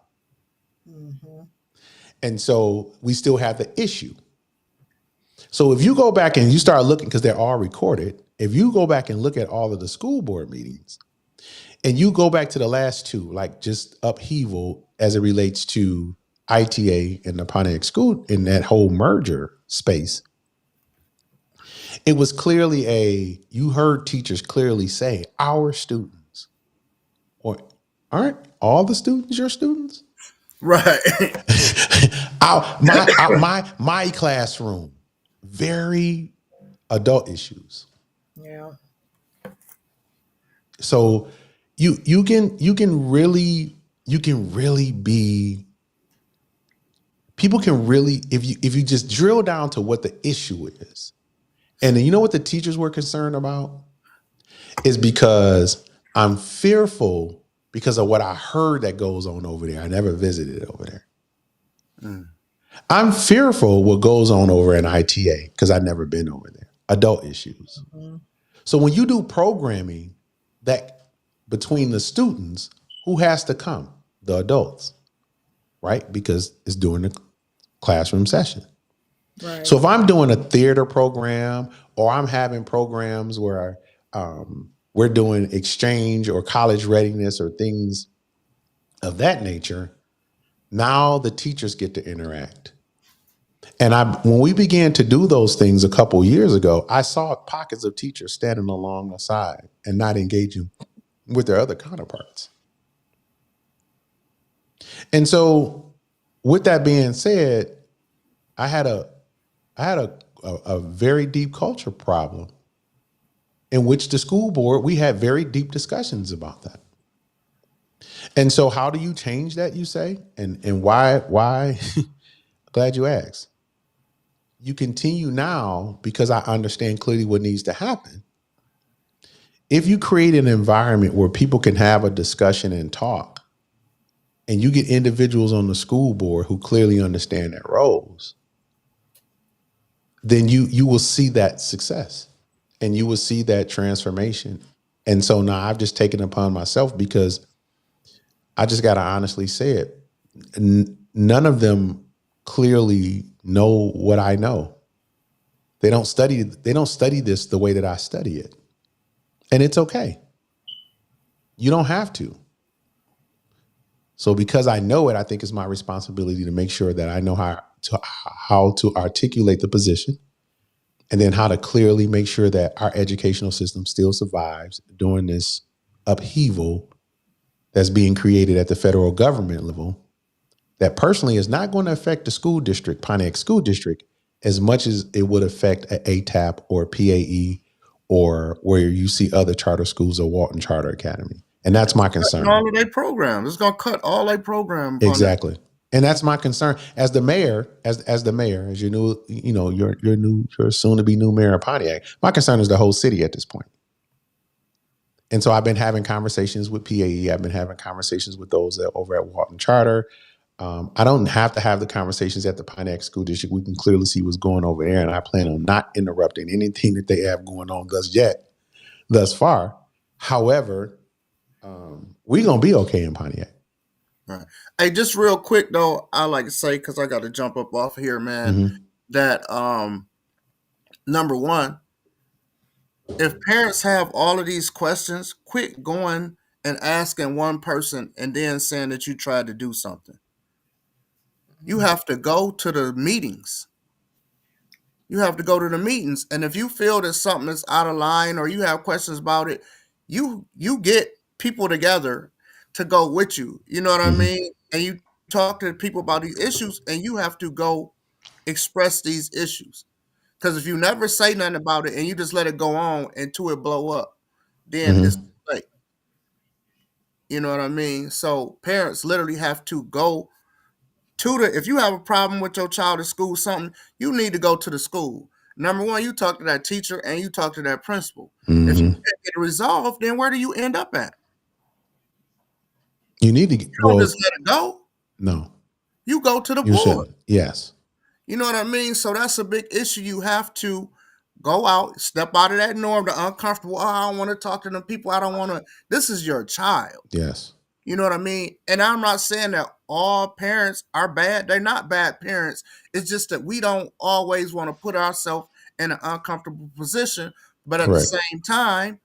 Mm-hmm. And so we still have the issue. So if you go back and you start looking, because they're all recorded, if you go back and look at all of the school board meetings and you go back to the last two, like just upheaval as it relates to ITA and the Pontiac School in that whole merger space, it was clearly you heard teachers clearly say, our students, or aren't all the students your students? Right. my classroom, very adult issues. Yeah. So you can really be, people can really, if you just drill down to what the issue is. And you know what the teachers were concerned about? Is because I'm fearful because of what I heard that goes on over there. I never visited over there. Mm. I'm fearful what goes on over in ITA because I've never been over there. Adult issues. Mm-hmm. So when you do programming that between the students, who has to come? The adults, right? Because it's during the classroom session. Right. So if I'm doing a theater program or I'm having programs where we're doing exchange or college readiness or things of that nature, now the teachers get to interact. And when we began to do those things a couple years ago, I saw pockets of teachers standing along the side and not engaging with their other counterparts. And so, with that being said, I had a very deep culture problem in which the school board, we had very deep discussions about that. And so how do you change that, you say? And why? Glad you asked. You continue now because I understand clearly what needs to happen. If you create an environment where people can have a discussion and talk, and you get individuals on the school board who clearly understand their roles, then you will see that success and you will see that transformation. And so now I've just taken it upon myself, because I just got to honestly say it. None of them clearly know what I know. They don't study this the way that I study it. And it's okay. You don't have to. So because I know it, I think it's my responsibility to make sure that I know how to articulate the position, and then how to clearly make sure that our educational system still survives during this upheaval that's being created at the federal government level, that personally is not going to affect the school district, Pontiac School District, as much as it would affect an ATAP or PAE, or where you see other charter schools or Walton Charter Academy. And that's my concern. All of their programs. It's going to cut all their programs. Exactly. And that's my concern as the mayor, as your new, your soon to be new mayor of Pontiac. My concern is the whole city at this point. And so I've been having conversations with PAE. I've been having conversations with those that over at Walton Charter. I don't have to have the conversations at the Pontiac School District. We can clearly see what's going over there, and I plan on not interrupting anything that they have going on thus far. However, we're going to be okay in Pontiac. Right. Hey, just real quick though, I like to say, because I got to jump up off here, man, that number one, if parents have all of these questions, quit going and asking one person and then saying that you tried to do something. You have to go to the meetings. You have to go to the meetings. And if you feel that something is out of line or you have questions about it, you get people together to go with you. You know what I mean? And you talk to people about these issues, and you have to go express these issues. Because if you never say nothing about it and you just let it go on until it blow up, then it's too late. You know what I mean? So parents literally have to go to if you have a problem with your child at school, something, you need to go to the school. Number one, you talk to that teacher and you talk to that principal. If you can't get it resolved, then where do you end up at? You need to You don't just let it go. No. You go to the board. Yes. You know what I mean? So that's a big issue. You have to go out, step out of that norm, the uncomfortable. Oh, I don't want to talk to them people. I don't want to. This is your child. Yes. You know what I mean? And I'm not saying that all parents are bad. They're not bad parents. It's just that we don't always want to put ourselves in an uncomfortable position. But at the same time,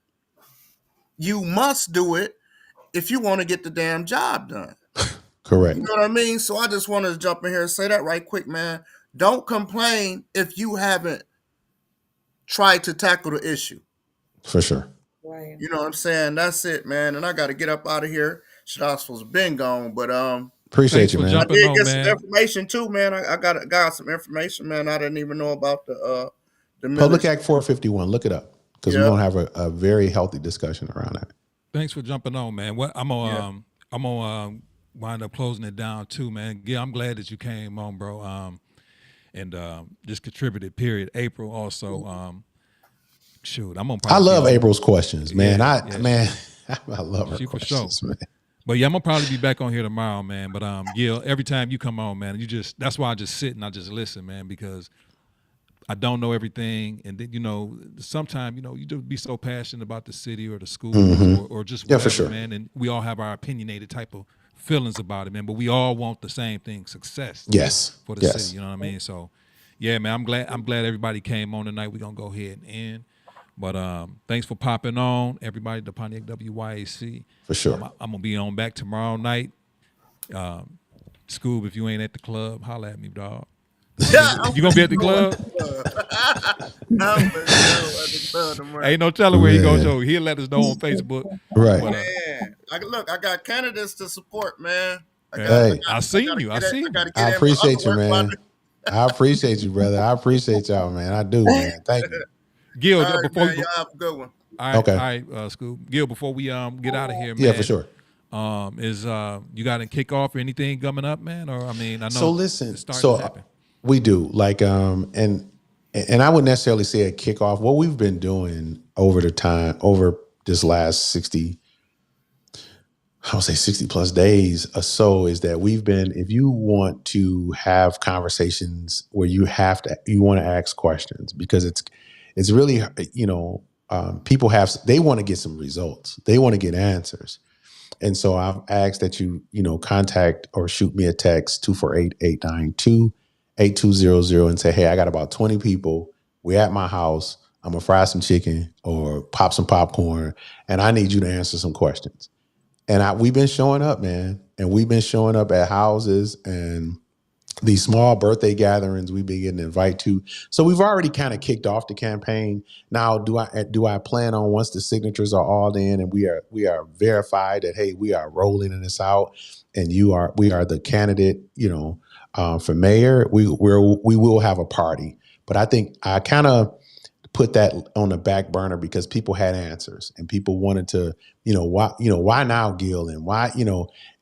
you must do it if you want to get the damn job done. Correct. You know what I mean? So I just wanted to jump in here and say that right quick, man. Don't complain if you haven't tried to tackle the issue. For sure. Right. You know what I'm saying? That's it, man. And I got to get up out of here. Should I supposed to been gone, but appreciate you, man. I did get some information too, man. I got some information, man. I didn't even know about the Public Act 451. Look it up, because we're gonna have a very healthy discussion around that. Thanks for jumping on, man. I'm gonna wind up closing it down too, man. Yeah, I'm glad that you came on, bro. And just contributed. Period. April also. Shoot, I'm gonna. I love April's questions, man. I love her questions, man. But yeah, I'm gonna probably be back on here tomorrow, man. But yeah, every time you come on, man, that's why I just sit and I just listen, man, because I don't know everything, and then sometimes you just be so passionate about the city or the school or just whatever, for sure, man. And we all have our opinionated type of feelings about it, man. But we all want the same thing: success. For the city, you know what I mean? So yeah, man, I'm glad everybody came on tonight. We're gonna go ahead and end. But thanks for popping on, everybody, the Pontiac WYAC. For sure. I'm going to be on back tomorrow night. Scoob, if you ain't at the club, holla at me, dog. You gonna be at the club? I'm for sure at the club tomorrow. Ain't no telling where he gonna show. He'll let us know on Facebook. Right. But, Man, I got candidates to support, man. I seen you. I gotta get I in for other appreciate you, work. man. I appreciate you, brother. I appreciate y'all, man. I do, man. Thank you. Gil, All right, before man, y'all have a good one. all right, Scoop. Gil, before we get out of here, man. Yeah, for sure. Is you got a kickoff or anything coming up, man? Or I mean, I know. So listen, it's starting to happen. we do like and I wouldn't necessarily say a kickoff. What we've been doing over this last 60 plus days or so is that we've been, if you want to have conversations where you want to ask questions, because it's really, people they want to get some results. They want to get answers. And so I've asked that you contact or shoot me a text 248-892-8200 and say, hey, I got about 20 people. We're at my house. I'm gonna fry some chicken or pop some popcorn, and I need you to answer some questions. And we've been showing up, man. And we've been showing up at houses and these small birthday gatherings we've been getting invited to. So we've already kind of kicked off the campaign. Now, do I plan on, once the signatures are all in and we are verified that, hey, we are rolling this out and we are the candidate, for mayor, we will have a party. But I think I kind of put that on the back burner because people had answers and people wanted to, why now, Gil, and why,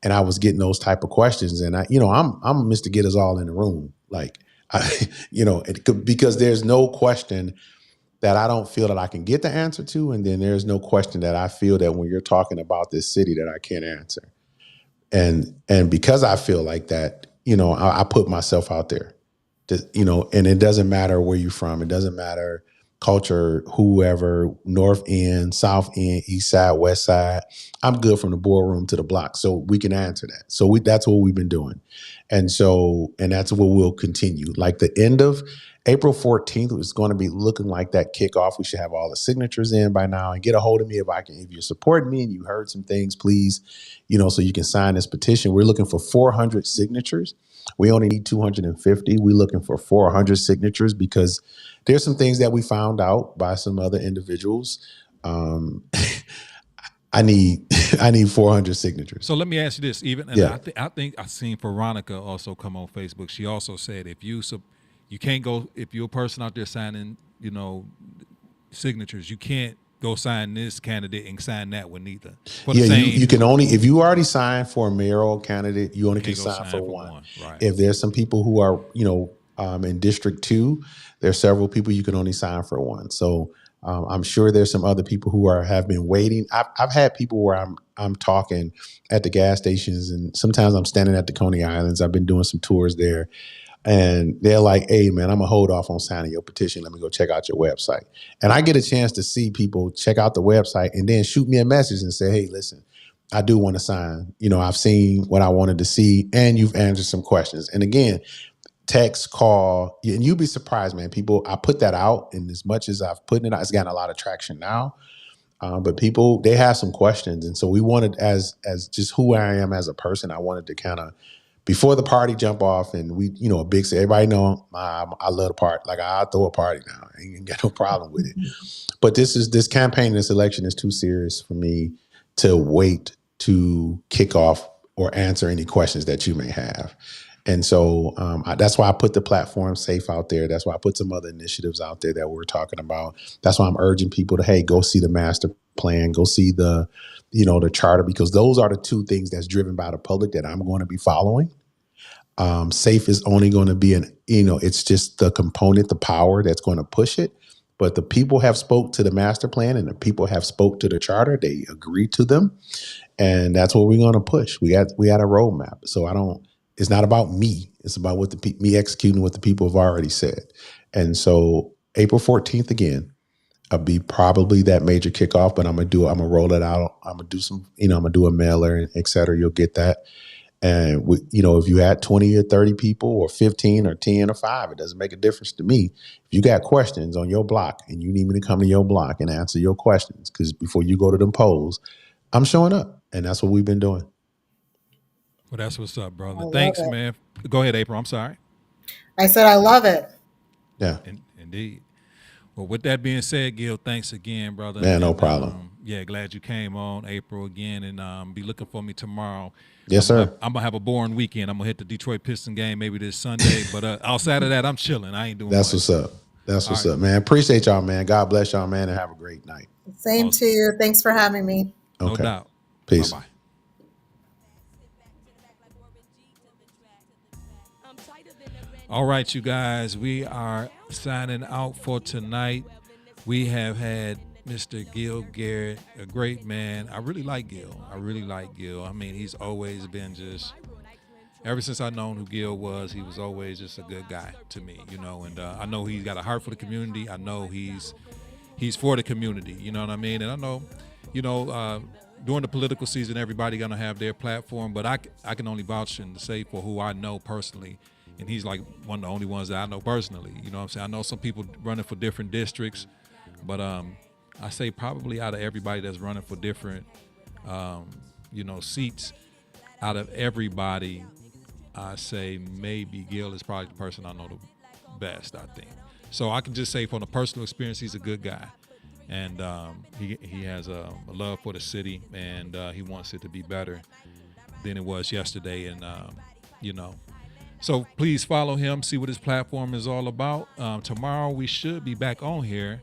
and I was getting those type of questions, and I'm Mr. Get Us All in the room, like, because there's no question that I don't feel that I can get the answer to, and then there's no question that I feel that when you're talking about this city that I can't answer, and because I feel like that, I put myself out there, and it doesn't matter where you're from, it doesn't matter. Culture, whoever, North End, South End, East Side, West Side. I'm good from the boardroom to the block, so we can answer that. So that's what we've been doing, and that's what we'll continue. Like the end of April 14th is going to be looking like that kickoff. We should have all the signatures in by now, and get a hold of me if you're supporting me and you heard some things, please, so you can sign this petition. We're looking for 400 signatures. We only need 250. We're looking for 400 signatures because there's some things that we found out by some other individuals. I need 400 signatures. So let me ask you this. I think I seen Veronica also come on Facebook. She also said if you can't go, if you're a person out there signing, signatures, you can't go sign this candidate and sign that one either. You can only, if you already signed for a mayoral candidate, you only can sign for one. Right. If there's some people who are, in District 2, there's several people you can only sign for one. So I'm sure there's some other people who have been waiting. I've had people where I'm talking at the gas stations, and sometimes I'm standing at the Coney Islands. I've been doing some tours there. And they're like, hey, man, I'm going to hold off on signing your petition. Let me go check out your website. And I get a chance to see people check out the website and then shoot me a message and say, hey, listen, I do want to sign. I've seen what I wanted to see, and you've answered some questions. And again, text, call, and you'd be surprised, man. People, I put that out, and as much as I've put it out, it's gotten a lot of traction now. But people, they have some questions. And so we wanted, as just who I am as a person, I wanted to kind of, before the party jump off, and we, everybody know I love the party. Like, I'll throw a party now. I ain't got no problem with it. But this campaign, this election is too serious for me to wait to kick off or answer any questions that you may have. And so that's why I put the platform safe out there. That's why I put some other initiatives out there that we're talking about. That's why I'm urging people to, hey, go see the master plan, go see the charter, because those are the two things that's driven by the public that I'm going to be following. Safe is only going to be it's just the component, the power that's going to push it. But the people have spoke to the master plan, and the people have spoke to the charter. They agreed to them. And that's what we're going to push. We had a roadmap. So it's not about me. It's about me executing what the people have already said. And so April 14th, again, I'll be probably that major kickoff, but I'm going to roll it out. I'm going to do some, I'm going to do a mailer, et cetera. You'll get that. And if you had 20 or 30 people or 15 or 10 or 5, it doesn't make a difference to me. If you got questions on your block and you need me to come to your block and answer your questions, because before you go to them polls, I'm showing up. And that's what we've been doing. Well, that's what's up, brother. Thanks, man. Go ahead, April. I'm sorry. I said I love it. Yeah. Indeed. Well, with that being said, Gil, thanks again, brother. Man, no and, problem. Yeah, glad you came on, April, again, and be looking for me tomorrow. Yes, sir. I'm gonna have a boring weekend. I'm gonna hit the Detroit Piston game maybe this Sunday, but outside of that, I'm chilling. I ain't doing That's much. what's up. That's what's up, man. Appreciate y'all, man. God bless y'all, man, and have a great night. Same Awesome. to you. Thanks for having me. No Okay. doubt. Peace. Bye-bye. All right, you guys, we are signing out for tonight. We have had Mr. Gil Garrett, a great man. I really like Gil. I mean, he's always been just, ever since I've known who Gil was, he was always just a good guy to me, you know, and I know he's got a heart for the community. I know he's for the community, you know what I mean? And I know, you know, during the political season, everybody gonna have their platform, but I can only vouch and say for who I know personally, and he's like one of the only ones that I know personally, you know what I'm saying? I know some people running for different districts, but I say probably out of everybody that's running for different, you know, seats, out of everybody, I say maybe Gil is probably the person I know the best, I think. So I can just say from a personal experience, he's a good guy. And he has a love for the city, and he wants it to be better than it was yesterday. And, you know, so please follow him, see what his platform is all about. Tomorrow we should be back on here.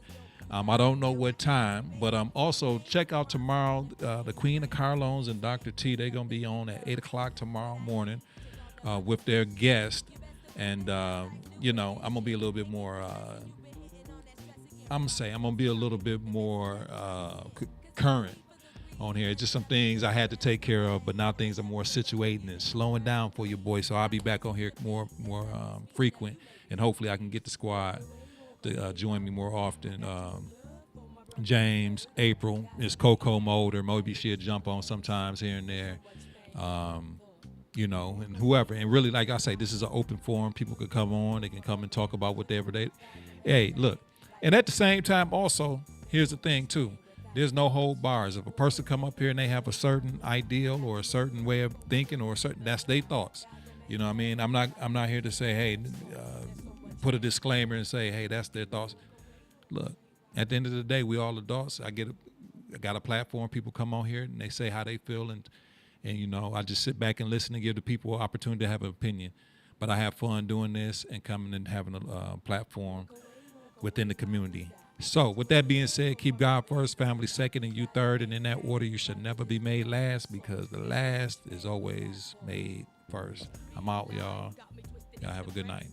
I don't know what time, but also check out tomorrow, the Queen of Car Loans and Dr. T. They're going to be on at 8 o'clock tomorrow morning with their guest. And, you know, I'm going to be a little bit more, I'm going to be a little bit more current on here. Just some things I had to take care of, but now things are more situating and slowing down for your boy. So I'll be back on here more frequent, and hopefully I can get the squad to join me more often. James, April, is Coco Molder. Maybe she'll jump on sometimes here and there. You know, and whoever. And really, like I say, this is an open forum. People could come on. They can come and talk about whatever they. Hey, look. And at the same time, also, here's the thing too. There's no hold bars. If a person come up here and they have a certain ideal or a certain way of thinking or a certain, that's their thoughts. You know what I mean? I'm not here to say, hey, put a disclaimer and say, hey, that's their thoughts. Look, at the end of the day, we all adults. I got a platform. People come on here and they say how they feel, and you know, I just sit back and listen and give the people an opportunity to have an opinion. But I have fun doing this and coming and having a platform within the community. So with that being said, keep God first, family second, and you third. And in that order, you should never be made last, because the last is always made first. I'm out, y'all. Y'all have a good night.